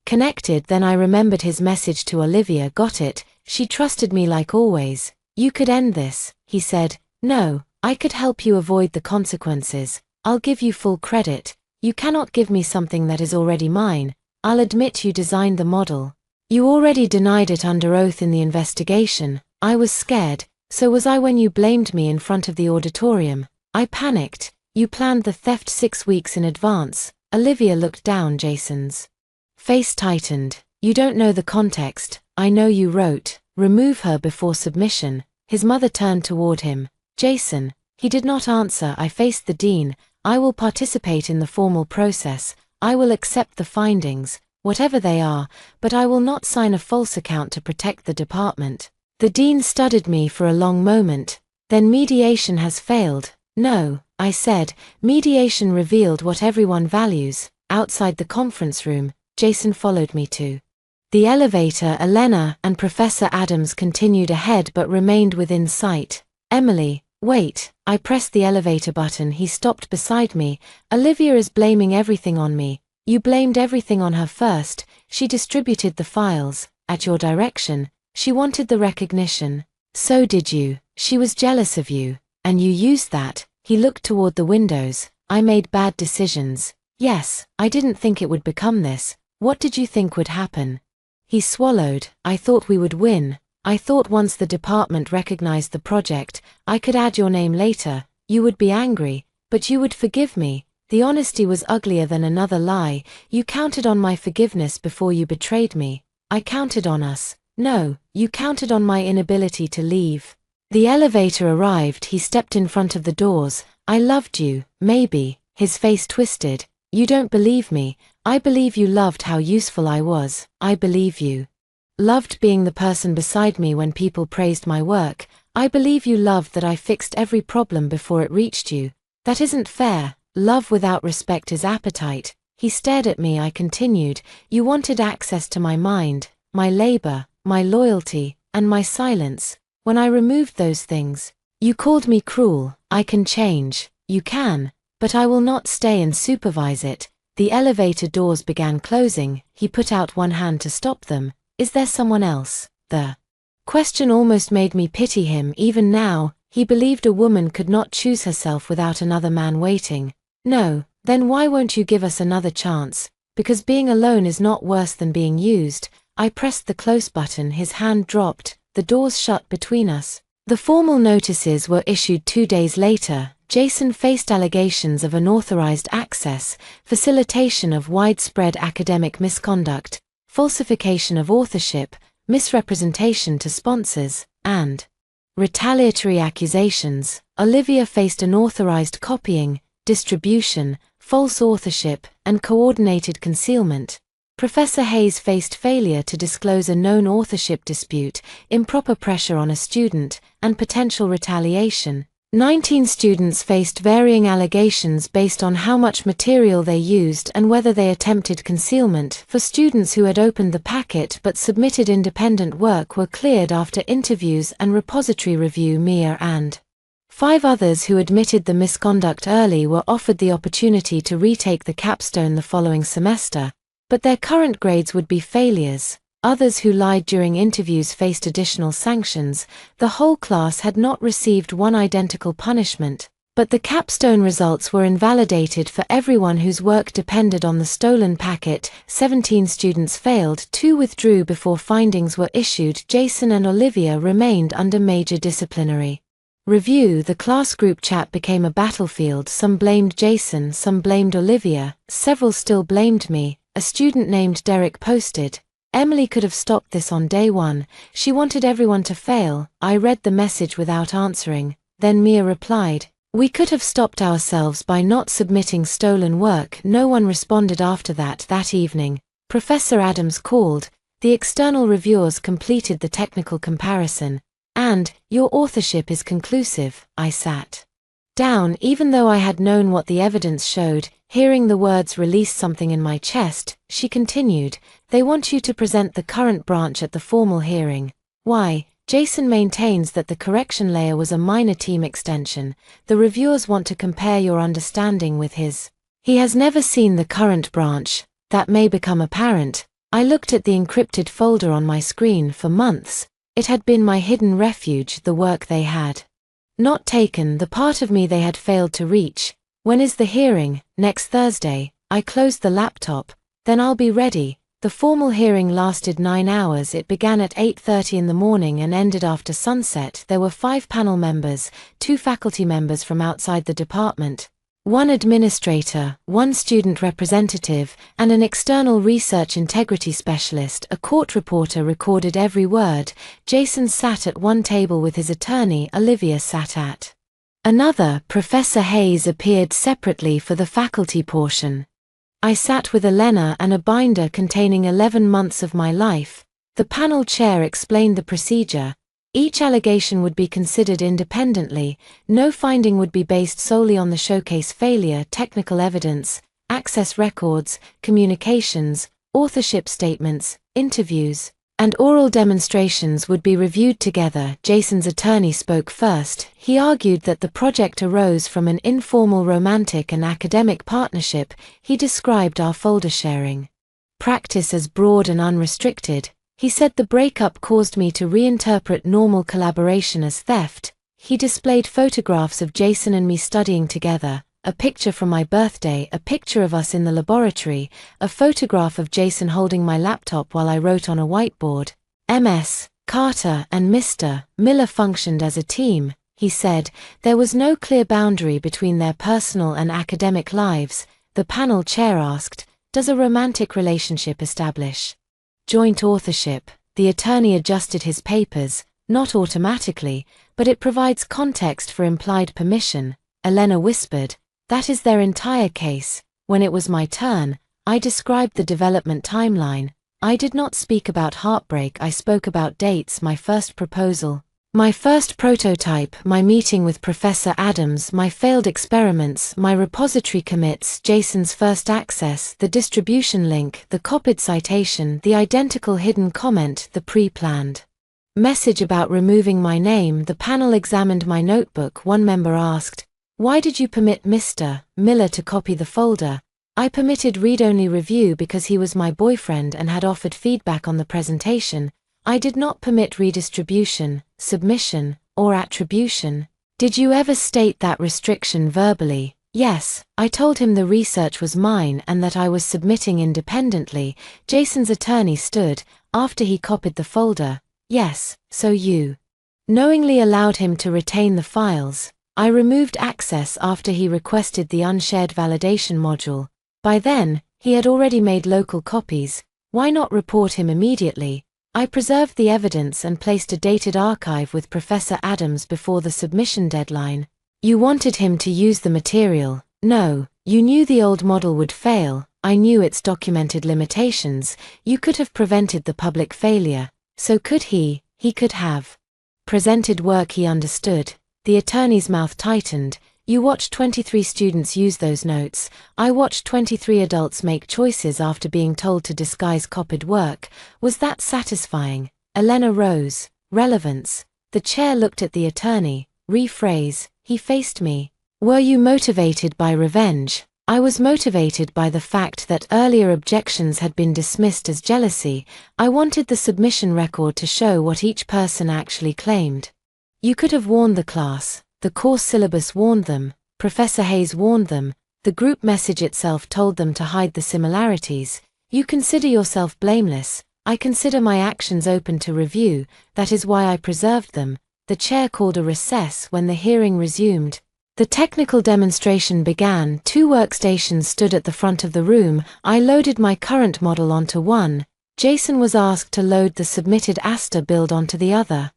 connected. Then I remembered his message to Olivia. Got it. She trusted me like always. "You could end this," he said. "No, I could help you avoid the consequences. I'll give you full credit. You cannot give me something that is already mine. I'll admit you designed the model. You already denied it under oath in the investigation." I was scared. So was I when you blamed me in front of the auditorium. I panicked. "You planned the theft 6 weeks in advance." Olivia looked down. Jason's face tightened. "You don't know the context." "I know you wrote, 'Remove her before submission.'" His mother turned toward him. "Jason." He did not answer. I faced the dean. "I will participate in the formal process. I will accept the findings, whatever they are, but I will not sign a false account to protect the department." The dean studied me for a long moment. "Then mediation has failed." No, I said. Mediation revealed what everyone values. Outside the conference room, Jason followed me to the elevator. Elena and Professor Adams continued ahead but remained within sight. Emily, wait. I pressed the elevator button. He stopped beside me. Olivia is blaming everything on me. You blamed everything on her first. She distributed the files, at your direction. She wanted the recognition. So did you. She was jealous of you. And you used that. He looked toward the windows. I made bad decisions. Yes, I didn't think it would become this. What did you think would happen? He swallowed. I thought we would win. I thought once the department recognized the project, I could add your name later. You would be angry, but you would forgive me. The honesty was uglier than another lie. You counted on my forgiveness before you betrayed me. I counted on us. No, you counted on my inability to leave. The elevator arrived. He stepped in front of the doors. I loved you, maybe. His face twisted. You don't believe me. I believe you loved how useful I was. I believe you loved being the person beside me when people praised my work. I believe you loved that I fixed every problem before it reached you. That isn't fair. Love without respect is appetite. He stared at me. I continued. You wanted access to my mind, my labor, my loyalty, and my silence. When I removed those things, you called me cruel. I can change. You can. But I will not stay and supervise it. The elevator doors began closing. He put out one hand to stop them. Is there someone else? The question almost made me pity him. Even now, he believed a woman could not choose herself without another man waiting. No, then why won't you give us another chance? Because being alone is not worse than being used. I pressed the close button. His hand dropped. The doors shut between us. The formal notices were issued 2 days later. Jason faced allegations of unauthorized access, facilitation of widespread academic misconduct, falsification of authorship, misrepresentation to sponsors, and retaliatory accusations. Olivia faced unauthorized copying, distribution, false authorship, and coordinated concealment. Professor Hayes faced failure to disclose a known authorship dispute, improper pressure on a student, and potential retaliation. 19 students faced varying allegations based on how much material they used and whether they attempted concealment. For students who had opened the packet but submitted independent work were cleared after interviews and repository review. Mia and 5 others who admitted the misconduct early were offered the opportunity to retake the capstone the following semester, but their current grades would be failures. Others who lied during interviews faced additional sanctions. The whole class had not received one identical punishment, but the capstone results were invalidated for everyone whose work depended on the stolen packet. 17 students failed, 2 withdrew before findings were issued. Jason and Olivia remained under major disciplinary review. The class group chat became a battlefield. Some blamed Jason, some blamed Olivia, several still blamed me. A student named Derek posted, Emily could have stopped this on day 1. She wanted everyone to fail. I read the message without answering. Then Mia replied, we could have stopped ourselves by not submitting stolen work. No one responded after that. That evening, Professor Adams called. The external reviewers completed the technical comparison. And, your authorship is conclusive. I sat down even though I had known what the evidence showed. Hearing the words released something in my chest. She continued, they want you to present the current branch at the formal hearing. Why? Jason maintains that the correction layer was a minor team extension. The reviewers want to compare your understanding with his. He has never seen the current branch. That may become apparent. I looked at the encrypted folder on my screen for months. It had been my hidden refuge, the work they had not taken, the part of me they had failed to reach. When is the hearing? Next Thursday. I closed the laptop. Then I'll be ready. The formal hearing lasted 9 hours. It began at 8:30 in the morning and ended after sunset. There were 5 panel members, 2 faculty members from outside the department, 1 administrator, 1 student representative, and an external research integrity specialist. A court reporter recorded every word. Jason sat at one table with his attorney. Olivia sat at another. Professor Hayes appeared separately for the faculty portion. I sat with Elena and a binder containing 11 months of my life. The panel chair explained the procedure. Each allegation would be considered independently, no finding would be based solely on the showcase failure, technical evidence, access records, communications, authorship statements, interviews, and oral demonstrations would be reviewed together. Jason's attorney spoke first. He argued that the project arose from an informal romantic and academic partnership. He described our folder sharing practice as broad and unrestricted. He said the breakup caused me to reinterpret normal collaboration as theft. He displayed photographs of Jason and me studying together, a picture from my birthday, a picture of us in the laboratory, a photograph of Jason holding my laptop while I wrote on a whiteboard. Ms. Carter and Mr. Miller functioned as a team, he said. There was no clear boundary between their personal and academic lives. The panel chair asked, "Does a romantic relationship establish joint authorship?" The attorney adjusted his papers, not automatically, but it provides context for implied permission. Elena whispered, "That is their entire case." When it was my turn, I described the development timeline. I did not speak about heartbreak, I spoke about dates, my first proposal, my first prototype, my meeting with Professor Adams, my failed experiments, my repository commits, Jason's first access, the distribution link, the copied citation, the identical hidden comment, the pre-planned message about removing my name. The panel examined my notebook. One member asked, "Why did you permit Mr. Miller to copy the folder?" I permitted read-only review because he was my boyfriend and had offered feedback on the presentation. I did not permit redistribution, submission, or attribution. Did you ever state that restriction verbally? Yes, I told him the research was mine and that I was submitting independently. Jason's attorney stood, after he copied the folder. Yes, so you knowingly allowed him to retain the files. I removed access after he requested the unshared validation module. By then, he had already made local copies. Why not report him immediately? I preserved the evidence and placed a dated archive with Professor Adams before the submission deadline. You wanted him to use the material. No, you knew the old model would fail. I knew its documented limitations. You could have prevented the public failure. So could he could have presented work he understood. The attorney's mouth tightened. You watched 23 students use those notes. I watched 23 adults make choices after being told to disguise copied work. Was that satisfying? Elena rose. Relevance. The chair looked at the attorney. Rephrase. He faced me. Were you motivated by revenge? I was motivated by the fact that earlier objections had been dismissed as jealousy. I wanted the submission record to show what each person actually claimed. You could have warned the class. The course syllabus warned them. Professor Hayes warned them. The group message itself told them to hide the similarities. You consider yourself blameless. I consider my actions open to review. That is why I preserved them. The chair called a recess when the hearing resumed. The technical demonstration began. 2 workstations stood at the front of the room. I loaded my current model onto one. Jason was asked to load the submitted Asta build onto the other.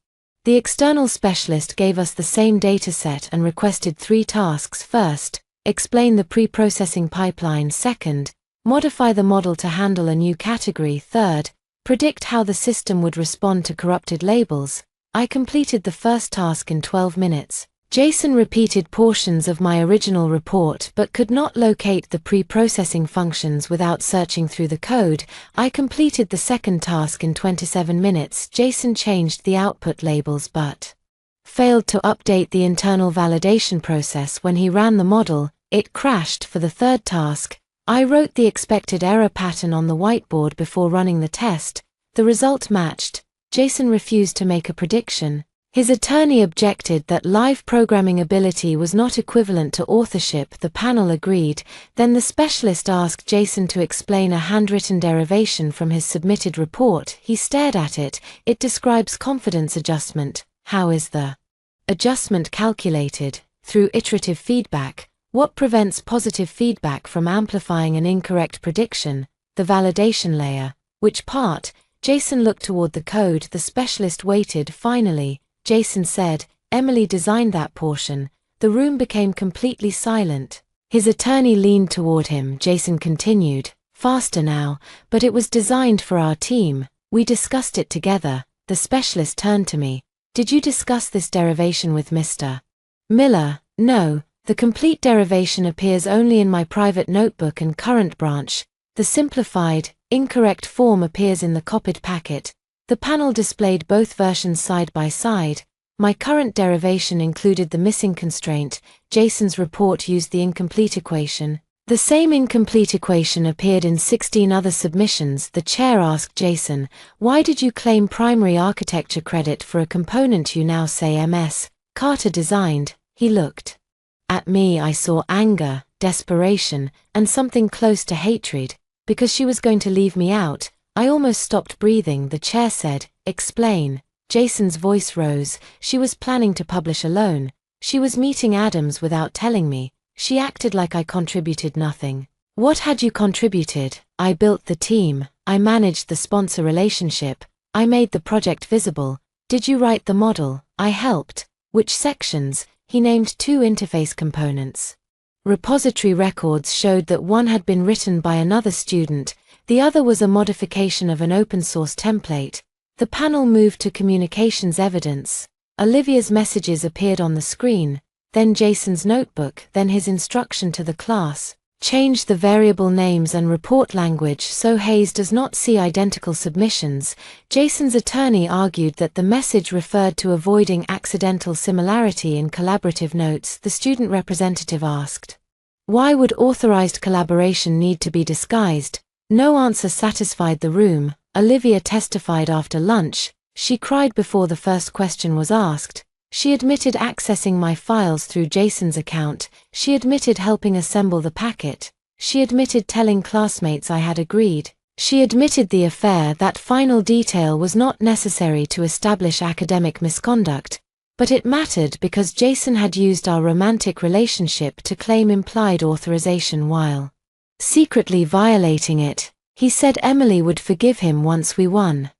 The external specialist gave us the same dataset and requested 3 tasks. First, explain the pre-processing pipeline. Second, modify the model to handle a new category. Third, predict how the system would respond to corrupted labels. I completed the first task in 12 minutes. Jason repeated portions of my original report but could not locate the pre-processing functions without searching through the code. I completed the second task in 27 minutes. Jason changed the output labels but failed to update the internal validation process. When he ran the model, it crashed. For the third task, I wrote the expected error pattern on the whiteboard before running the test. The result matched. Jason refused to make a prediction. His attorney objected that live programming ability was not equivalent to authorship. The panel agreed. Then the specialist asked Jason to explain a handwritten derivation from his submitted report. He stared at it. It describes confidence adjustment. How is the adjustment calculated? Through iterative feedback. What prevents positive feedback from amplifying an incorrect prediction? The validation layer. Which part? Jason looked toward the code. The specialist waited. Finally, Jason said, Emily designed that portion. The room became completely silent. His attorney leaned toward him. Jason continued, faster now, but it was designed for our team. We discussed it together. The specialist turned to me. Did you discuss this derivation with Mr. Miller? No, the complete derivation appears only in my private notebook and current branch. The simplified, incorrect form appears in the copied packet. The panel displayed both versions side by side. My current derivation included the missing constraint. Jason's report used the incomplete equation. The same incomplete equation appeared in 16 other submissions. The chair asked Jason, "Why did you claim primary architecture credit for a component you now say MS Carter designed?" He looked at me. I saw anger, desperation, and something close to hatred. Because she was going to leave me out, I almost stopped breathing. The chair said, "Explain." Jason's voice rose. "She was planning to publish alone. She was meeting Adams without telling me. She acted like I contributed nothing." "What had you contributed?" "I built the team. I managed the sponsor relationship. I made the project visible." "Did you write the model?" "I helped." "Which sections?" He named 2 interface components. Repository records showed that one had been written by another student, the other was a modification of an open-source template. The panel moved to communications evidence. Olivia's messages appeared on the screen, then Jason's notebook, then his instruction to the class. Change the variable names and report language so Hayes does not see identical submissions. Jason's attorney argued that the message referred to avoiding accidental similarity in collaborative notes. The student representative asked, "Why would authorized collaboration need to be disguised?" No answer satisfied the room. Olivia testified after lunch. She cried before the first question was asked. She admitted accessing my files through Jason's account. She admitted helping assemble the packet. She admitted telling classmates I had agreed. She admitted the affair. That final detail was not necessary to establish academic misconduct, but it mattered because Jason had used our romantic relationship to claim implied authorization while secretly violating it. He said Emily would forgive him once we won.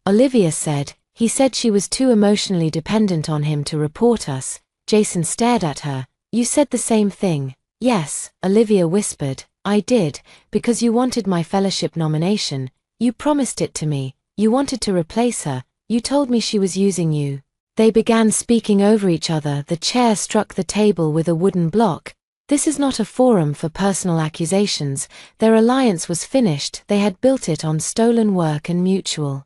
Olivia said, "He said she was too emotionally dependent on him to report us." Jason stared at her. "You said the same thing." "Yes," Olivia whispered. "I did, because you wanted my fellowship nomination. You promised it to me. You wanted to replace her. You told me she was using you." They began speaking over each other. The chair struck the table with a wooden block. This is not a forum for personal accusations. Their alliance was finished. They had built it on stolen work and mutual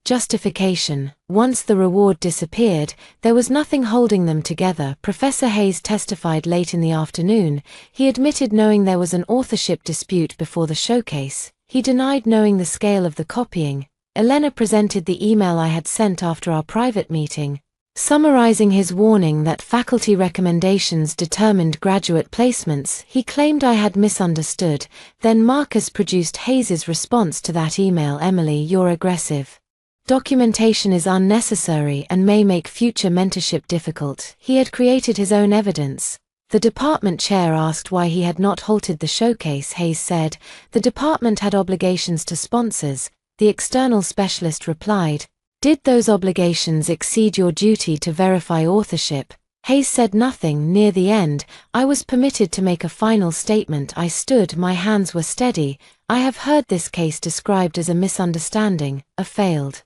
justification. Once the reward disappeared, there was nothing holding them together. Professor Hayes testified late in the afternoon. He admitted knowing there was an authorship dispute before the showcase. He denied knowing the scale of the copying. Elena presented the email I had sent after our private meeting, summarizing his warning that faculty recommendations determined graduate placements. He claimed I had misunderstood. Then Marcus produced Hayes's response to that email. "Emily, you're aggressive. Documentation is unnecessary and may make future mentorship difficult." He had created his own evidence. The department chair asked why he had not halted the showcase. Hayes said, "The department had obligations to sponsors." The external specialist replied, "Did those obligations exceed your duty to verify authorship?" Hayes said nothing. Near the end, I was permitted to make a final statement. I stood, my hands were steady. "I have heard this case described as a misunderstanding, a failed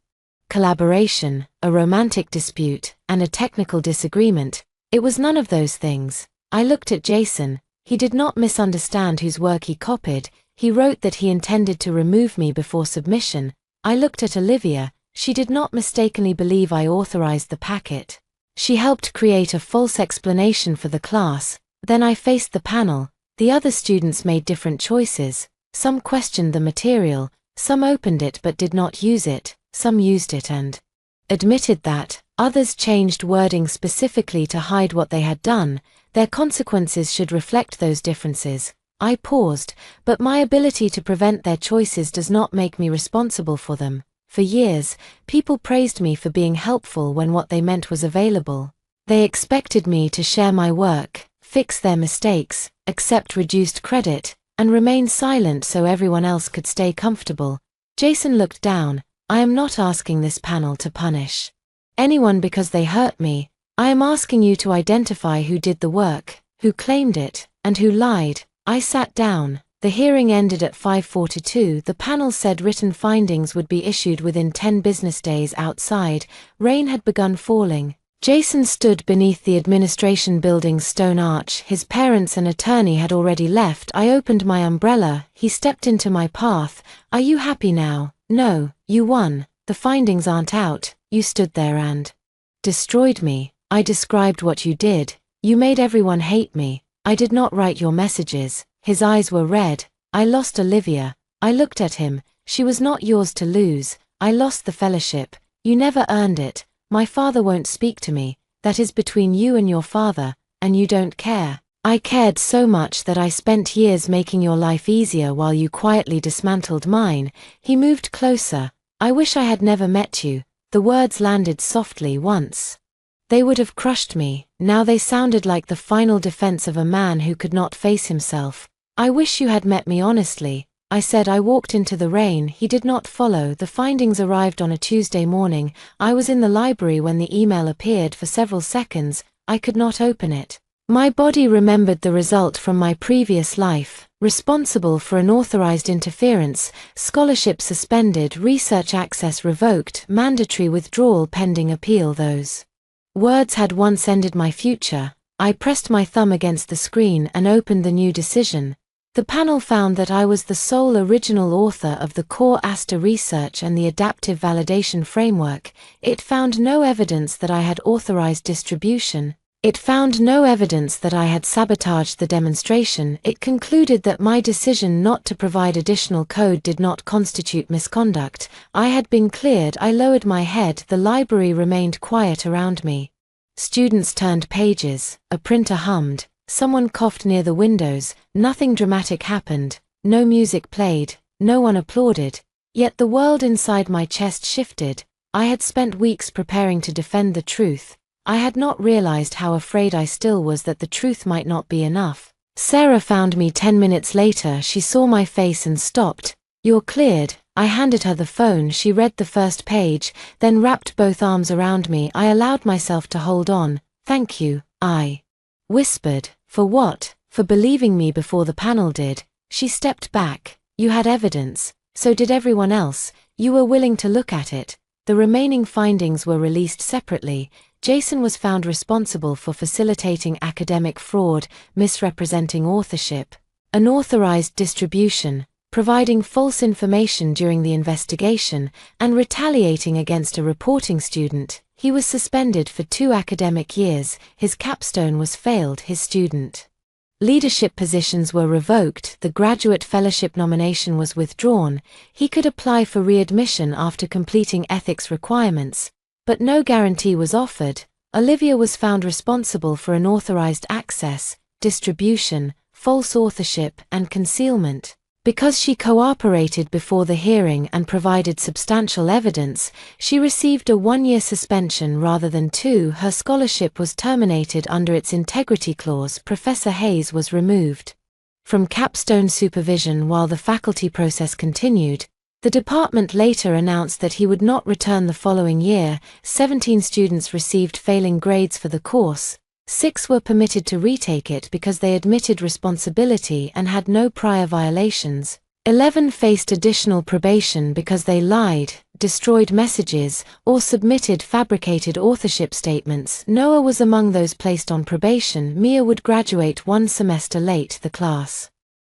collaboration, a romantic dispute, and a technical disagreement. It was none of those things." I looked at Jason. He did not misunderstand whose work he copied. He wrote that he intended to remove me before submission. I looked at Olivia. She did not mistakenly believe I authorized the packet. She helped create a false explanation for the class. Then I faced the panel. The other students made different choices. Some questioned the material, some opened it but did not use it, some used it and admitted that. Others changed wording specifically to hide what they had done. Their consequences should reflect those differences. I paused, but my ability to prevent their choices does not make me responsible for them. For years, people praised me for being helpful when what they meant was available. They expected me to share my work, fix their mistakes, accept reduced credit, and remain silent so everyone else could stay comfortable. Jason looked down. "I am not asking this panel to punish anyone because they hurt me. I am asking you to identify who did the work, who claimed it, and who lied." I sat down. The hearing ended at 5:42. The panel said written findings would be issued within 10 business days. Outside, rain had begun falling. Jason stood beneath the administration building's stone arch. His parents and attorney had already left. I opened my umbrella. He stepped into my path. "Are you happy now?" "No, you won. The findings aren't out." "You stood there and destroyed me." "I described what you did. You made everyone hate me." "I did not write your messages." His eyes were red. "I lost Olivia." I looked at him. "She was not yours to lose. I lost the fellowship. You never earned it. My father won't speak to me. That is between you and your father, and you don't care." "I cared so much that I spent years making your life easier while you quietly dismantled mine." He moved closer. "I wish I had never met you." The words landed softly once. They would have crushed me. Now they sounded like the final defense of a man who could not face himself. "I wish you had met me honestly," I said. I walked into the rain. He did not follow. The findings arrived on a Tuesday morning. I was in the library when the email appeared. For several seconds, I could not open it. My body remembered the result from my previous life. Responsible for unauthorized interference, scholarship suspended, research access revoked, mandatory withdrawal pending appeal. Those words had once ended my future. I pressed my thumb against the screen and opened the new decision. The panel found that I was the sole original author of the core ASTA research and the adaptive validation framework. It found no evidence that I had authorized distribution. It found no evidence that I had sabotaged the demonstration. It concluded that my decision not to provide additional code did not constitute misconduct. I had been cleared. I lowered my head. The library remained quiet around me. Students turned pages. A printer hummed. Someone coughed near the windows. Nothing dramatic happened. No music played. No one applauded. Yet the world inside my chest shifted. I had spent weeks preparing to defend the truth. I had not realized how afraid I still was that the truth might not be enough. Sarah found me 10 minutes later. She saw my face and stopped. "You're cleared." I handed her the phone. She read the first page, then wrapped both arms around me. I allowed myself to hold on. "Thank you," I whispered. "For what?" "For believing me before the panel did." She stepped back. "You had evidence. So did everyone else. You were willing to look at it." The remaining findings were released separately. Jason was found responsible for facilitating academic fraud, misrepresenting authorship, unauthorized distribution, providing false information during the investigation, and retaliating against a reporting student. He was suspended for 2 academic years. His capstone was failed. His student leadership positions were revoked. The graduate fellowship nomination was withdrawn. He could apply for readmission after completing ethics requirements, but no guarantee was offered. Olivia was found responsible for unauthorized access, distribution, false authorship, and concealment. Because she cooperated before the hearing and provided substantial evidence, she received a 1-year suspension rather than 2. Her scholarship was terminated under its integrity clause. Professor Hayes was removed from capstone supervision while the faculty process continued. The department later announced that he would not return the following year. 17 students received failing grades for the course. 6 were permitted to retake it because they admitted responsibility and had no prior violations. 11 faced additional probation because they lied, destroyed messages, or submitted fabricated authorship statements. Noah was among those placed on probation. Mia would graduate 1 semester late. The class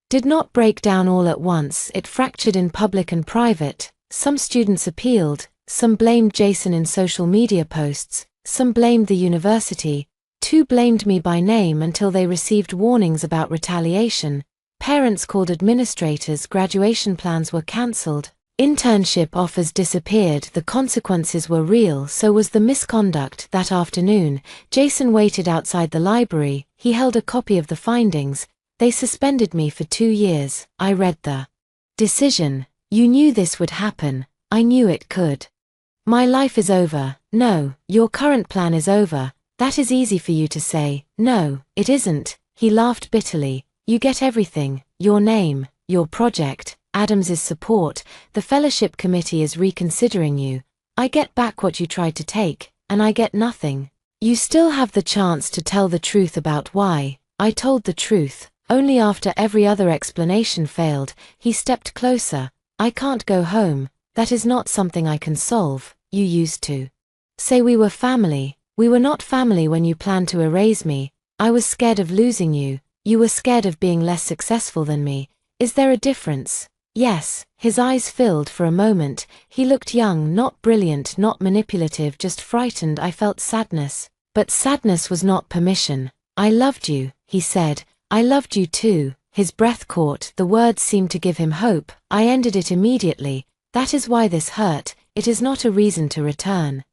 did not break down all at once. It fractured in public and private. Some students appealed, some blamed Jason in social media posts, some blamed the university. 2 blamed me by name until they received warnings about retaliation. Parents called administrators. Graduation plans were cancelled. Internship offers disappeared. The consequences were real. So was the misconduct. That afternoon, Jason waited outside the library. He held a copy of the findings. "They suspended me for 2 years. I read the decision. You knew this would happen. I knew it could. My life is over." "No, your current plan is over. That is easy for you to say." "No, it isn't." He laughed bitterly. "You get everything. Your name, your project, Adams's support. The fellowship committee is reconsidering you. I get back what you tried to take, and I get nothing. You still have the chance to tell the truth about why." I told the truth. Only after every other explanation failed, he stepped closer. I can't go home. That is not something I can solve. You used to say we were family. We were not family when you planned to erase me. I was scared of losing you. You were scared of being less successful than me. Is there a difference? Yes. His eyes filled for a moment. He looked young, not brilliant, not manipulative, just frightened. I felt sadness. But sadness was not permission. I loved you, he said. I loved you too. His breath caught. The words seemed to give him hope. I ended it immediately. That is why this hurt. It is not a reason to return.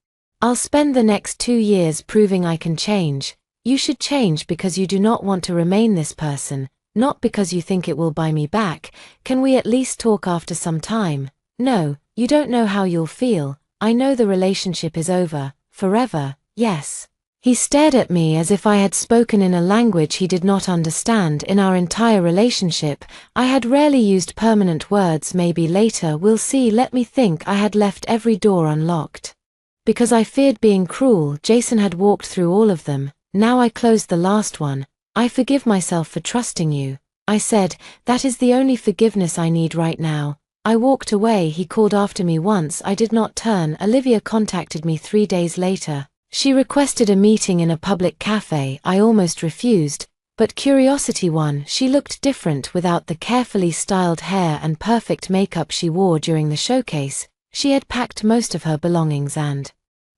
I'll spend the next 2 years proving I can change. You should change because you do not want to remain this person, not because you think it will buy me back. Can we at least talk after some time? No, you don't know how you'll feel. I know the relationship is over. Forever, yes. He stared at me as if I had spoken in a language he did not understand. In our entire relationship, I had rarely used permanent words. Maybe later, we'll see. Let me think. I had left every door unlocked. Because I feared being cruel. Jason had walked through all of them. Now I closed the last one. I forgive myself for trusting you. I said, that is the only forgiveness I need right now. I walked away. He called after me once. I did not turn. Olivia contacted me 3 days later. She requested a meeting in a public cafe. I almost refused, but curiosity won. She looked different without the carefully styled hair and perfect makeup she wore during the showcase. She had packed most of her belongings and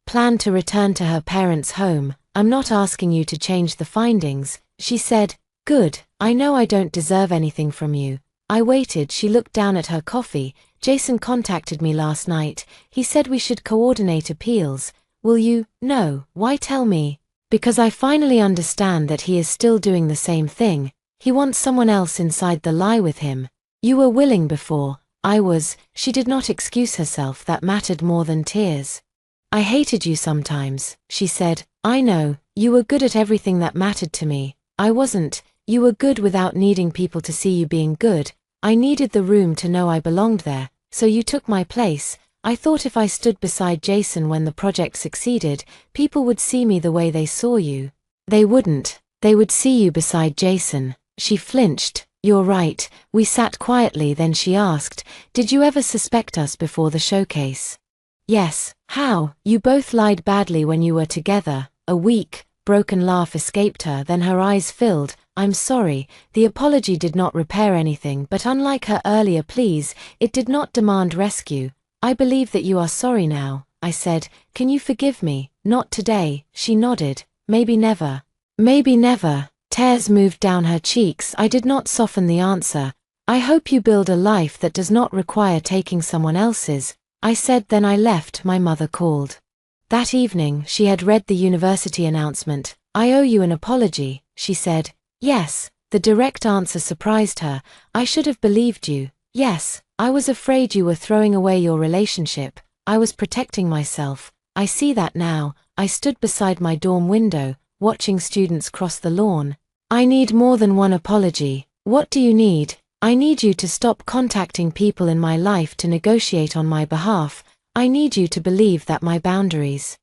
planned to return to her parents' home. I'm not asking you to change the findings, she said. Good, I know I don't deserve anything from you. I waited. She looked down at her coffee. Jason contacted me last night. He said we should coordinate appeals. Will you? No. Why tell me? Because I finally understand that he is still doing the same thing. He wants someone else inside the lie with him. You were willing before. I was. She did not excuse herself. That mattered more than tears. I hated you sometimes, she said. I know. You were good at everything that mattered to me. I wasn't. You were good without needing people to see you being good. I needed the room to know I belonged there, so you took my place. I thought if I stood beside Jason when the project succeeded, people would see me the way they saw you. They wouldn't. They would see you beside Jason. She flinched. You're right. We sat quietly. Then she asked, did you ever suspect us before the showcase? Yes. How? You both lied badly when you were together. A weak, broken laugh escaped her. Then her eyes filled. I'm sorry. The apology did not repair anything, but unlike her earlier pleas, it did not demand rescue. I believe that you are sorry now, I said. Can you forgive me? Not today, she nodded. Maybe never. Maybe never. Tears moved down her cheeks. I did not soften the answer. I hope you build a life that does not require taking someone else's, I said. Then I left. My mother called. That evening, she had read the university announcement. I owe you an apology, she said. Yes. The direct answer surprised her. I should have believed you. Yes. I was afraid you were throwing away your relationship. I was protecting myself. I see that now. I stood beside my dorm window, watching students cross the lawn. I need more than one apology. What do you need? I need you to stop contacting people in my life to negotiate on my behalf. I need you to believe that my boundaries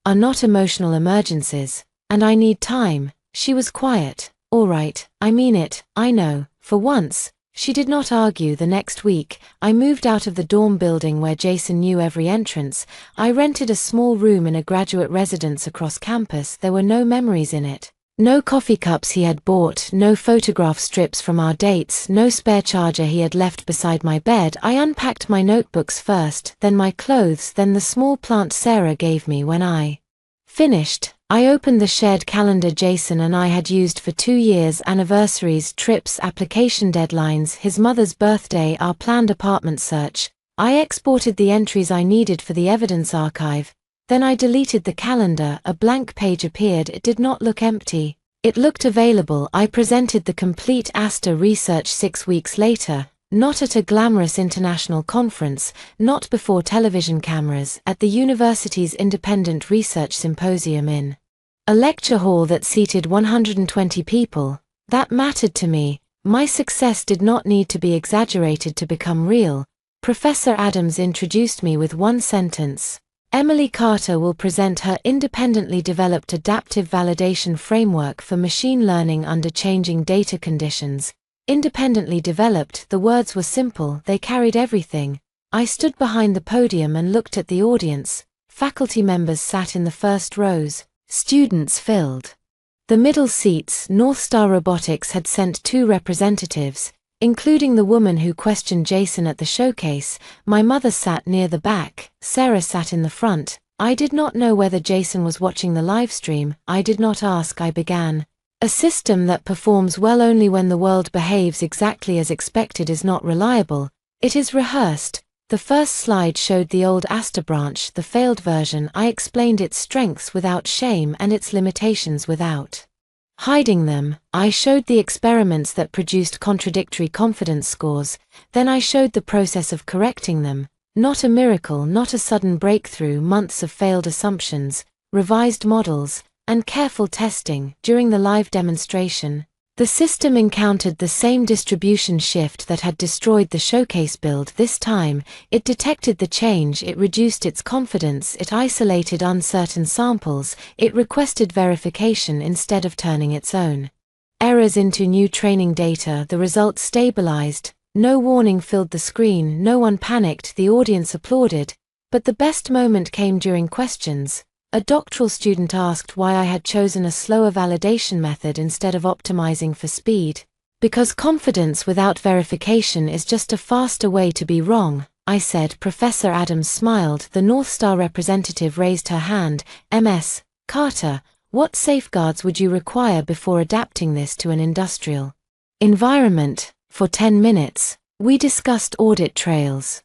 are not emotional emergencies. And I need time. She was quiet. All right, I mean it. I know. For once. She did not argue. The next week, I moved out of the dorm building where Jason knew every entrance. I rented a small room in a graduate residence across campus. There were no memories in it. No coffee cups he had bought, no photograph strips from our dates, no spare charger he had left beside my bed. I unpacked my notebooks first, then my clothes, then the small plant Sarah gave me when I finished. I opened the shared calendar Jason and I had used for 2 years: anniversaries, trips, application deadlines, his mother's birthday, our planned apartment search. I exported the entries I needed for the evidence archive. Then I deleted the calendar. A blank page appeared. It did not look empty. It looked available. I presented the complete Asta research 6 weeks later, not at a glamorous international conference, not before television cameras, at the university's independent research symposium in a lecture hall that seated 120 people. That mattered to me. My success did not need to be exaggerated to become real. Professor Adams introduced me with one sentence. Emily Carter will present her independently developed adaptive validation framework for machine learning under changing data conditions. Independently developed, the words were simple, they carried everything. I stood behind the podium and looked at the audience. Faculty members sat in the first rows. Students filled the middle seats. North Star Robotics had sent 2 representatives, including the woman who questioned Jason at the showcase. My mother sat near the back, Sarah sat in the front. I did not know whether Jason was watching the livestream. I did not ask. I began. A system that performs well only when the world behaves exactly as expected is not reliable. It is rehearsed. The first slide showed the old Aster branch, the failed version. I explained its strengths without shame and its limitations without hiding them. I showed the experiments that produced contradictory confidence scores, then I showed the process of correcting them. Not a miracle, not a sudden breakthrough, months of failed assumptions, revised models, and careful testing. During the live demonstration, the system encountered the same distribution shift that had destroyed the showcase build. This time, it detected the change, it reduced its confidence, it isolated uncertain samples, it requested verification instead of turning its own errors into new training data. The results stabilized, no warning filled the screen, no one panicked, the audience applauded. But the best moment came during questions. A doctoral student asked why I had chosen a slower validation method instead of optimizing for speed. Because confidence without verification is just a faster way to be wrong, I said. Professor Adams smiled. The North Star representative raised her hand. Ms. Carter, what safeguards would you require before adapting this to an industrial environment? For 10 minutes, we discussed audit trails,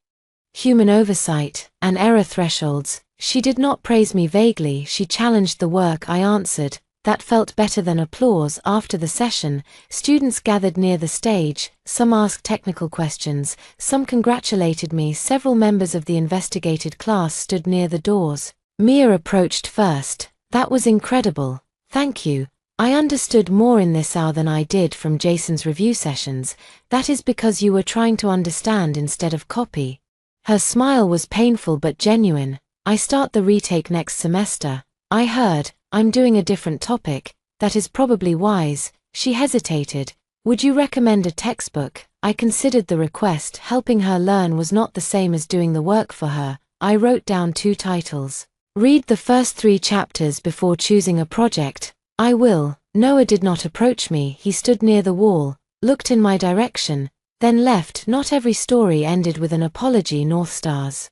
human oversight, and error thresholds. She did not praise me vaguely, she challenged the work. I answered. That felt better than applause. After the session, students gathered near the stage. Some asked technical questions, some congratulated me. Several members of the investigated class stood near the doors. Mia approached first. That was incredible. Thank you. I understood more in this hour than I did from Jason's review sessions. That is because you were trying to understand instead of copy. Her smile was painful but genuine. I start the retake next semester. I heard, I'm doing a different topic. That is probably wise. She hesitated. Would you recommend a textbook? I considered the request. Helping her learn was not the same as doing the work for her. I wrote down 2 titles. Read the first 3 chapters before choosing a project. I will. Noah did not approach me. He stood near the wall, looked in my direction, then left. Not every story ended with an apology. North Star's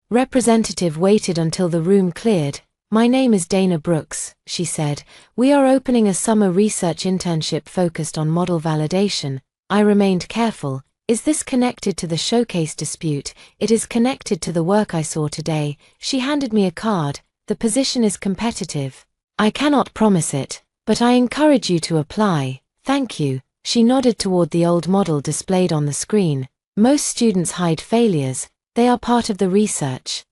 representative waited until the room cleared. My name is Dana Brooks, she said. We are opening a summer research internship focused on model validation. I remained careful. Is this connected to the showcase dispute? It is connected to the work I saw today. She handed me a card. The position is competitive. I cannot promise it, but I encourage you to apply. Thank you. She nodded toward the old model displayed on the screen. Most students hide failures. They are part of the research.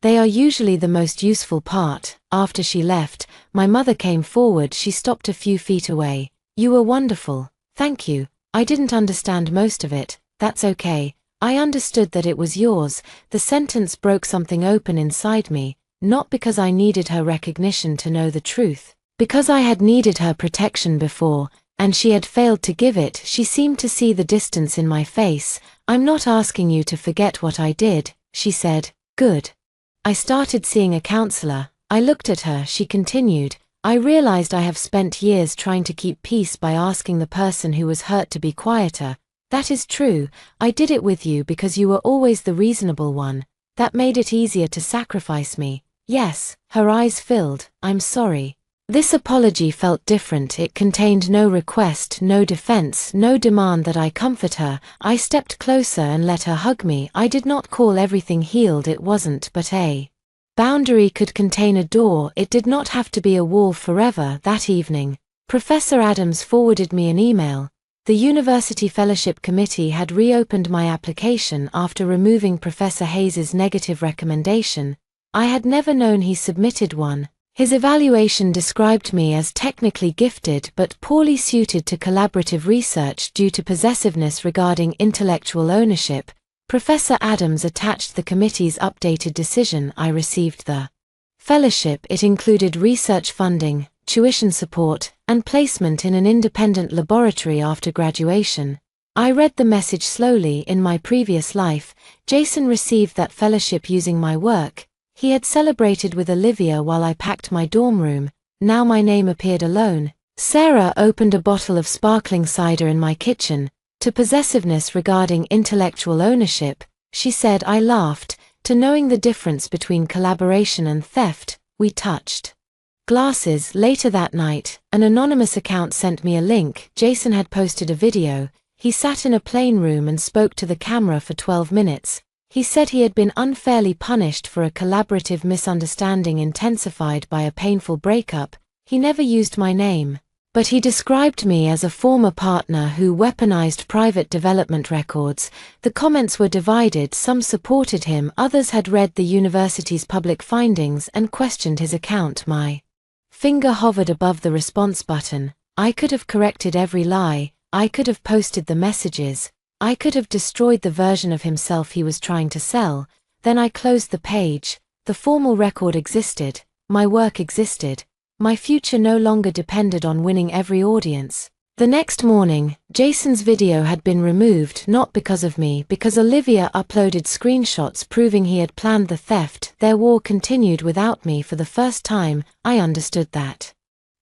They are usually the most useful part. After she left, my mother came forward. She stopped a few feet away. You were wonderful. Thank you. I didn't understand most of it. That's okay. I understood that it was yours. The sentence broke something open inside me, not because I needed her recognition to know the truth, because I had needed her protection before, and she had failed to give it. She seemed to see the distance in my face. I'm not asking you to forget what I did, she said. Good. I started seeing a counselor. I looked at her. She continued. I realized I have spent years trying to keep peace by asking the person who was hurt to be quieter. That is true. I did it with you because you were always the reasonable one. That made it easier to sacrifice me. Yes, her eyes filled. I'm sorry. This apology felt different. It contained no request, no defense, no demand that I comfort her. I stepped closer and let her hug me. I did not call everything healed. It wasn't, but a boundary could contain a door. It did not have to be a wall forever. That evening, Professor Adams forwarded me an email. The University Fellowship Committee had reopened my application after removing Professor Hayes's negative recommendation. I had never known he submitted one. His evaluation described me as technically gifted but poorly suited to collaborative research due to possessiveness regarding intellectual ownership. Professor Adams attached the committee's updated decision. I received the fellowship. It included research funding, tuition support, and placement in an independent laboratory after graduation. I read the message slowly. In my previous life, Jason received that fellowship using my work. He had celebrated with Olivia while I packed my dorm room. Now my name appeared alone. Sarah opened a bottle of sparkling cider in my kitchen. To possessiveness regarding intellectual ownership, she said. I laughed. To knowing the difference between collaboration and theft, we touched glasses. Later that night, an anonymous account sent me a link. Jason had posted a video. He sat in a plane room and spoke to the camera for 12 minutes. He said he had been unfairly punished for a collaborative misunderstanding intensified by a painful breakup. He never used my name, but he described me as a former partner who weaponized private development records. The comments were divided. Some supported him, others had read the university's public findings and questioned his account. My finger hovered above the response button. I could have corrected every lie. I could have posted the messages. I could have destroyed the version of himself he was trying to sell. Then I closed the page. The formal record existed. My work existed. My future no longer depended on winning every audience. The next morning, Jason's video had been removed, not because of me, because Olivia uploaded screenshots proving he had planned the theft. Their war continued without me. For the first time, I understood that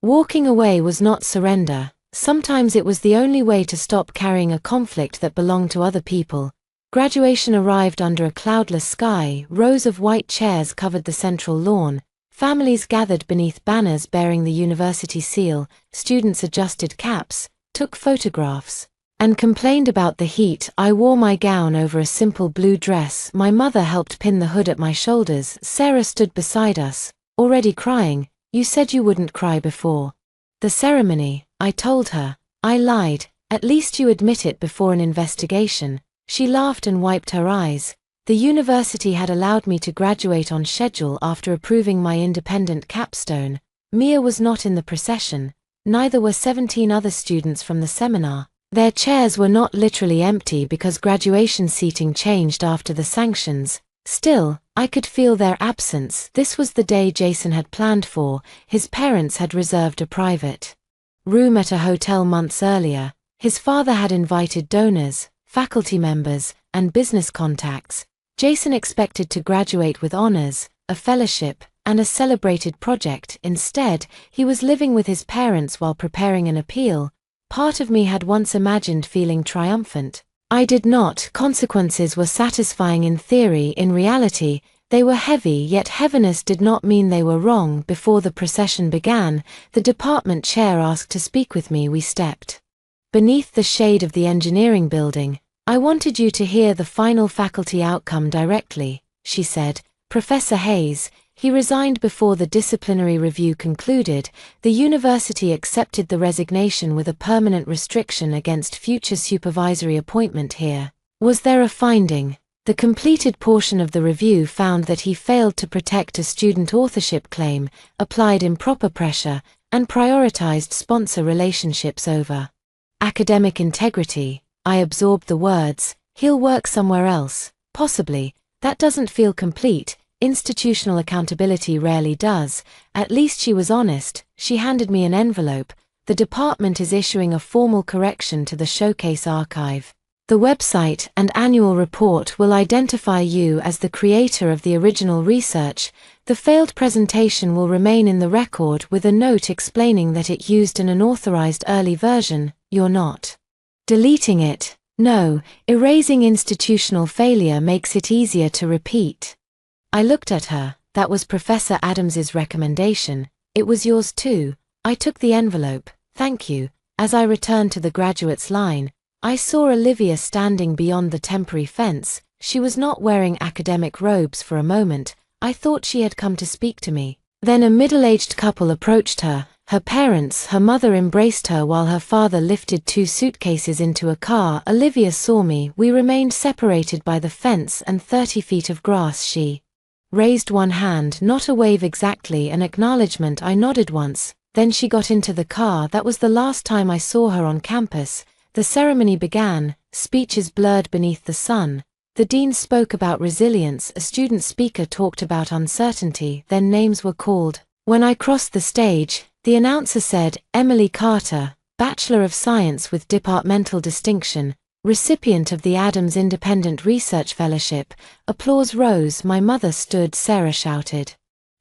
walking away was not surrender. Sometimes it was the only way to stop carrying a conflict that belonged to other people. Graduation arrived under a cloudless sky. Rows of white chairs covered the central lawn. Families gathered beneath banners bearing the university seal. Students adjusted caps, took photographs, and complained about the heat. I wore my gown over a simple blue dress. My mother helped pin the hood at my shoulders. Sarah stood beside us, already crying. You said you wouldn't cry before the ceremony, I told her. I lied. At least you admit it before an investigation. She laughed and wiped her eyes. The university had allowed me to graduate on schedule after approving my independent capstone. Mia was not in the procession. Neither were 17 other students from the seminar. Their chairs were not literally empty because graduation seating changed after the sanctions. Still, I could feel their absence. This was the day Jason had planned for. His parents had reserved a private room at a hotel months earlier. His father had invited donors, faculty members, and business contacts. Jason expected to graduate with honors, a fellowship, and a celebrated project. Instead, he was living with his parents while preparing an appeal. Part of me had once imagined feeling triumphant. I did not. Consequences were satisfying in theory. In reality, they were heavy, yet heaviness did not mean they were wrong. Before the procession began, the department chair asked to speak with me. We stepped beneath the shade of the engineering building. I wanted you to hear the final faculty outcome directly, she said. Professor Hayes, he resigned before the disciplinary review concluded. The university accepted the resignation with a permanent restriction against future supervisory appointment here. Was there a finding? The completed portion of the review found that he failed to protect a student authorship claim, applied improper pressure, and prioritized sponsor relationships over academic integrity. I absorbed the words. He'll work somewhere else. Possibly. That doesn't feel complete. Institutional accountability rarely does. At least she was honest. She handed me an envelope. The department is issuing a formal correction to the showcase archive. The website and annual report will identify you as the creator of the original research. The failed presentation will remain in the record with a note explaining that it used an unauthorized early version. You're not deleting it. No, erasing institutional failure makes it easier to repeat. I looked at her. That was Professor Adams's recommendation. It was yours too. I took the envelope. Thank you. As I returned to the graduates line, I saw Olivia standing beyond the temporary fence. She was not wearing academic robes. For a moment, I thought she had come to speak to me. Then a middle-aged couple approached her. Her parents, her mother embraced her while her father lifted 2 suitcases into a car. Olivia saw me. We remained separated by the fence and 30 feet of grass. She raised one hand, not a wave exactly, an acknowledgement. I nodded once. Then she got into the car. That was the last time I saw her on campus. The ceremony began. Speeches blurred beneath the sun. The dean spoke about resilience, a student speaker talked about uncertainty, then names were called. When I crossed the stage, the announcer said, Emily Carter, Bachelor of Science with departmental distinction, recipient of the Adams Independent Research Fellowship. Applause rose. My mother stood. Sarah shouted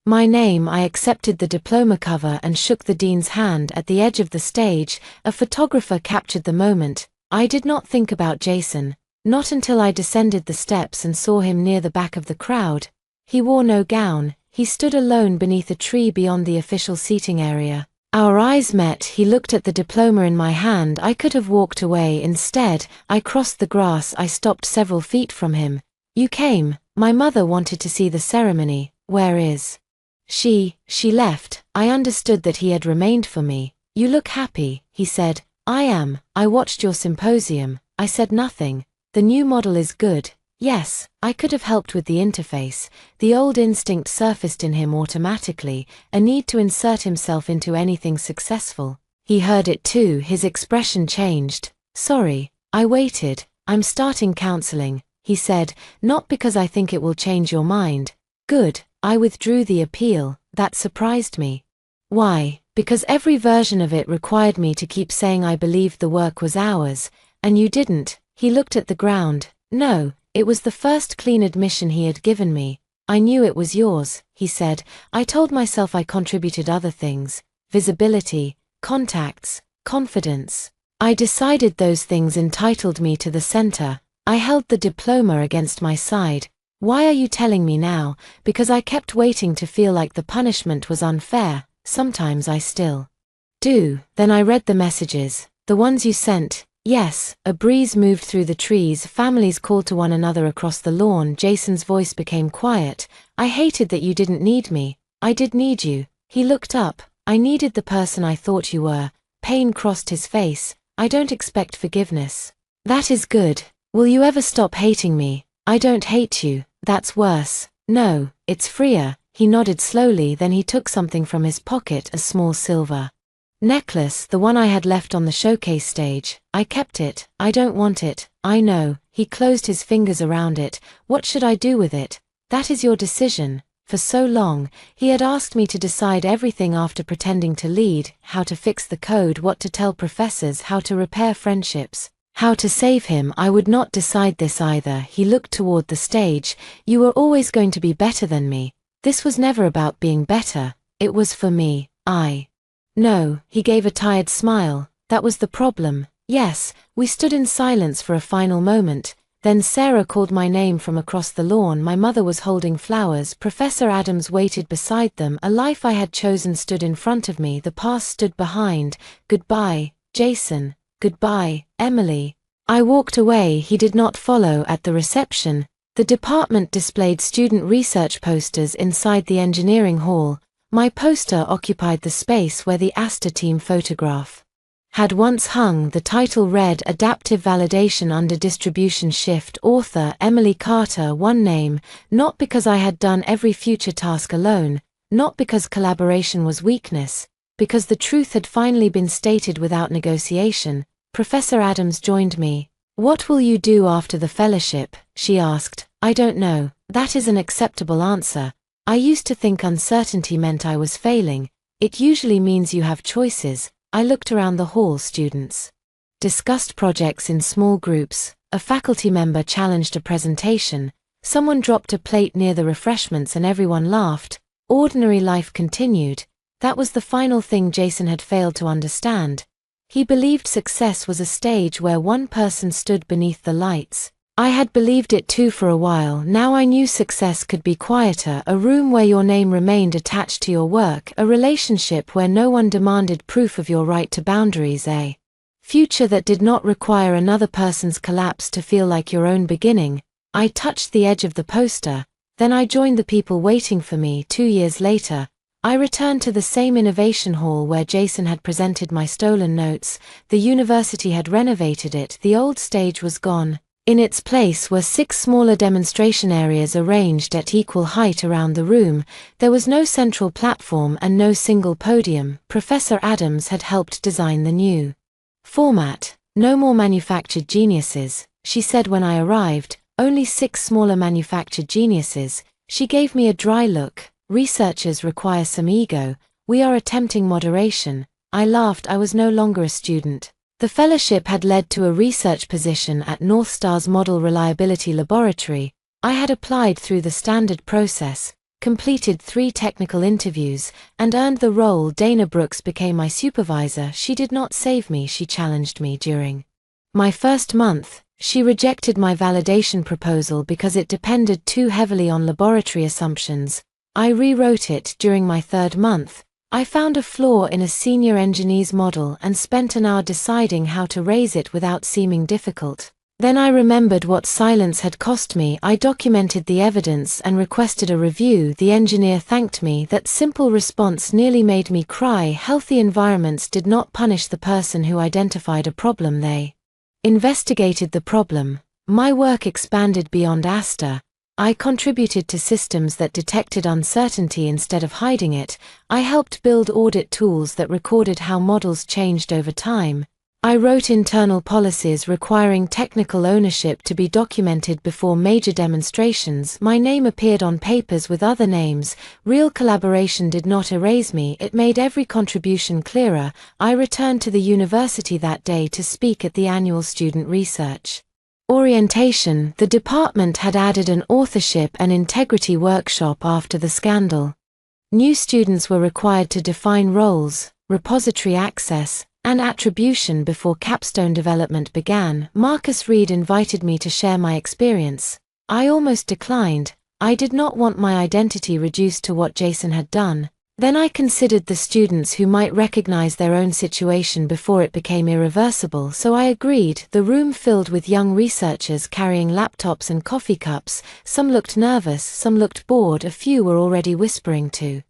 my name. I accepted the diploma cover and shook the dean's hand. At the edge of the stage, a photographer captured the moment. I did not think about Jason, not until I descended the steps and saw him near the back of the crowd. He wore no gown, he stood alone beneath a tree beyond the official seating area. Our eyes met. He looked at the diploma in my hand. I could have walked away. Instead, I crossed the grass. I stopped several feet from him. You came. My mother wanted to see the ceremony. Where is she? She left. I understood that he had remained for me. You look happy, he said. I am. I watched your symposium. I said nothing. The new model is good. Yes, I could have helped with the interface. The old instinct surfaced in him automatically, a need to insert himself into anything successful. He heard it too. His expression changed. Sorry, I waited. I'm starting counseling, he said, not because I think it will change your mind. Good. I withdrew the appeal. That surprised me. Why? Because every version of it required me to keep saying I believed the work was ours, and you didn't. He looked at the ground. No, it was the first clean admission he had given me. I knew it was yours, he said. I told myself I contributed other things. Visibility, contacts, confidence. I decided those things entitled me to the center. I held the diploma against my side. Why are you telling me now? Because I kept waiting to feel like the punishment was unfair. Sometimes I still do. Then I read the messages. The ones you sent. Yes. A breeze moved through the trees. Families called to one another across the lawn. Jason's voice became quiet. I hated that you didn't need me. I did need you. He looked up. I needed the person I thought you were. Pain crossed his face. I don't expect forgiveness. That is good. Will you ever stop hating me? I don't hate you. That's worse. No, it's freer. He nodded slowly, then he took something from his pocket, a small silver necklace, the one I had left on the showcase stage. I kept it. I don't want it. I know. He closed his fingers around it. What should I do with it? That is your decision. For so long, he had asked me to decide everything after pretending to lead, how to fix the code, what to tell professors, how to repair friendships, how to save him. I would not decide this either. He looked toward the stage. You were always going to be better than me. This was never about being better. It was for me. No, he gave a tired smile. That was the problem. Yes, we stood in silence for a final moment. Then Sarah called my name from across the lawn. My mother was holding flowers. Professor Adams waited beside them. A life I had chosen stood in front of me. The past stood behind. Goodbye, Jason. Goodbye, Emily. I walked away. He did not follow. At the reception, the department displayed student research posters inside the engineering hall. My poster occupied the space where the Astor team photograph had once hung. The title read Adaptive Validation Under Distribution Shift. Author Emily Carter. One name, not because I had done every future task alone, not because collaboration was weakness, because the truth had finally been stated without negotiation. Professor Adams joined me. What will you do after the fellowship? She asked. I don't know. That is an acceptable answer. I used to think uncertainty meant I was failing. It usually means you have choices. I looked around the hall. Students discussed projects in small groups. A faculty member challenged a presentation. Someone dropped a plate near the refreshments and everyone laughed. Ordinary life continued. That was the final thing Jason had failed to understand. He believed success was a stage where one person stood beneath the lights. I had believed it too for a while. Now I knew success could be quieter, a room where your name remained attached to your work, a relationship where no one demanded proof of your right to boundaries, a future that did not require another person's collapse to feel like your own beginning. I touched the edge of the poster, then I joined the people waiting for me. 2 years later, I returned to the same innovation hall where Jason had presented my stolen notes. The university had renovated it. The old stage was gone. In its place were 6 smaller demonstration areas arranged at equal height around the room. There was no central platform and no single podium. Professor Adams had helped design the new format. No more manufactured geniuses, she said when I arrived. Only 6 smaller manufactured geniuses. She gave me a dry look. Researchers require some ego. We are attempting moderation. I laughed. I was no longer a student. The fellowship had led to a research position at North Star's Model Reliability Laboratory. I had applied through the standard process, completed 3 technical interviews, and earned the role. Dana Brooks became my supervisor. She did not save me, she challenged me during my first month. She rejected my validation proposal because it depended too heavily on laboratory assumptions. I rewrote it during my 3rd month. I found a flaw in a senior engineer's model and spent an hour deciding how to raise it without seeming difficult. Then I remembered what silence had cost me. I documented the evidence and requested a review. The engineer thanked me. That simple response nearly made me cry. Healthy environments did not punish the person who identified a problem. They investigated the problem. My work expanded beyond Asta. I contributed to systems that detected uncertainty instead of hiding it. I helped build audit tools that recorded how models changed over time. I wrote internal policies requiring technical ownership to be documented before major demonstrations. My name appeared on papers with other names. Real collaboration did not erase me, it made every contribution clearer. I returned to the university that day to speak at the annual student research orientation. The department had added an authorship and integrity workshop after the scandal. New students were required to define roles, repository access, and attribution before capstone development began. Marcus Reed invited me to share my experience. I almost declined. I did not want my identity reduced to what Jason had done. Then I considered the students who might recognize their own situation before it became irreversible, so I agreed. The room filled with young researchers carrying laptops and coffee cups. Some looked nervous, some looked bored, a few were already whispering to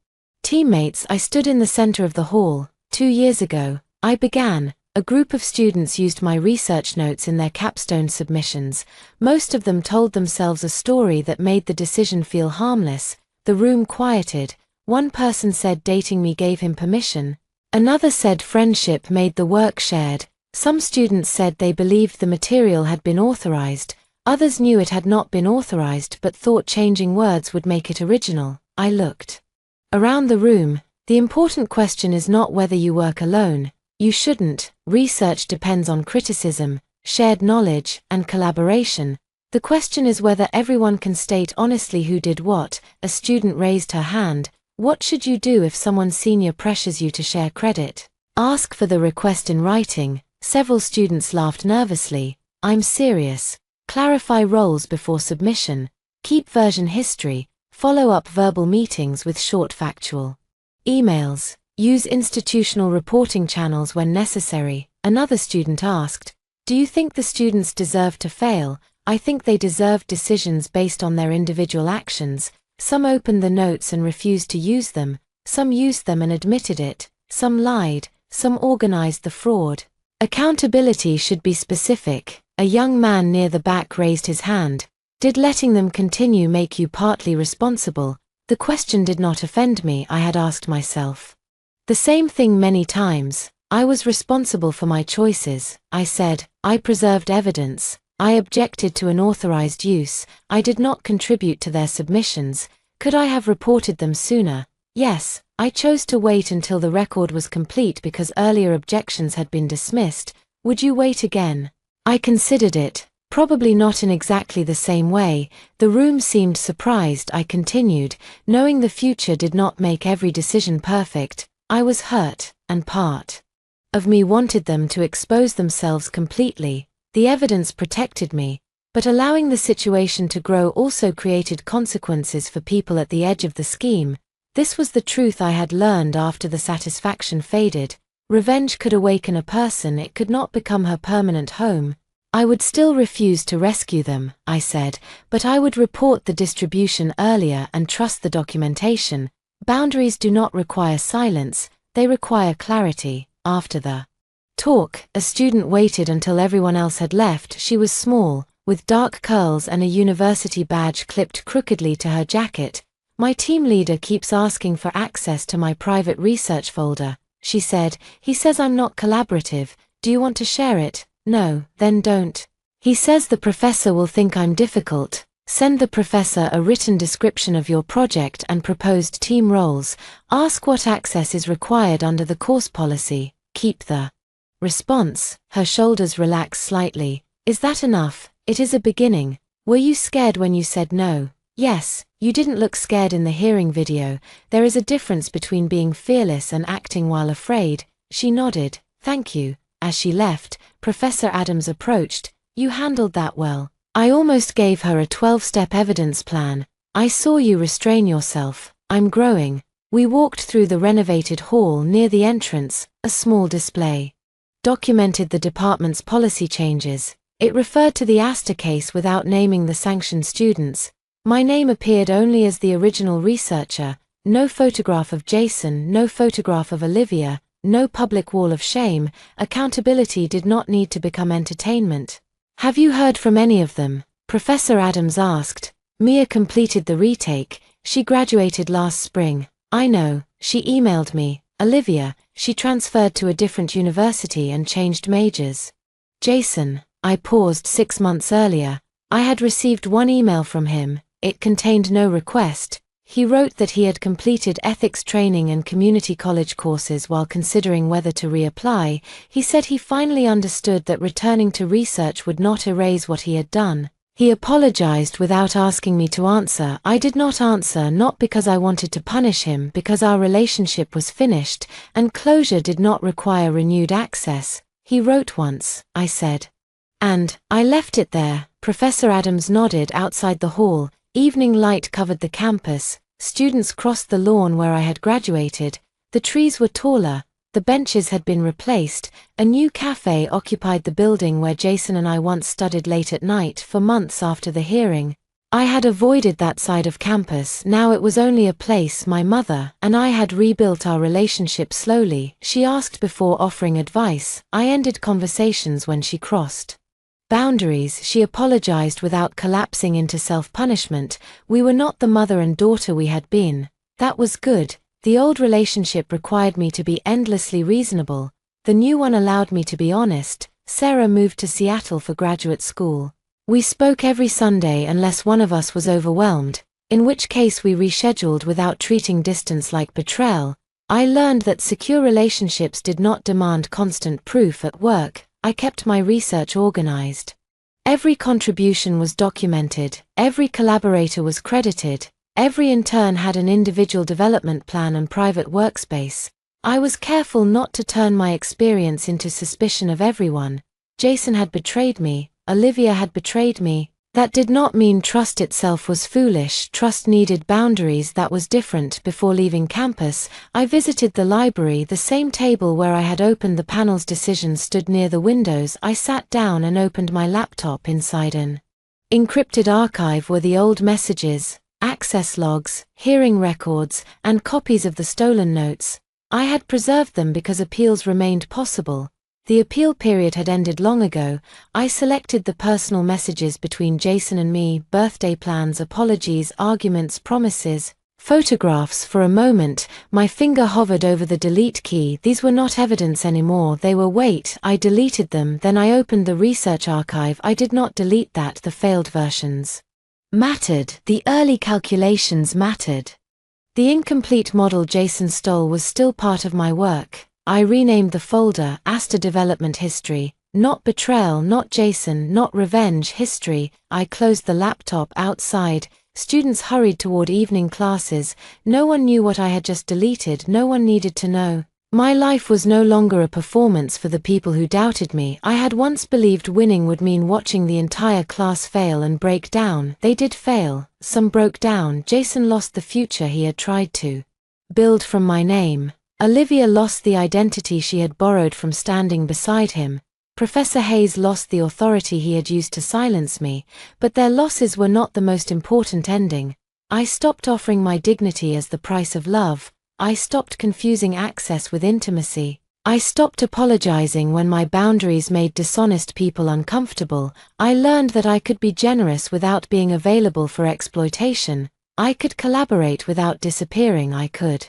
teammates. I stood in the center of the hall. 2 years ago, I began. A group of students used my research notes in their capstone submissions. Most of them told themselves a story that made the decision feel harmless. The room quieted. One person said dating me gave him permission. Another said friendship made the work shared. Some students said they believed the material had been authorized. Others knew it had not been authorized but thought changing words would make it original. I looked around the room. The important question is not whether you work alone. You shouldn't. Research depends on criticism, shared knowledge, and collaboration. The question is whether everyone can state honestly who did what. A student raised her hand. What should you do if someone senior pressures you to share credit? Ask for the request in writing. Several students laughed nervously. I'm serious. Clarify roles before submission. Keep version history. Follow up verbal meetings with short factual emails. Use institutional reporting channels when necessary. Another student asked, do you think the students deserve to fail? I think they deserved decisions based on their individual actions. Some opened the notes and refused to use them. Some used them and admitted it. Some lied. Some organized the fraud. Accountability should be specific. A young man near the back raised his hand. Did letting them continue make you partly responsible? The question did not offend me. I had asked myself the same thing many times. I was responsible for my choices. I said, I preserved evidence. I objected to unauthorized use. I did not contribute to their submissions. Could I have reported them sooner? Yes. I chose to wait until the record was complete because earlier objections had been dismissed. Would you wait again? I considered it. Probably not in exactly the same way. The room seemed surprised. I continued, knowing the future did not make every decision perfect. I was hurt, and part of me wanted them to expose themselves completely. The evidence protected me, but allowing the situation to grow also created consequences for people at the edge of the scheme. This was the truth I had learned after the satisfaction faded. Revenge could awaken a person, it could not become her permanent home. I would still refuse to rescue them, I said, but I would report the distribution earlier and trust the documentation. Boundaries do not require silence, they require clarity. After the talk, a student waited until everyone else had left. She was small, with dark curls and a university badge clipped crookedly to her jacket. My team leader keeps asking for access to my private research folder, she said. He says I'm not collaborative. Do you want to share it? No, then don't. He says the professor will think I'm difficult. Send the professor a written description of your project and proposed team roles. Ask what access is required under the course policy. Keep the response. Her shoulders relax slightly. Is that enough? It is a beginning. Were you scared when you said no? Yes, you didn't look scared in the hearing video. There is a difference between being fearless and acting while afraid. She nodded. Thank you. As she left, Professor Adams approached. You handled that well. I almost gave her a 12-step evidence plan. I saw you restrain yourself. I'm growing. We walked through the renovated hall near the entrance. A small display documented the department's policy changes. It referred to the Astor case without naming the sanctioned students. My name appeared only as the original researcher. No photograph of Jason, no photograph of Olivia, no public wall of shame. Accountability did not need to become entertainment. Have you heard from any of them? Professor Adams asked. Mia completed the retake. She graduated last spring. I know, she emailed me. Olivia, she transferred to a different university and changed majors. Jason, I paused 6 months earlier. I had received one email from him. It contained no request. He wrote that he had completed ethics training and community college courses while considering whether to reapply. He said he finally understood that returning to research would not erase what he had done. He apologized without asking me to answer. I did not answer, not because I wanted to punish him, because our relationship was finished, and closure did not require renewed access. He wrote once, I said. And I left it there. Professor Adams nodded. Outside the hall. Evening light covered the campus. Students crossed the lawn where I had graduated. The trees were taller. The benches had been replaced. A new cafe occupied the building where Jason and I once studied late at night for months after the hearing. I had avoided that side of campus. Now it was only a place my mother and I had rebuilt our relationship slowly. She asked before offering advice. I ended conversations when she crossed boundaries. She apologized without collapsing into self-punishment. We were not the mother and daughter we had been. That was good. The old relationship required me to be endlessly reasonable. The new one allowed me to be honest. Sarah moved to Seattle for graduate school. We spoke every Sunday unless one of us was overwhelmed, in which case we rescheduled without treating distance like betrayal. I learned that secure relationships did not demand constant proof at work. I kept my research organized. Every contribution was documented, every collaborator was credited, every intern had an individual development plan and private workspace. I was careful not to turn my experience into suspicion of everyone. Jason had betrayed me, Olivia had betrayed me. That did not mean trust itself was foolish. Trust needed boundaries. That was different. Before leaving campus, I visited the library. The same table where I had opened the panel's decisions stood near the windows. I sat down and opened my laptop. Inside an encrypted archive were the old messages, access logs, hearing records, and copies of the stolen notes. I had preserved them because appeals remained possible. The appeal period had ended long ago. I selected the personal messages between Jason and me, birthday plans, apologies, arguments, promises, photographs. For a moment, my finger hovered over the delete key. These were not evidence anymore, they were weight. I deleted them, then I opened the research archive. I did not delete that. The failed versions mattered. The early calculations mattered. The incomplete model Jason stole was still part of my work. I renamed the folder Astor Development History. Not betrayal, not Jason, not revenge, history. I closed the laptop. Outside, students hurried toward evening classes. No one knew what I had just deleted. No one needed to know. My life was no longer a performance for the people who doubted me. I had once believed winning would mean watching the entire class fail and break down. They did fail. Some broke down. Jason lost the future he had tried to build from my name. Olivia lost the identity she had borrowed from standing beside him. Professor Hayes lost the authority he had used to silence me, but their losses were not the most important ending. I stopped offering my dignity as the price of love. I stopped confusing access with intimacy. I stopped apologizing when my boundaries made dishonest people uncomfortable. I learned that I could be generous without being available for exploitation. I could collaborate without disappearing. I could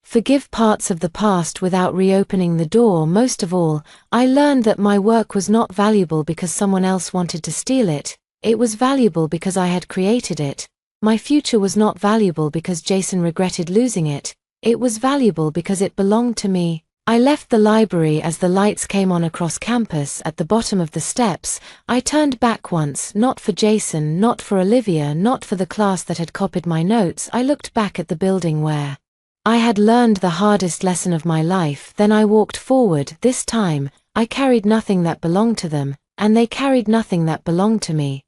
Forgive parts of the past without reopening the door. Most of all, I learned that my work was not valuable because someone else wanted to steal it. It was valuable because I had created it. My future was not valuable because Jason regretted losing it. It was valuable because it belonged to me. I left the library as the lights came on across campus. At the bottom of the steps, I turned back once, not for Jason, not for Olivia, not for the class that had copied my notes. I looked back at the building where I had learned the hardest lesson of my life. Then I walked forward. This time, I carried nothing that belonged to them, and they carried nothing that belonged to me.